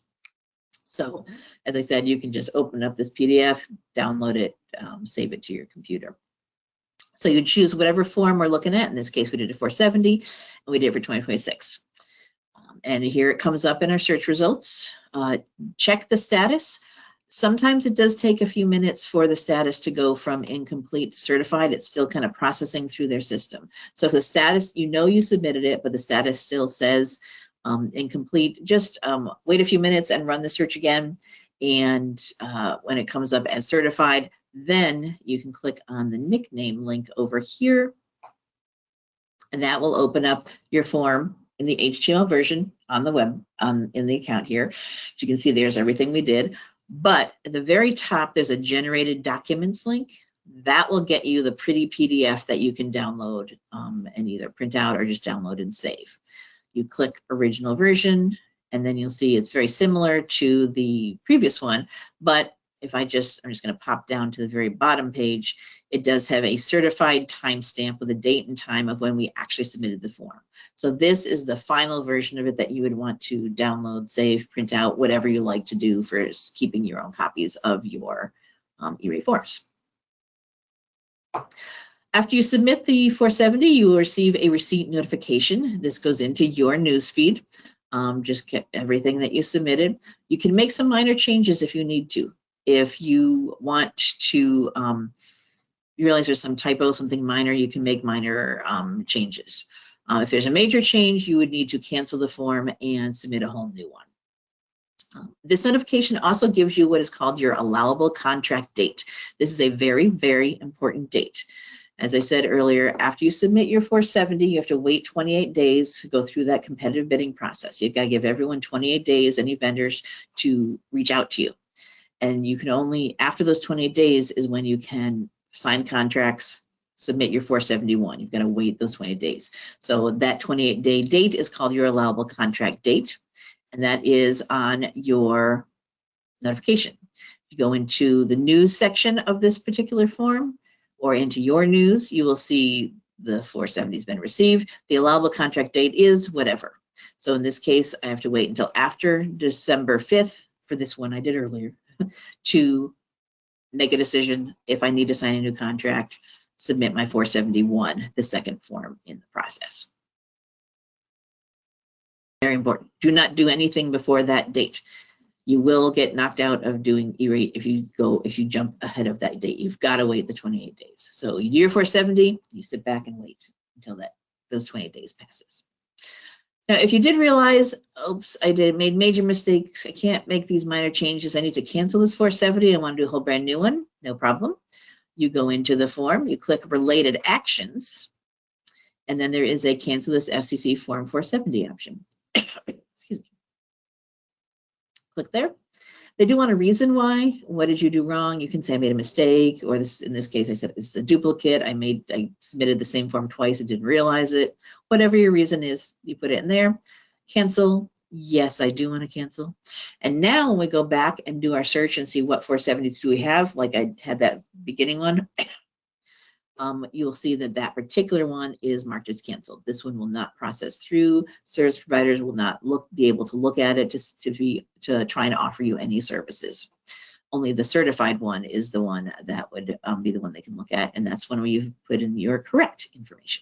So, as I said, you can just open up this PDF, download it, save it to your computer. So you choose whatever form we're looking at. In this case, we did a 470, and we did it for 2026. And here it comes up in our search results. Check the status. Sometimes it does take a few minutes for the status to go from incomplete to certified. It's still kind of processing through their system. So if the status, you know you submitted it, but the status still says incomplete, just wait a few minutes and run the search again. And when it comes up as certified, then you can click on the nickname link over here, and that will open up your form in the HTML version on the web, in the account here. So you can see there's everything we did. But at the very top, there's a generated documents link. That will get you the pretty PDF that you can download and either print out or just download and save. You click original version, and then you'll see it's very similar to the previous one, but if I'm just going to pop down to the very bottom page, it does have a certified timestamp with a date and time of when we actually submitted the form. So this is the final version of it that you would want to download, save, print out, whatever you like to do for keeping your own copies of your E-rate forms. After you submit the 470, you will receive a receipt notification. This goes into your news feed. Just get everything that you submitted. You can make some minor changes if you need to. If you want to, you realize there's some typo, something minor, you can make minor changes. If there's a major change, you would need to cancel the form and submit a whole new one. This notification also gives you what is called your allowable contract date. This is a very, very important date. As I said earlier, after you submit your 470, you have to wait 28 days to go through that competitive bidding process. You've got to give everyone 28 days, any vendors, to reach out to you. And you can only, after those 28 days is when you can sign contracts, submit your 471. You've got to wait those 20 days. So that 28-day date is called your allowable contract date. And that is on your notification. If you go into the news section of this particular form or into your news, you will see the 470 has been received. The allowable contract date is whatever. So in this case, I have to wait until after December 5th for this one I did earlier to make a decision if I need to sign a new contract, submit my 471, the second form in the process. Very important. Do not do anything before that date. You will get knocked out of doing E-rate if you jump ahead of that date. You've got to wait the 28 days. So you do your 470, you sit back and wait until those 28 days passes. Now, if you did realize, oops, made major mistakes, I can't make these minor changes, I need to cancel this 470, I want to do a whole brand new one, no problem. You go into the form, you click related actions, and then there is a cancel this FCC form 470 option. Excuse me. Click there. They do want a reason why. What did you do wrong? You can say I made a mistake, or this, in this case, I said it's a duplicate. I submitted the same form twice and didn't realize it. Whatever your reason is, you put it in there. Cancel. Yes, I do want to cancel. And now when we go back and do our search and see what 470s do we have, like I had that beginning one, you'll see that that particular one is marked as canceled. This one will not process through. Service providers will not be able to look at it to try and offer you any services. Only the certified one is the one that would be the one they can look at, and that's when you've put in your correct information.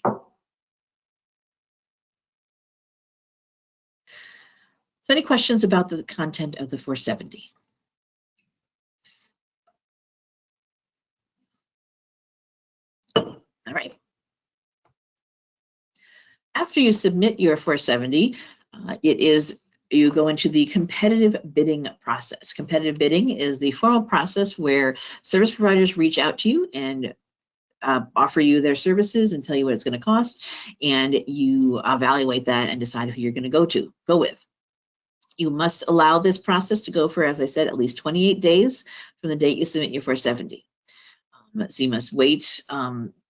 So any questions about the content of the 470? All right. After you submit your 470, you go into the competitive bidding process. Competitive bidding is the formal process where service providers reach out to you and offer you their services and tell you what it's going to cost, and you evaluate that and decide who you're going to go with. You must allow this process to go for, as I said, at least 28 days from the date you submit your 470. So you must wait.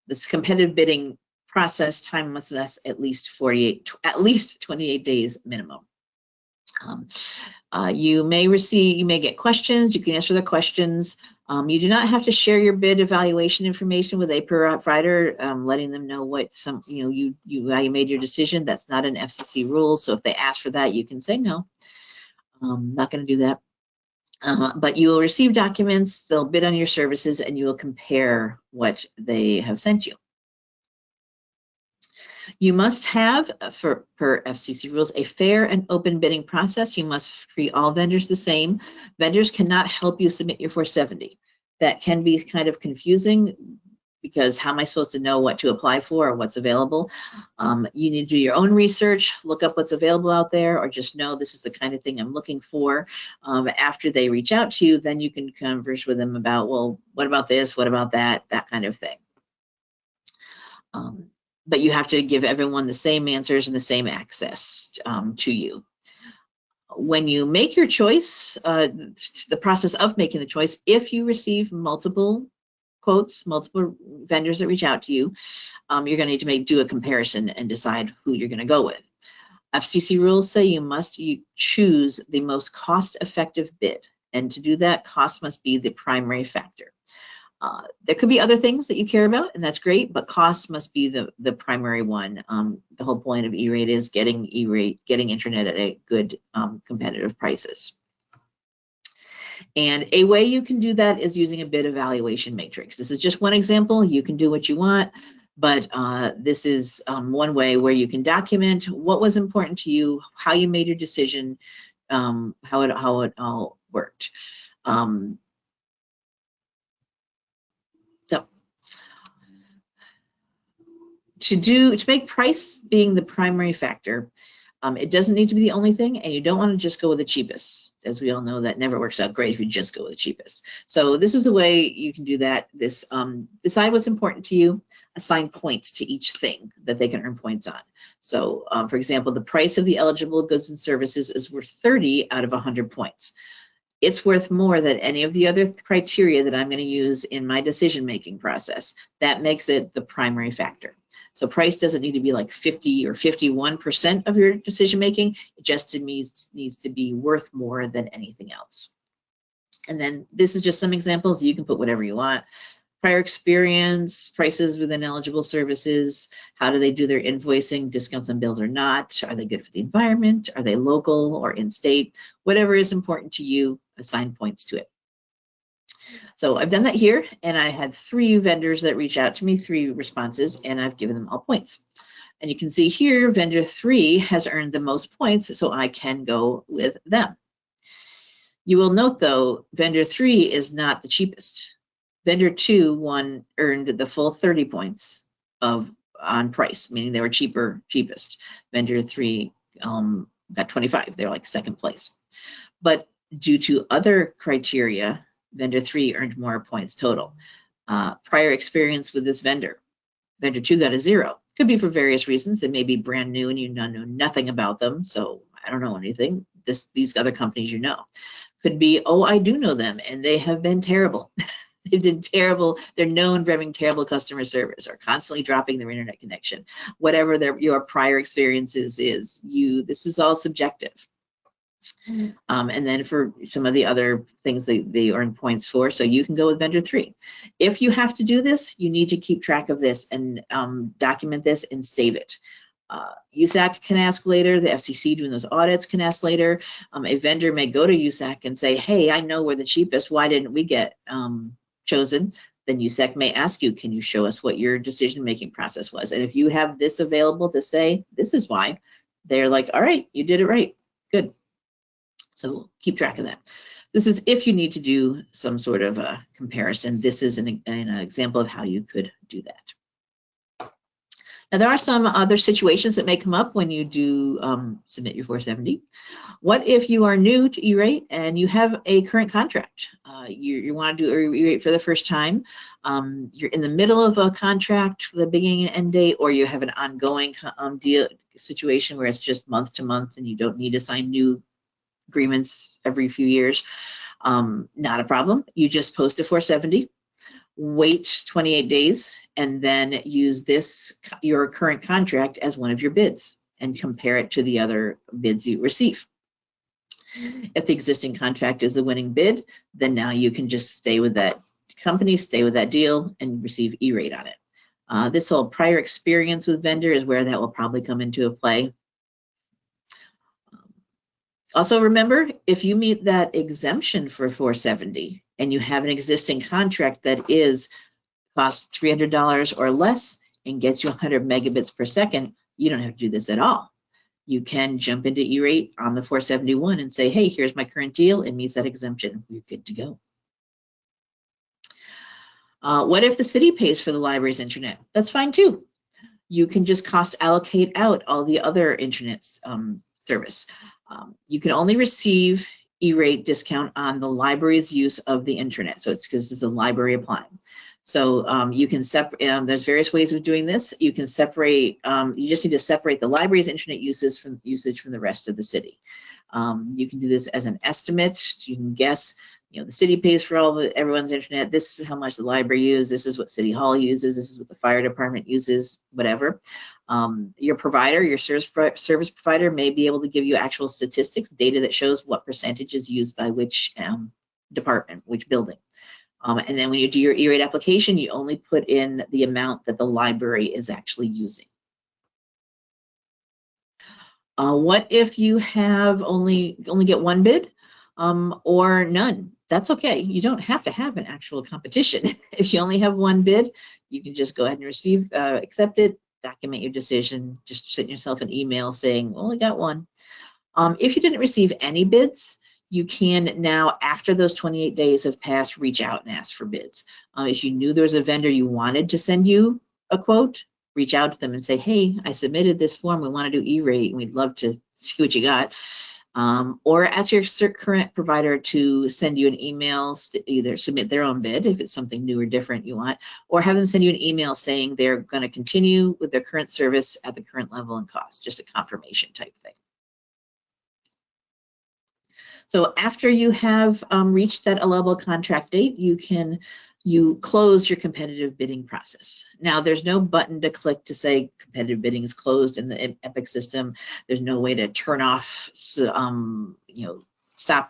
This competitive bidding process time must last at least 28 days minimum. You may get questions. You can answer the questions. You do not have to share your bid evaluation information with a provider, letting them know what how you made your decision. That's not an FCC rule. So if they ask for that, you can say no. Not going to do that. But you will receive documents, they'll bid on your services, and you will compare what they have sent you. You must have, per FCC rules, a fair and open bidding process. You must treat all vendors the same. Vendors cannot help you submit your 470. That can be kind of confusing, because how am I supposed to know what to apply for or what's available? You need to do your own research, look up what's available out there, or just know this is the kind of thing I'm looking for. After they reach out to you, then you can converse with them about, well, what about this, what about that kind of thing. But you have to give everyone the same answers and the same access to you. When you make your choice, the process of making the choice, if you receive multiple quotes, multiple vendors that reach out to you, you're going to need to do a comparison and decide who you're going to go with. FCC rules say you must choose the most cost-effective bid, and to do that, cost must be the primary factor. There could be other things that you care about, and that's great, but cost must be the primary one. The whole point of E-rate is getting internet at a good competitive prices. And a way you can do that is using a bid evaluation matrix. This is just one example. You can do what you want, but this is one way where you can document what was important to you, how you made your decision, how it all worked. To make price being the primary factor, It doesn't need to be the only thing, and you don't want to just go with the cheapest. As we all know, that never works out great if you just go with the cheapest. So this is the way you can do that. This decide what's important to you, assign points to each thing that they can earn points on. So for example, the price of the eligible goods and services is worth 30 out of 100 points. It's worth more than any of the other criteria that I'm going to use in my decision-making process. That makes it the primary factor. So price doesn't need to be like 50 or 51% of your decision-making. It just needs to be worth more than anything else. And then this is just some examples. You can put whatever you want. Prior experience, prices within eligible services, how do they do their invoicing, discounts on bills or not, are they good for the environment, are they local or in-state, whatever is important to you, assign points to it. So I've done that here, and I had 3 vendors that reached out to me, 3 responses, and I've given them all points. And you can see here, vendor 3 has earned the most points, so I can go with them. You will note though, vendor 3 is not the cheapest. Vendor 2 earned the full 30 points on price, meaning they were cheapest. Vendor 3 got 25. They're like second place. But due to other criteria, vendor 3 earned more points total. Prior experience with this vendor. Vendor 2 got a 0. Could be for various reasons. They may be brand new and you know nothing about them, so I don't know anything. These other companies you know. Could be, oh, I do know them and they have been terrible. They've been terrible. They're known for having terrible customer service or constantly dropping their internet connection. Whatever your prior experiences is, this is all subjective. And then for some of the other things they earn points for, so you can go with vendor 3. If you have to do this, you need to keep track of this and document this and save it. USAC can ask later, the FCC doing those audits can ask later. A vendor may go to USAC and say, hey, I know we're the cheapest, why didn't we get chosen? Then USAC may ask you, can you show us what your decision-making process was? And if you have this available to say, this is why, they're like, all right, you did it right, good. So keep track of that. This is if you need to do some sort of a comparison. This is an example of how you could do that. Now, there are some other situations that may come up when you do submit your 470. What if you are new to E-rate and you have a current contract? You want to do E-rate for the first time. You're in the middle of a contract for the beginning and end date, or you have an ongoing deal situation where it's just month to month and you don't need to sign new agreements every few years. Not a problem. You just post a 470. Wait 28 days and then use your current contract as one of your bids and compare it to the other bids you receive. If the existing contract is the winning bid, then now you can just stay with that company, stay with that deal, and receive E-rate on it. This whole prior experience with vendor is where that will probably come into play. Also remember, if you meet that exemption for 470 and you have an existing contract that costs $300 or less and gets you 100 megabits per second, you don't have to do this at all. You can jump into E-rate on the 471 and say, hey, here's my current deal. It meets that exemption. You're good to go. What if the city pays for the library's internet? That's fine too. You can just cost allocate out all the other internet service. You can only receive E-rate discount on the library's use of the internet. So it's because it's a library applying. So you can separate, there's various ways of doing this. You can separate, you just need to separate the library's internet usage from the rest of the city. You can do this as an estimate. You can guess, the city pays for everyone's internet. This is how much the library uses. This is what City Hall uses. This is what the fire department uses, whatever. Your provider, your service provider may be able to give you actual statistics, data that shows what percentage is used by which department, which building. And then when you do your E-rate application, you only put in the amount that the library is actually using. What if you have only get one bid or none? That's okay. You don't have to have an actual competition. If you only have one bid, you can just go ahead and accept it, document your decision, just send yourself an email saying, only got one. If you didn't receive any bids, you can now, after those 28 days have passed, reach out and ask for bids. If you knew there was a vendor you wanted to send you a quote, reach out to them and say, hey, I submitted this form. We want to do E-rate, and we'd love to see what you got. Or ask your current provider to send you an email to either submit their own bid if it's something new or different you want, or have them send you an email saying they're going to continue with their current service at the current level and cost, just a confirmation type thing. So after you have reached that allowable contract date, you close your competitive bidding process. Now, there's no button to click to say competitive bidding is closed in the Epic system. There's no way to turn off, stop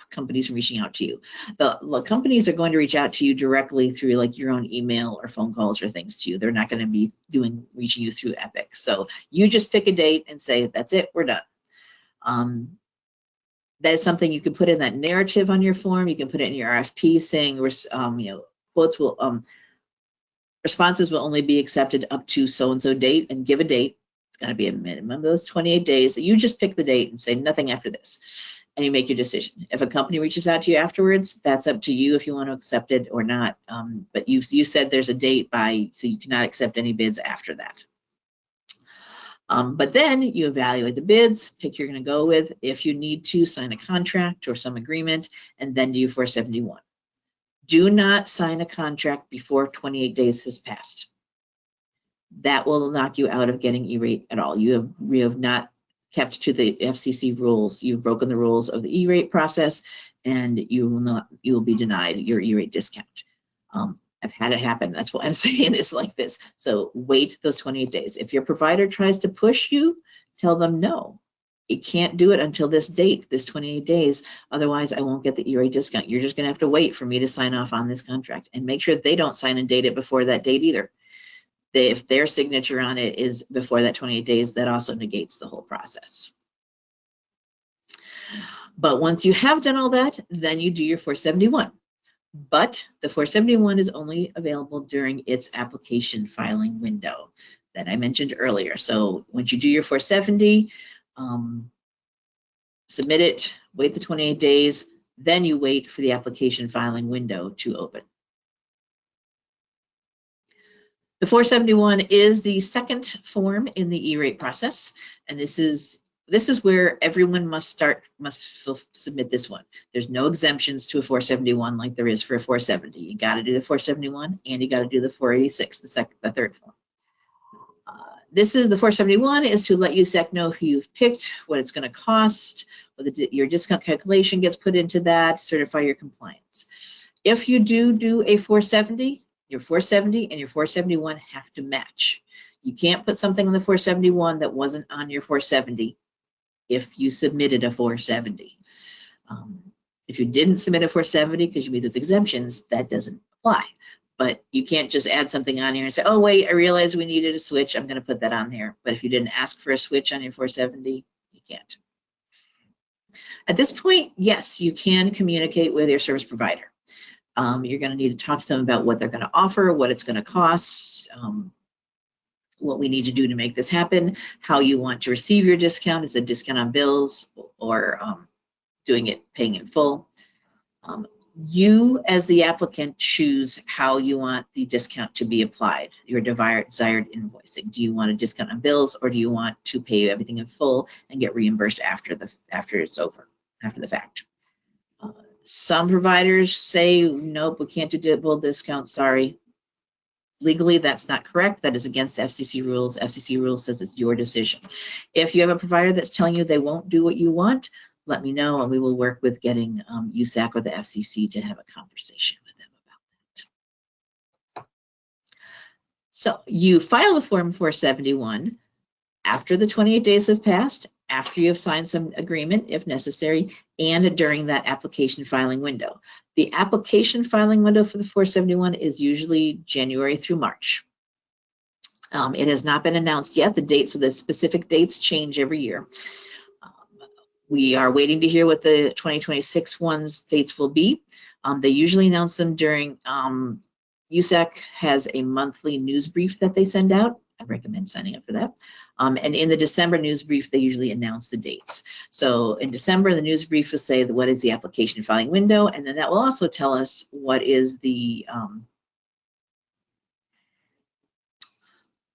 companies from reaching out to you. The companies are going to reach out to you directly through like your own email or phone calls or things to you. They're not going to be reaching you through Epic. So you just pick a date and say, that's it, we're done. That is something you can put in that narrative on your form. You can put it in your RFP saying, quotes will, responses will only be accepted up to so-and-so date, and give a date. It's got to be a minimum of those 28 days. You just pick the date and say nothing after this, and you make your decision. If a company reaches out to you afterwards, that's up to you if you want to accept it or not. But you said there's a date so you cannot accept any bids after that. But then you evaluate the bids, pick who you're going to go with. If you need to, sign a contract or some agreement, and then do your 471. Do not sign a contract before 28 days has passed. That will knock you out of getting E-rate at all. You have not kept to the FCC rules. You've broken the rules of the E-rate process, and you will be denied your E-rate discount. I've had it happen. That's why I'm saying this like this. So wait those 28 days. If your provider tries to push you, tell them no. You can't do it until this date, this 28 days. Otherwise, I won't get the E-rate discount. You're just going to have to wait for me to sign off on this contract, and make sure they don't sign and date it before that date either. If their signature on it is before that 28 days, that also negates the whole process. But once you have done all that, then you do your 471. But the 471 is only available during its application filing window that I mentioned earlier. So once you do your 470, submit it, wait the 28 days, then you wait for the application filing window to open. The 471 is the second form in the E-rate process, and this is where everyone must submit this one. There's no exemptions to a 471 like there is for a 470. You got to do the 471, and you got to do the 486, the third form. This is the 471 is to let USAC know who you've picked, what it's going to cost, whether your discount calculation gets put into that, certify your compliance. If you do a 470, your 470 and your 471 have to match. You can't put something on the 471 that wasn't on your 470 if you submitted a 470. If you didn't submit a 470 because you meet those exemptions, that doesn't apply. But you can't just add something on here and say, oh, wait, I realized we needed a switch. I'm going to put that on there. But if you didn't ask for a switch on your 470, you can't. At this point, yes, you can communicate with your service provider. You're going to need to talk to them about what they're going to offer, what it's going to cost, what we need to do to make this happen, how you want to receive your discount. Is it a discount on bills or paying in full? You, as the applicant, choose how you want the discount to be applied, your desired invoicing. Do you want a discount on bills, or do you want to pay everything in full and get reimbursed after it's over, after the fact? Some providers say, nope, we can't do double discount, sorry. Legally, that's not correct. That is against FCC rules. FCC rules says it's your decision. If you have a provider that's telling you they won't do what you want, let me know, and we will work with getting USAC or the FCC to have a conversation with them about that. So you file the Form 471 after the 28 days have passed, after you have signed some agreement, if necessary, and during that application filing window. The application filing window for the 471 is usually January through March. It has not been announced yet. The dates, so the specific dates change every year. We are waiting to hear what the 2026 ones dates will be. They usually announce them during, USAC has a monthly news brief that they send out. I recommend signing up for that. And in the December news brief, they usually announce the dates. So in December, the news brief will say what is the application filing window, and then that will also tell us what is the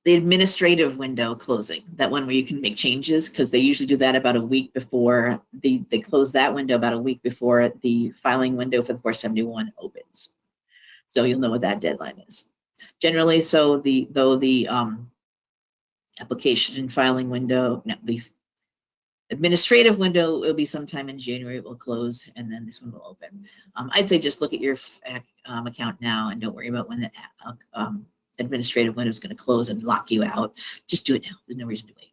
the administrative window closing, that one where you can make changes, because they usually do that about a week before, they close that window about a week before the filing window for the 471 opens. So you'll know what that deadline is. Generally, so the application and filing window, no, the administrative window will be sometime in January, it will close, and then this one will open. I'd say just look at your account now and don't worry about when the administrative window is going to close and lock you out. Just do it now. There's no reason to wait.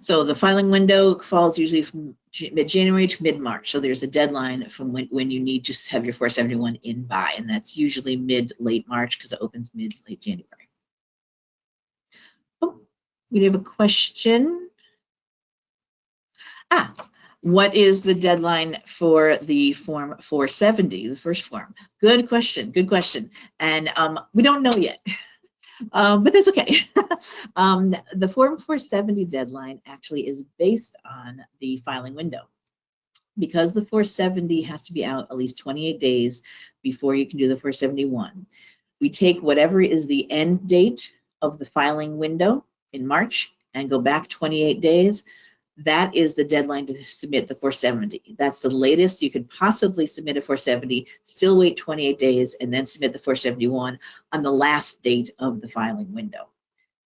So the filing window falls usually from mid-January to mid-March. So there's a deadline from when you need to have your 471 in by, and that's usually mid-late March because it opens mid-late January. Oh, we have a question. What is the deadline for the form 470, the first form? Good question, good question. And we don't know yet, but that's okay. The form 470 deadline actually is based on the filing window. Because the 470 has to be out at least 28 days before you can do the 471. We take whatever is the end date of the filing window in March and go back 28 days. That is the deadline to submit the 470. That's the latest you could possibly submit a 470, still wait 28 days, and then submit the 471 on the last date of the filing window.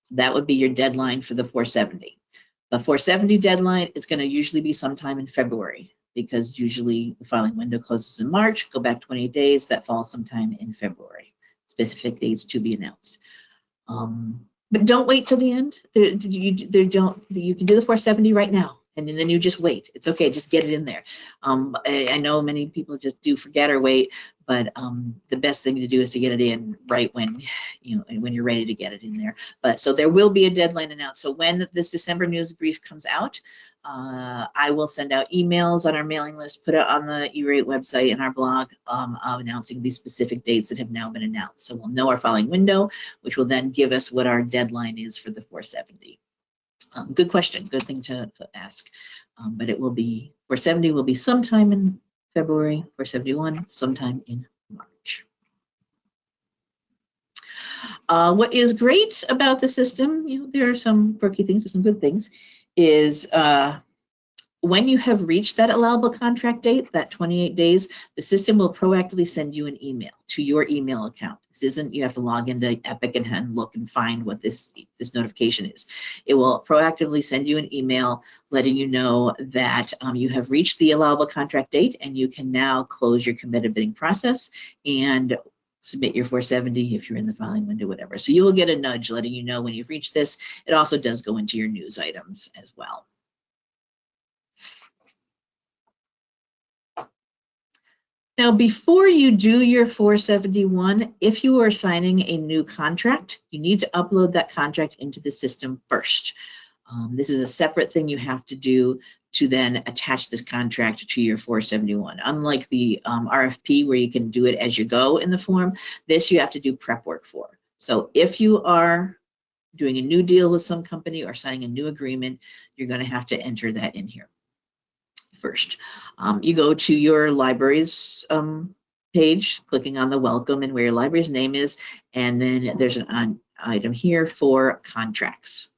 So that would be your deadline for the 470. The 470 deadline is going to usually be sometime in February, because usually the filing window closes in March, go back 28 days, that falls sometime in February. Specific dates to be announced. But don't wait till the end. You can do the 470 right now, and then you just wait. It's okay, just get it in there. I know many people just do forget or wait, but the best thing to do is to get it in right when you're ready to get it in there. But so there will be a deadline announced. So when this December news brief comes out, I will send out emails on our mailing list, put it on the E-Rate website and our blog, announcing these specific dates that have now been announced. So we'll know our filing window, which will then give us what our deadline is for the 470. Good question, good thing to ask. But it will be, 470 will be sometime in February, 471 sometime in March. What is great about the system, there are some quirky things, but some good things, is when you have reached that allowable contract date, that 28 days, the system will proactively send you an email to your email account. This isn't, you have to log into Epic and look and find what this notification is. It will proactively send you an email letting you know that you have reached the allowable contract date and you can now close your committed bidding process and submit your 470 if you're in the filing window, whatever. So you will get a nudge letting you know when you've reached this. It also does go into your news items as well. Now, before you do your 471, if you are signing a new contract, you need to upload that contract into the system first. This is a separate thing you have to do to then attach this contract to your 471. Unlike the RFP where you can do it as you go in the form, this you have to do prep work for. So if you are doing a new deal with some company or signing a new agreement, you're going to have to enter that in here first. You go to your library's page, clicking on the welcome and where your library's name is, and then there's an item here for contracts.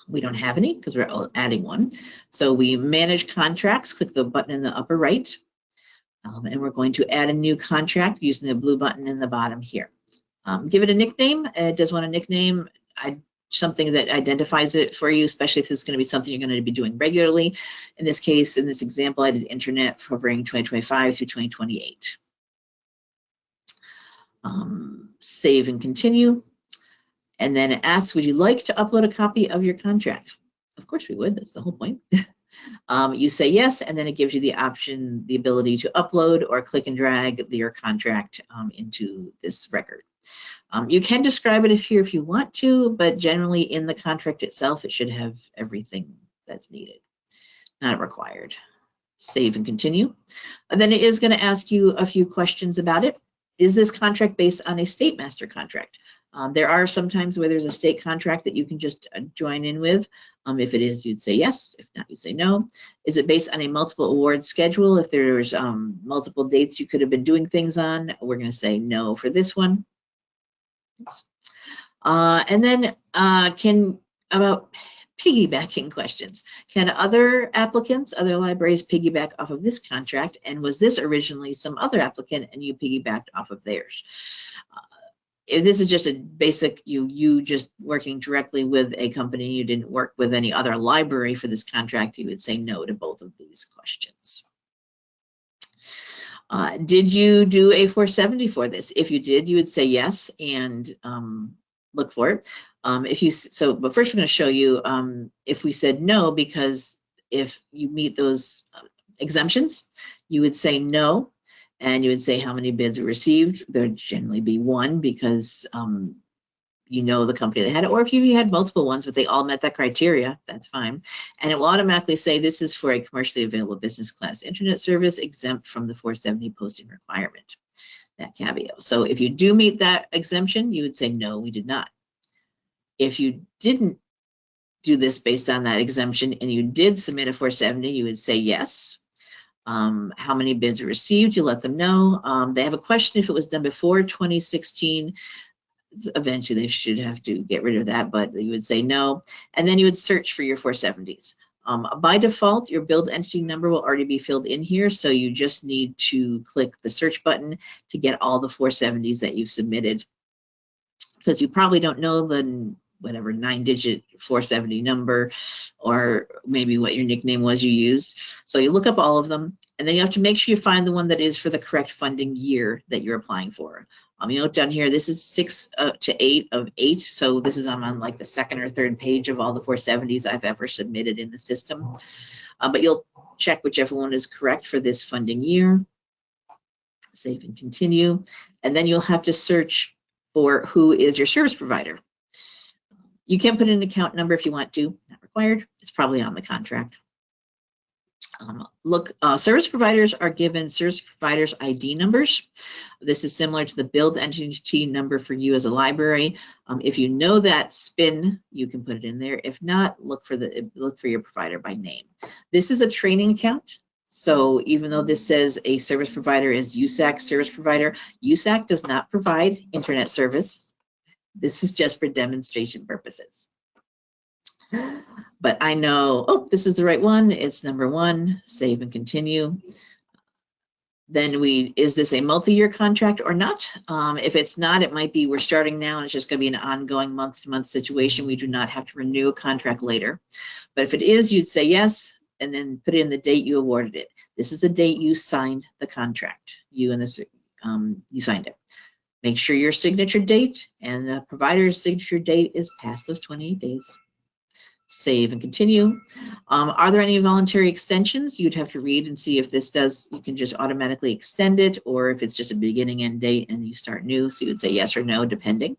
We don't have any because we're adding one. So we manage contracts, click the button in the upper right, and we're going to add a new contract using the blue button in the bottom here. Give it a nickname. It does want a nickname, something that identifies it for you, especially if it's going to be something you're going to be doing regularly. In this case, in this example, I did internet covering 2025 through 2028. Save and continue. And then it asks, would you like to upload a copy of your contract? Of course we would, that's the whole point. You say yes, and then it gives you the option, the ability to upload or click and drag your contract into this record. You can describe it here if you want to, but generally in the contract itself, it should have everything that's needed. Not required. Save and continue. And then it is going to ask you a few questions about it. Is this contract based on a state master contract? There are some times where there's a state contract that you can just join in with. If it is, you'd say yes. If not, you'd say no. Is it based on a multiple award schedule? If there's multiple dates you could have been doing things on, we're going to say no for this one. And then about piggybacking questions. Can other applicants, other libraries piggyback off of this contract? And was this originally some other applicant and you piggybacked off of theirs? If this is just a basic, you just working directly with a company, you didn't work with any other library for this contract, you would say no to both of these questions. Did you do a 470 for this? If you did, you would say yes and look for it. But first we're going to show you if we said no, because if you meet those exemptions, you would say no. And you would say how many bids were received. There'd generally be one because you know the company that had it, or if you had multiple ones, but they all met that criteria, that's fine. And it will automatically say this is for a commercially available business class internet service exempt from the 470 posting requirement, that caveat. So if you do meet that exemption, you would say no, we did not. If you didn't do this based on that exemption and you did submit a 470, you would say yes. How many bids were received, you let them know. They have a question if it was done before 2016. Eventually they should have to get rid of that, but you would say no. And then you would search for your 470s. By default, your build entity number will already be filled in here, so you just need to click the search button to get all the 470s that you've submitted. Because you probably don't know the whatever 9-digit 470 number, or maybe what your nickname was you used. So you look up all of them, and then you have to make sure you find the one that is for the correct funding year that you're applying for. You note down here, this is 6 to 8 of 8. So this is on like the second or third page of all the 470s I've ever submitted in the system. But you'll check whichever one is correct for this funding year. Save and continue. And then you'll have to search for who is your service provider. You can put in an account number if you want to, not required. It's probably on the contract. Service providers are given service providers ID numbers. This is similar to the build entity number for you as a library. If you know that SPIN, you can put it in there. If not, look for your provider by name. This is a training account. So even though this says a service provider is USAC service provider, USAC does not provide internet service. This is just for demonstration purposes. But I know, oh, this is the right one. It's number 1, save and continue. Then is this a multi-year contract or not? If it's not, it might be we're starting now and it's just going to be an ongoing month-to-month situation. We do not have to renew a contract later. But if it is, you'd say yes, and then put in the date you awarded it. This is the date you signed the contract. You signed it. Make sure your signature date and the provider's signature date is past those 28 days. Save and continue. Are there any voluntary extensions? You'd have to read and see if this does, you can just automatically extend it, or if it's just a beginning end date and you start new. So you would say yes or no, depending.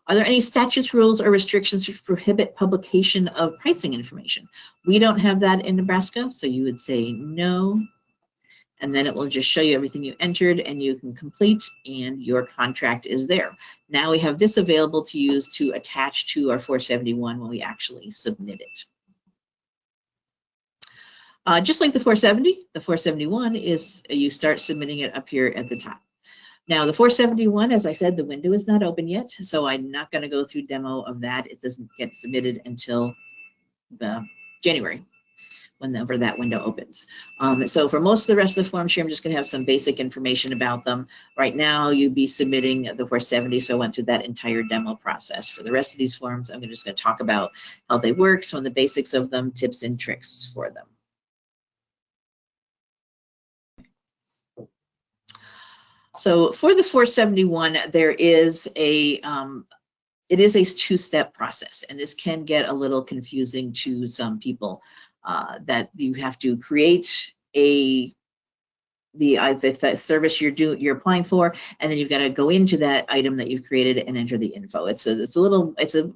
Are there any statutes, rules, or restrictions which prohibit publication of pricing information? We don't have that in Nebraska, so you would say no. And then it will just show you everything you entered and you can complete, and your contract is there. Now we have this available to use to attach to our 471 when we actually submit it. Just like the 470, the 471 is you start submitting it up here at the top. Now the 471, as I said, the window is not open yet, so I'm not going to go through demo of that. It doesn't get submitted until January, whenever that window opens. So for most of the rest of the forms here, I'm just going to have some basic information about them. Right now, you'd be submitting the 470, so I went through that entire demo process. For the rest of these forms, I'm just going to talk about how they work, some of the basics of them, tips and tricks for them. So for the 471, there is it is a two-step process, and this can get a little confusing to some people. That you have to create the service you're applying for, and then you've got to go into that item that you've created and enter the info. It's the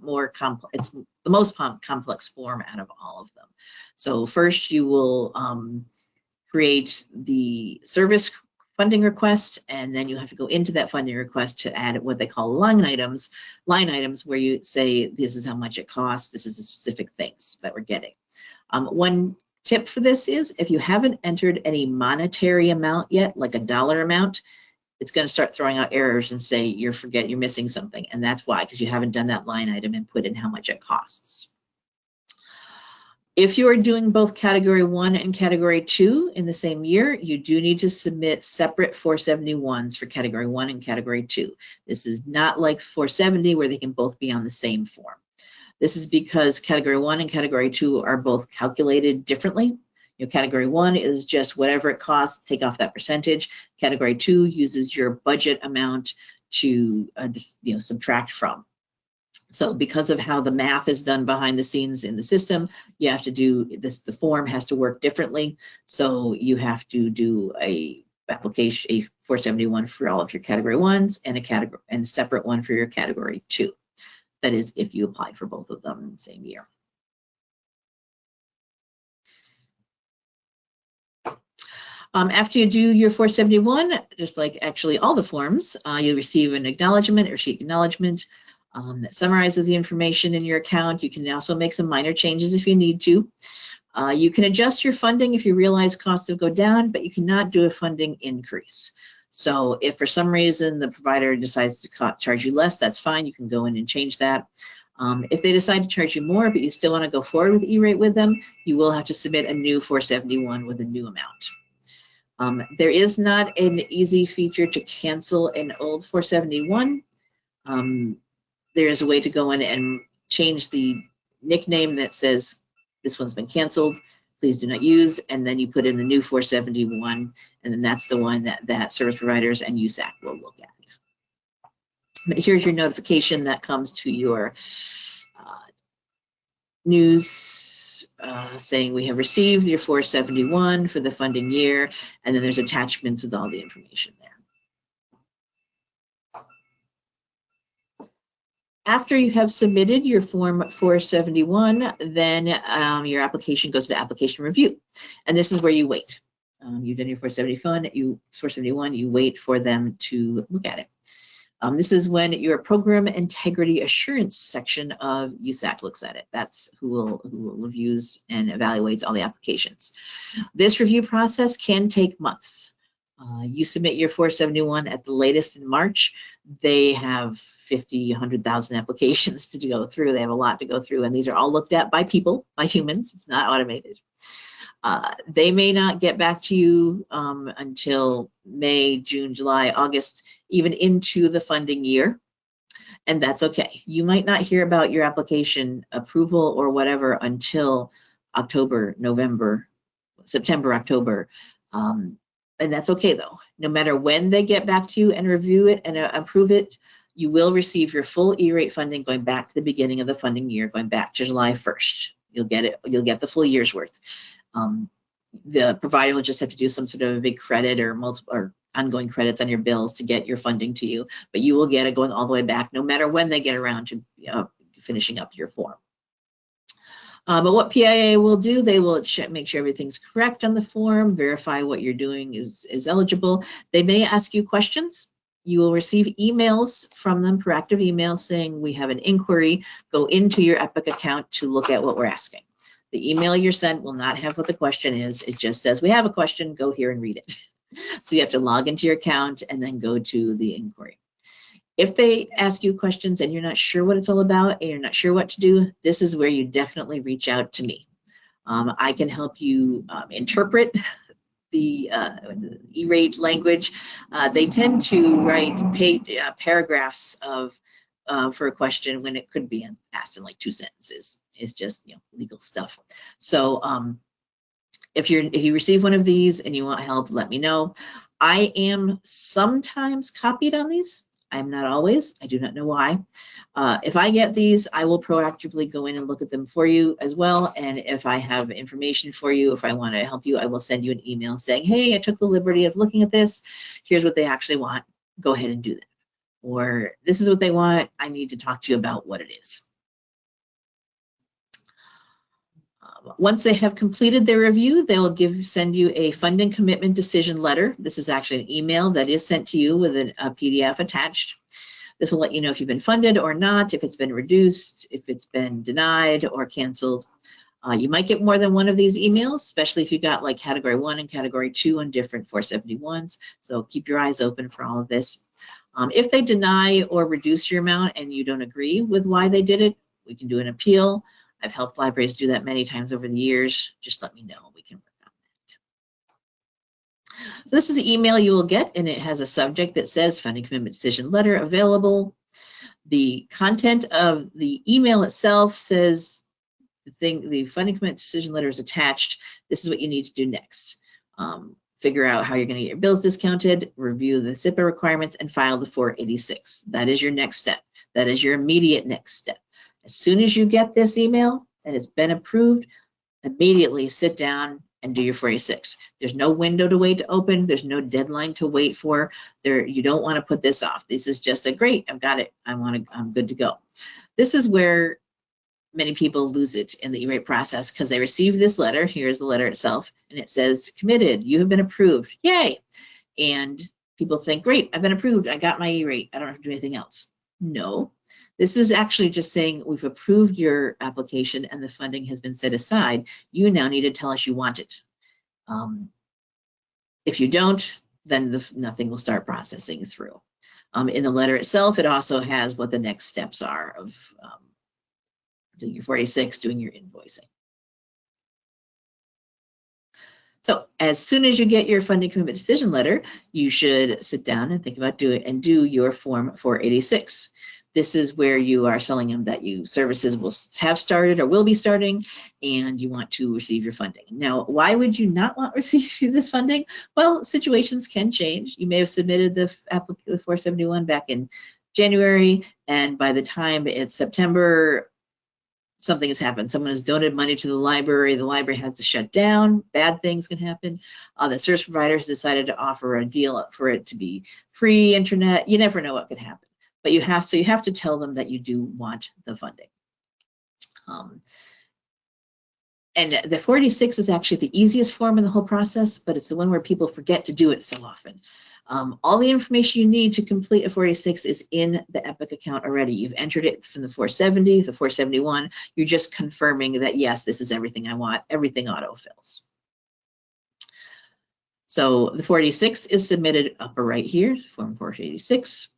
most complex form out of all of them. So first you will create the service funding request, and then you have to go into that funding request to add what they call line items where you say, this is how much it costs, this is the specific things that we're getting. One tip for this is, if you haven't entered any monetary amount yet, like a dollar amount, it's going to start throwing out errors and say you're missing something, and that's why, because you haven't done that line item and put in how much it costs. If you are doing both Category 1 and Category 2 in the same year, you do need to submit separate 471s for Category 1 and Category 2. This is not like 470 where they can both be on the same form. This is because Category 1 and Category 2 are both calculated differently. You know, Category 1 is just whatever it costs, take off that percentage. Category 2 uses your budget amount to subtract from. So because of how the math is done behind the scenes in the system, you have to do this, the form has to work differently. So you have to do a 471 for all of your Category 1s and a separate one for your Category 2. That is if you applied for both of them in the same year. After you do your 471, just like actually all the forms, you'll receive an acknowledgement or sheet acknowledgement that summarizes the information in your account. You can also make some minor changes if you need to. You can adjust your funding if you realize costs have gone down, but you cannot do a funding increase. So if for some reason the provider decides to charge you less, that's fine. You can go in and change that. If they decide to charge you more, but you still want to go forward with E-rate with them, you will have to submit a new 471 with a new amount. There is not an easy feature to cancel an old 471. There is a way to go in and change the nickname that says this one's been canceled, please do not use, and then you put in the new 471, and then that's the one that service providers and USAC will look at. But here's your notification that comes to your news saying we have received your 471 for the funding year, and then there's attachments with all the information there. After you have submitted your form 471, then your application goes to application review, and this is where you wait. You've done your 471, you wait for them to look at it. This is when your program integrity assurance section of USAC looks at it. That's who reviews and evaluates all the applications. This review process can take months. You submit your 471 at the latest in March. They have 50, 100,000 applications to go through. They have a lot to go through, and these are all looked at by people, by humans. It's not automated. They may not get back to you until May, June, July, August, even into the funding year, and that's okay. You might not hear about your application approval or whatever until October, November, September, October. And that's okay though. No matter when they get back to you and review it and approve it, you will receive your full E-rate funding going back to the beginning of the funding year, going back to July 1st. You'll get it. You'll get the full year's worth. The provider will just have to do some sort of a big credit or multiple or ongoing credits on your bills to get your funding to you, but you will get it going all the way back, no matter when they get around to finishing up your form. But what PIA will do, they will make sure everything's correct on the form, verify what you're doing is eligible. They may ask you questions. You will receive emails from them, proactive emails saying we have an inquiry, go into your Epic account to look at what we're asking. The email you're sent will not have what the question is. It just says we have a question, go here and read it. So you have to log into your account and then go to the inquiry. If they ask you questions and you're not sure what it's all about and you're not sure what to do, this is where you definitely reach out to me. I can help you interpret the E-rate language. They tend to write paragraphs for a question when it could be asked in like 2 sentences. It's just legal stuff. So if you receive one of these and you want help, let me know. I am sometimes copied on these. I'm not always. I do not know why. If I get these, I will proactively go in and look at them for you as well. And if I have information for you, if I want to help you, I will send you an email saying, hey, I took the liberty of looking at this. Here's what they actually want. Go ahead and do that. Or this is what they want. I need to talk to you about what it is. Once they have completed their review, they will send you a funding commitment decision letter. This is actually an email that is sent to you with a PDF attached. This will let you know if you've been funded or not, if it's been reduced, if it's been denied or canceled. You might get more than one of these emails, especially if you got like category 1 and category 2 on different 471s. So keep your eyes open for all of this. If they deny or reduce your amount and you don't agree with why they did it, we can do an appeal. I've helped libraries do that many times over the years. Just let me know. We can work on that. So this is the email you will get, and it has a subject that says funding commitment decision letter available. The content of the email itself says the funding commitment decision letter is attached. This is what you need to do next. Figure out how you're going to get your bills discounted, review the SIPA requirements, and file the 486. That is your next step. That is your immediate next step. As soon as you get this email and it's been approved, immediately sit down and do your 486. There's no window to wait to open. There's no deadline to wait for. You don't want to put this off. This is just a great, I've got it. I'm good to go. This is where many people lose it in the E-rate process because they receive this letter. Here's the letter itself, and it says, committed, you have been approved, yay. And people think, great, I've been approved, I got my E-rate, I don't have to do anything else. No, this is actually just saying we've approved your application and the funding has been set aside. You now need to tell us you want it. If you don't, then nothing will start processing through. In the letter itself, it also has what the next steps are of doing your 46, doing your invoicing. So as soon as you get your funding commitment decision letter, you should sit down and think about do your form 486. This is where you are telling them that services will have started or will be starting, and you want to receive your funding. Now, why would you not want to receive this funding? Well, situations can change. You may have submitted the 471 back in January, and by the time it's September, something has happened. Someone has donated money to the library has to shut down, bad things can happen. The service provider has decided to offer a deal for it to be free internet. You never know what could happen, but you have to tell them that you do want the funding. And the 486 is actually the easiest form in the whole process, but it's the one where people forget to do it so often. All the information you need to complete a 486 is in the Epic account already. You've entered it from the 470, the 471. You're just confirming that, yes, this is everything I want. Everything autofills. So the 486 is submitted upper right here, form 486.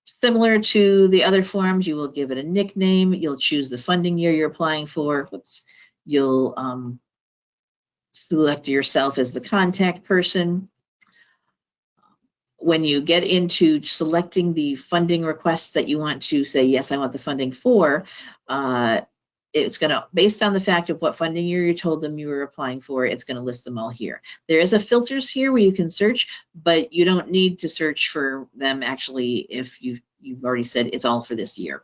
Similar to the other forms, you will give it a nickname. You'll choose the funding year you're applying for. Whoops. You'll select yourself as the contact person. When you get into selecting the funding requests that you want to say, yes, I want the funding for, it's going to, based on the fact of what funding year you told them you were applying for, it's going to list them all here. There is a filters here where you can search, but you don't need to search for them actually if you've already said it's all for this year.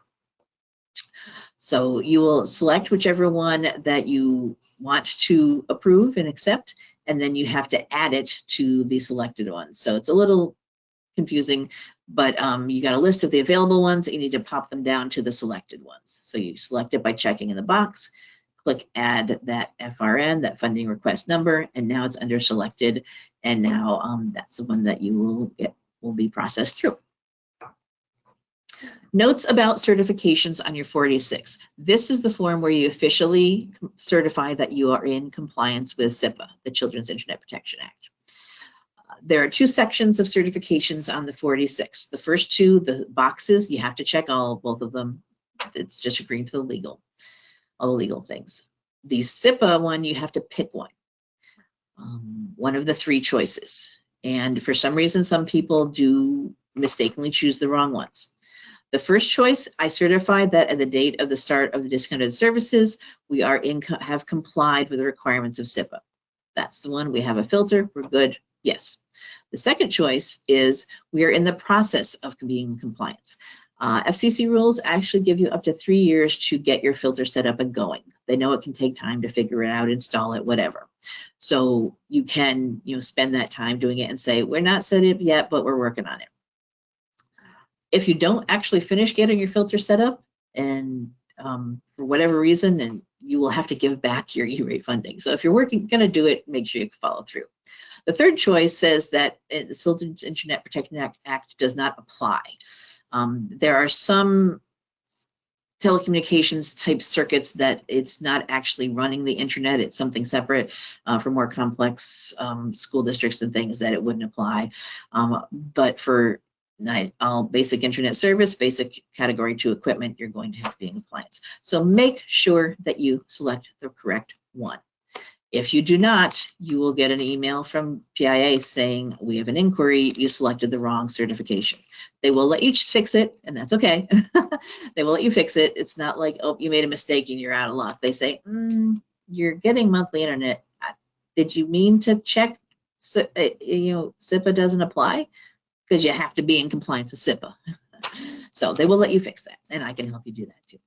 So you will select whichever one that you want to approve and accept, and then you have to add it to the selected ones. So it's a little confusing, but you got a list of the available ones. You need to pop them down to the selected ones. So you select it by checking in the box, click add that FRN, that funding request number, and now it's under selected, and now that's the one that you will be processed through. Notes about certifications on your 486. This is the form where you officially certify that you are in compliance with SIPA, the Children's Internet Protection Act. There are two sections of certifications on the 486. The first two, the boxes, you have to check both of them. It's just agreeing to all the legal things. The SIPA one, you have to pick one of the three choices. And for some reason, some people do mistakenly choose the wrong ones. The first choice, I certify that at the date of the start of the discounted services, we have complied with the requirements of SIPA. That's the one. We have a filter. We're good. Yes. The second choice is we are in the process of being in compliance. FCC rules actually give you up to 3 years to get your filter set up and going. They know it can take time to figure it out, install it, whatever. So you can, spend that time doing it and say, we're not set up yet, but we're working on it. If you don't actually finish getting your filter set up and for whatever reason, and you will have to give back your E-rate funding. So if you're going to do it, make sure you follow through. The third choice says that the Citizens Internet Protection Act does not apply. There are some telecommunications type circuits that it's not actually running the internet, it's something separate. For more complex school districts and things, that it wouldn't apply. But for all basic internet service, basic category 2 equipment, you're going to have to be in compliance. So make sure that you select the correct one. If you do not, you will get an email from PIA saying, we have an inquiry, you selected the wrong certification. They will let you fix it, and that's okay. They will let you fix it. It's not like, oh, you made a mistake and you're out of luck. They say, you're getting monthly internet. Did you mean to check, SIPA doesn't apply? Because you have to be in compliance with SIPA. So they will let you fix that, and I can help you do that too.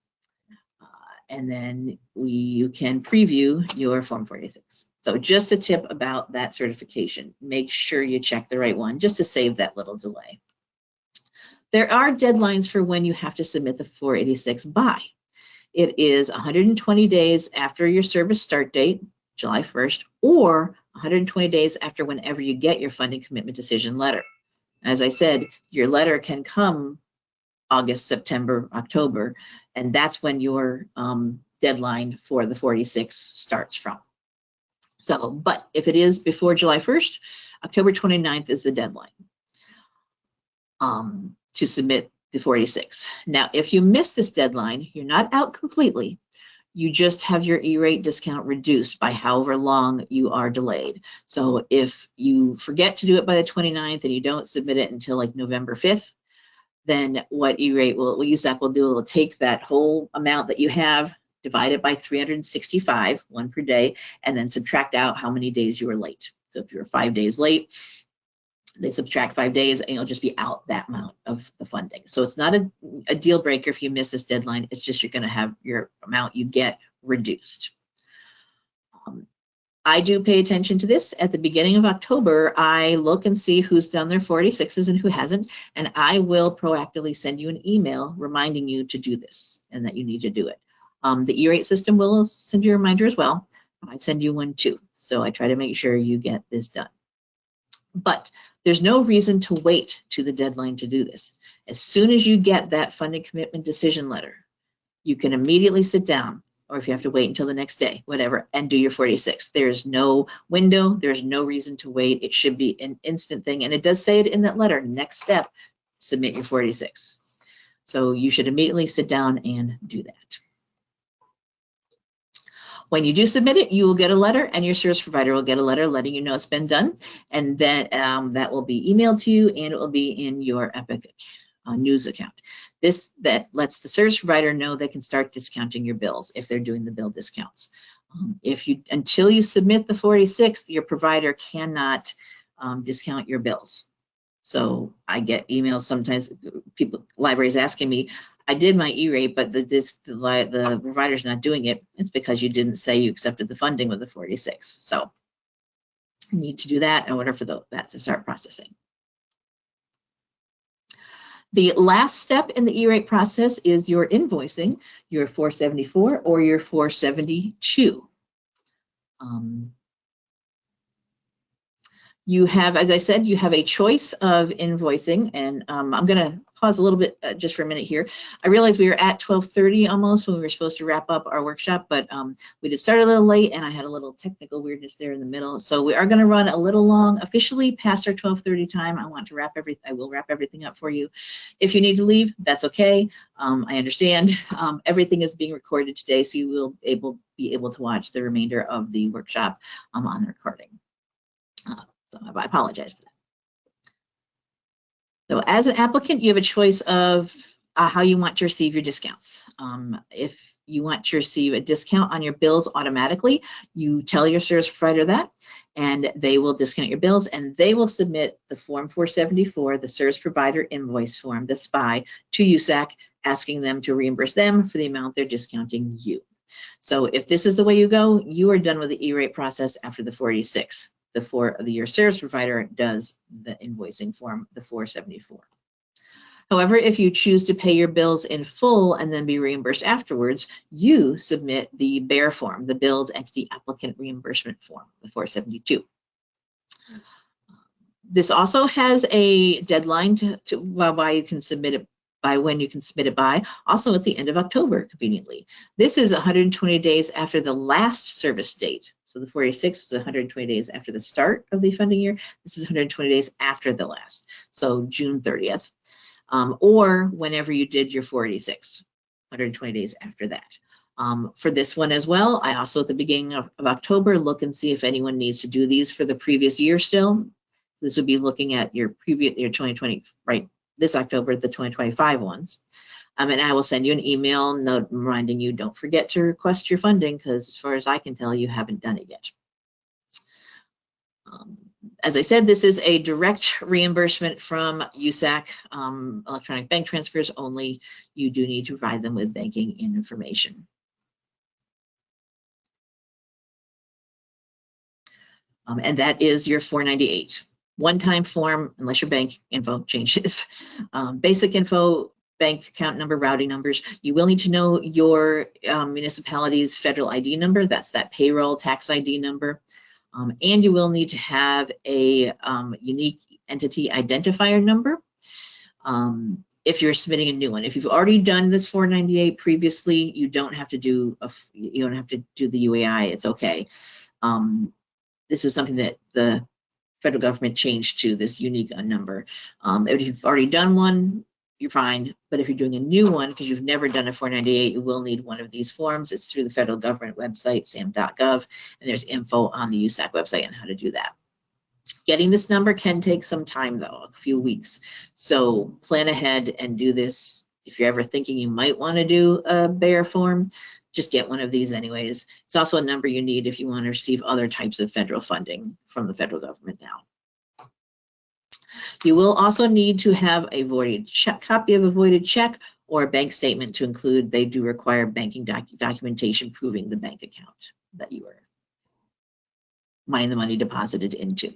And then you can preview your Form 46. So just a tip about that certification. Make sure you check the right one just to save that little delay. There are deadlines for when you have to submit the 486 by. It is 120 days after your service start date, July 1st, or 120 days after whenever you get your funding commitment decision letter. As I said, your letter can come August, September, October, and that's when your deadline for the 46 starts from. So, but if it is before July 1st, October 29th is the deadline to submit the 486. Now, if you miss this deadline, you're not out completely. You just have your E-rate discount reduced by however long you are delayed. So if you forget to do it by the 29th and you don't submit it until like November 5th, then what E-rate will, what USAC will do, will take that whole amount that you have, divide it by 365, one per day, and then subtract out how many days you were late. So if you're 5 days late, they subtract 5 days and you'll just be out that amount of the funding. So it's not a deal breaker if you miss this deadline, it's just you're gonna have your amount you get reduced. I do pay attention to this. At the beginning of October, I look and see who's done their 46s and who hasn't, and I will proactively send you an email reminding you to do this and that you need to do it. The E-rate system will send you a reminder as well. I send you one too. So I try to make sure you get this done. But there's no reason to wait to the deadline to do this. As soon as you get that funding commitment decision letter, you can immediately sit down, or if you have to wait until the next day, whatever, and do your 46. There's no window, there's no reason to wait. It should be an instant thing. And it does say it in that letter, next step, submit your 46. So you should immediately sit down and do that. When you do submit it, you will get a letter, and your service provider will get a letter letting you know it's been done. And then that will be emailed to you, and it will be in your Epic news account. That lets the service provider know they can start discounting your bills if they're doing the bill discounts. Until you submit the 46, your provider cannot discount your bills. So I get emails sometimes, libraries asking me, I did my E-rate, but the provider's not doing it. It's because you didn't say you accepted the funding with the 46. So you need to do that in order for that to start processing. The last step in the E-rate process is your invoicing, your 474 or your 472. You have, as I said, you have a choice of invoicing, and I'm going to pause a little bit just for a minute here. I realize we were at 12:30 almost when we were supposed to wrap up our workshop, but we did start a little late, and I had a little technical weirdness there in the middle. So we are going to run a little long, officially past our 12:30 time. I want to wrap everything. I will wrap everything up for you. If you need to leave, that's okay. I understand. Everything is being recorded today, so you will be able to watch the remainder of the workshop on the recording. So I apologize for that. So as an applicant, you have a choice of how you want to receive your discounts. If you want to receive a discount on your bills automatically, you tell your service provider that, and they will discount your bills, and they will submit the Form 474, the service provider invoice form, the SPI, to USAC, asking them to reimburse them for the amount they're discounting you. So if this is the way you go, you are done with the E-rate process after the 486. Your service provider does the invoicing form, the 474. However, if you choose to pay your bills in full and then be reimbursed afterwards, you submit the BEAR form, the Billed Entity Applicant Reimbursement Form, the 472. This also has a deadline to why you can submit it by, when you can submit it by, also at the end of October, conveniently. This is 120 days after the last service date. So the 486 was 120 days after the start of the funding year. This is 120 days after the last, so June 30th, or whenever you did your 486, 120 days after that. For this one as well, I also at the beginning of October look and see if anyone needs to do these for the previous year still. This would be looking at your previous, your 2020, right, this October, the 2025 ones. And I will send you an email note reminding you, don't forget to request your funding, because as far as I can tell, you haven't done it yet. As I said, this is a direct reimbursement from USAC, electronic bank transfers only. You do need to provide them with banking information. And that is your 498. One-time form, unless your bank info changes. Basic info, bank account number, routing numbers. You will need to know your municipality's federal ID number. That's that payroll tax ID number. And you will need to have a unique entity identifier number if you're submitting a new one. If you've already done this 498 previously, you don't have to do the UAI. It's okay. This is something that the federal government changed to this unique number. If you've already done one, you're fine. But if you're doing a new one, because you've never done a 498, you will need one of these forms. It's through the federal government website, sam.gov, and there's info on the USAC website on how to do that. Getting this number can take some time, though, a few weeks. So plan ahead and do this. If you're ever thinking you might want to do a BEAR form, just get one of these anyways. It's also a number you need if you want to receive other types of federal funding from the federal government now. You will also need to have a voided check, copy of a voided check or a bank statement to include. They do require banking documentation proving the bank account that you are wanting the money deposited into.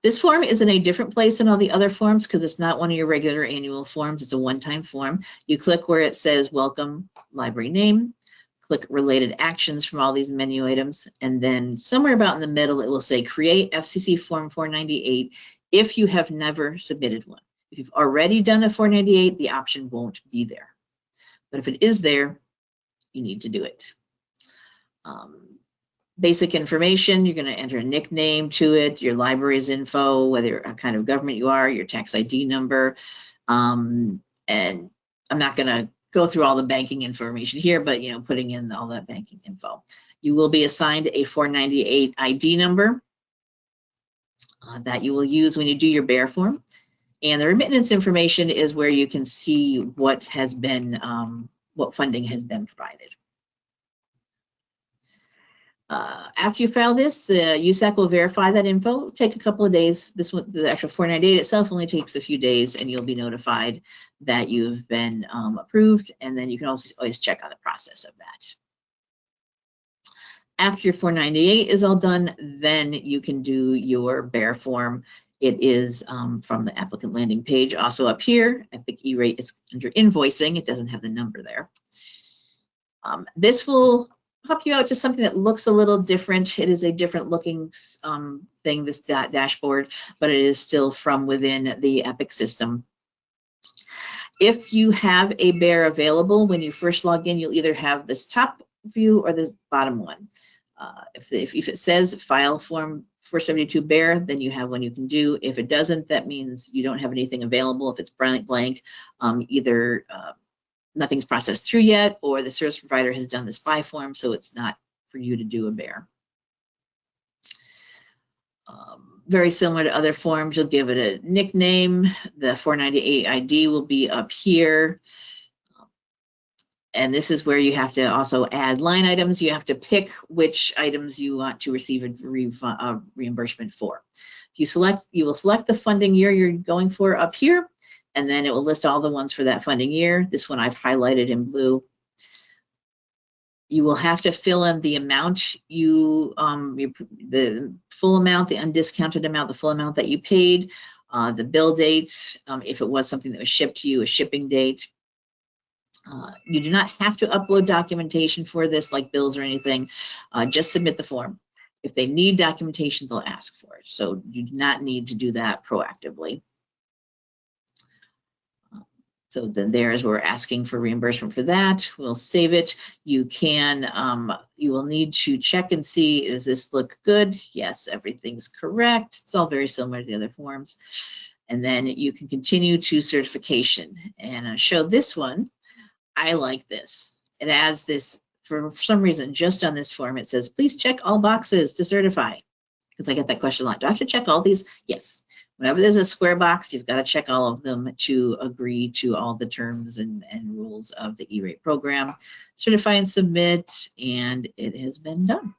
This form is in a different place than all the other forms because it's not one of your regular annual forms. It's a one-time form. You click where it says welcome library name, click related actions from all these menu items, and then somewhere about in the middle it will say create FCC form 498 if you have never submitted one. If you've already done a 498, the option won't be there. But if it is there, you need to do it. Basic information, you're going to enter a nickname to it, your library's info, whether what kind of government you are, your tax ID number. And I'm not going to go through all the banking information here, but putting in all that banking info. You will be assigned a 498 ID number that you will use when you do your BEAR form. And the remittance information is where you can see what has been, what funding has been provided. After you file this, the USAC will verify that info. It'll take a couple of days. This one, the actual 498 itself, only takes a few days, and you'll be notified that you've been approved. And then you can also always check on the process of that. After your 498 is all done, then you can do your BEAR form. It is from the applicant landing page. Also up here, Epic E-rate is under invoicing. It doesn't have the number there. This will pop you out to something that looks a little different. It is a different looking thing, this dashboard, but it is still from within the Epic system. If you have a BEAR available, when you first log in, you'll either have this top view or this bottom one. If it says file form 472 BEAR, then you have one you can do. If it doesn't, that means you don't have anything available. If it's blank, either nothing's processed through yet, or the service provider has done the SPI form, so it's not for you to do a BEAR. Very similar to other forms, you'll give it a nickname. The 498 ID will be up here. And this is where you have to also add line items. You have to pick which items you want to receive a reimbursement for. If you select, you will select the funding year you're going for up here, and then it will list all the ones for that funding year. This one I've highlighted in blue. You will have to fill in the amount the full amount, the undiscounted amount, the full amount that you paid. the bill date, if it was something that was shipped to you, a shipping date. You do not have to upload documentation for this, like bills or anything. Just submit the form. If they need documentation, they'll ask for it. So you do not need to do that proactively. So then there's where we're asking for reimbursement for that. We'll save it. You can, you will need to check and see, does this look good? Yes, everything's correct. It's all very similar to the other forms. And then you can continue to certification. And I'll show this one. I like this. It adds this, for some reason, just on this form, it says, please check all boxes to certify. Because I get that question a lot. Do I have to check all these? Yes. Whenever there's a square box, you've got to check all of them to agree to all the terms and rules of the E-rate program. Certify and submit, and it has been done.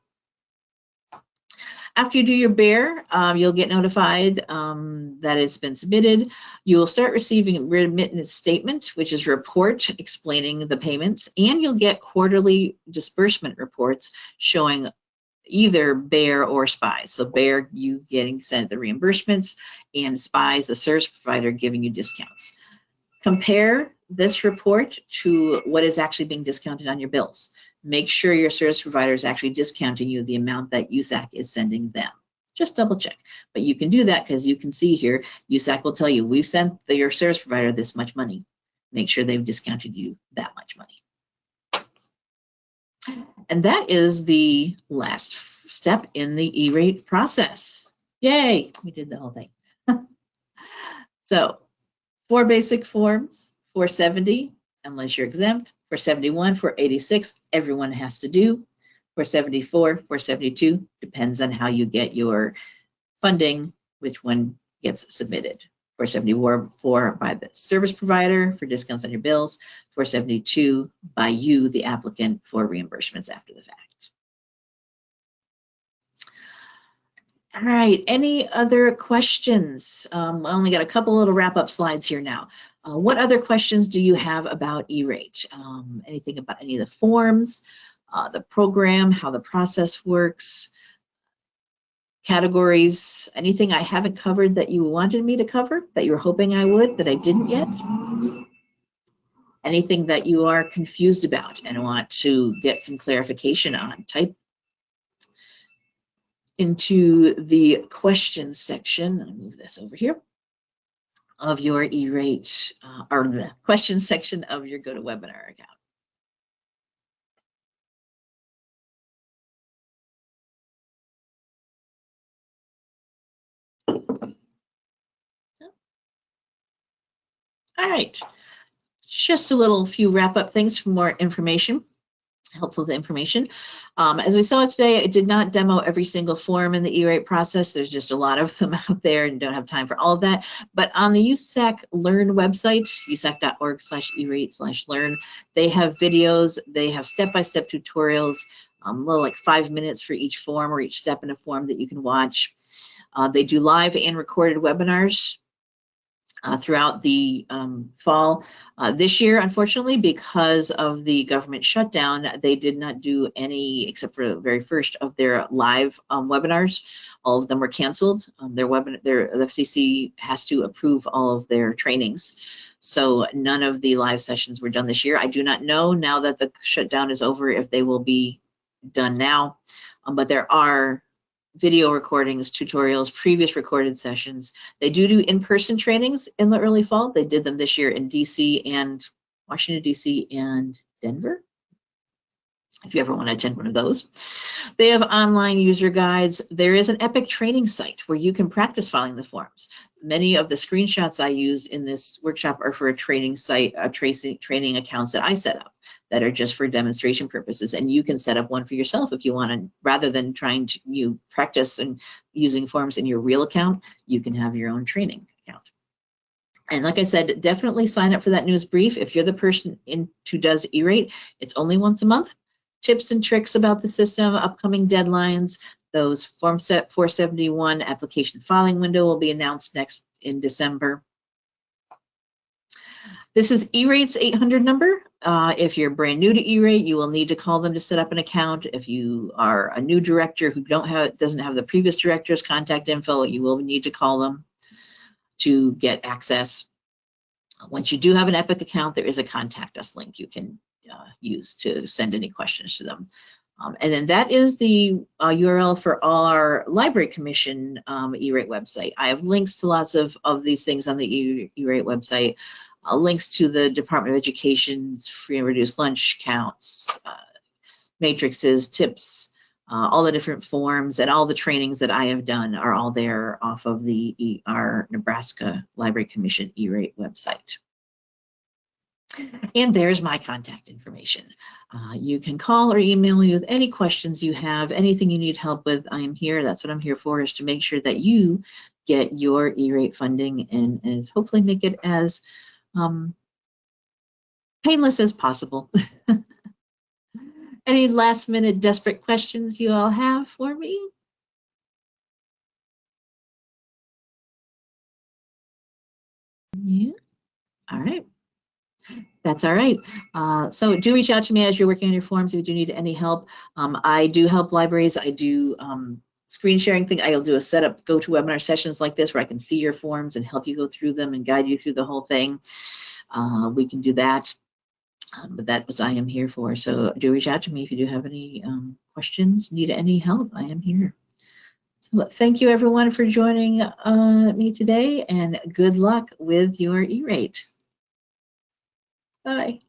After you do your bear, you'll get notified that it's been submitted. You will start receiving a remittance statement, which is a report explaining the payments, and you'll get quarterly disbursement reports showing either bear or spies. So bear, you getting sent the reimbursements, and spies, the service provider, giving you discounts. Compare this report to what is actually being discounted on your bills. Make sure your service provider is actually discounting you the amount that USAC is sending them. Just double check. But you can do that because you can see here, USAC will tell you, we've sent your service provider this much money. Make sure they've discounted you that much money. And that is the last step in the E-rate process. Yay, we did the whole thing. So 4 basic forms, 470, unless you're exempt, 471, 486, everyone has to do. 474, 472, depends on how you get your funding, which one gets submitted. 474 by the service provider for discounts on your bills, 472 by you, the applicant, for reimbursements after the fact. All right, any other questions? I only got a couple little wrap-up slides here now. What other questions do you have about E-rate? Anything about any of the forms, the program, how the process works, categories, anything I haven't covered that you wanted me to cover, that you were hoping I would, that I didn't yet? Anything that you are confused about and want to get some clarification on? Type into the questions section. I'll move this over here of your E-rate, or the questions section of your GoToWebinar account. All right, just a little few wrap-up things for more information. Helpful information. As we saw today, I did not demo every single form in the E-rate process. There's just a lot of them out there and don't have time for all of that. But on the USAC Learn website, usac.org/E-rate/learn, they have videos, they have step-by-step tutorials, little like 5 minutes for each form or each step in a form that you can watch. They do live and recorded webinars throughout the fall. This year, unfortunately, because of the government shutdown, they did not do any, except for the very first of their live webinars. All of them were canceled. The FCC has to approve all of their trainings. So none of the live sessions were done this year. I do not know, now that the shutdown is over, if they will be done now, but there are video recordings, tutorials, previous recorded sessions. They do in-person trainings in the early fall. They did them this year in DC and Washington, DC and Denver, if you ever want to attend one of those. They have online user guides. There is an Epic training site where you can practice filing the forms. Many of the screenshots I use in this workshop are for a training site, training accounts that I set up that are just for demonstration purposes. And you can set up one for yourself if you want to, rather than trying to practice and using forms in your real account, you can have your own training account. And like I said, definitely sign up for that news brief. If you're the person who does E-rate, it's only once a month. Tips and tricks about the system, upcoming deadlines, those Form 471 application filing window will be announced next in December. This is E-rate's 800 number. If you're brand new to E-rate, you will need to call them to set up an account. If you are a new director who doesn't have the previous director's contact info, you will need to call them to get access. Once you do have an Epic account, there is a contact us link you can use to send any questions to them. And then that is the URL for our Library Commission E-rate website. I have links to lots of these things on the E-rate website, links to the Department of Education's free and reduced lunch counts, matrices, tips, all the different forms, and all the trainings that I have done are all there off of the our Nebraska Library Commission E-rate website. And there's my contact information. You can call or email me with any questions you have, anything you need help with. I am here. That's what I'm here for, is to make sure that you get your E-rate funding and as hopefully make it as painless as possible. Any last minute desperate questions you all have for me? Yeah. All right. That's all right. So do reach out to me as you're working on your forms if you do need any help. I do help libraries. I do screen sharing thing. I'll do a setup GoToWebinar sessions like this where I can see your forms and help you go through them and guide you through the whole thing. We can do that. But that was I am here for. So do reach out to me if you do have any questions, need any help. I am here. So thank you everyone for joining me today, and good luck with your E-rate. Bye.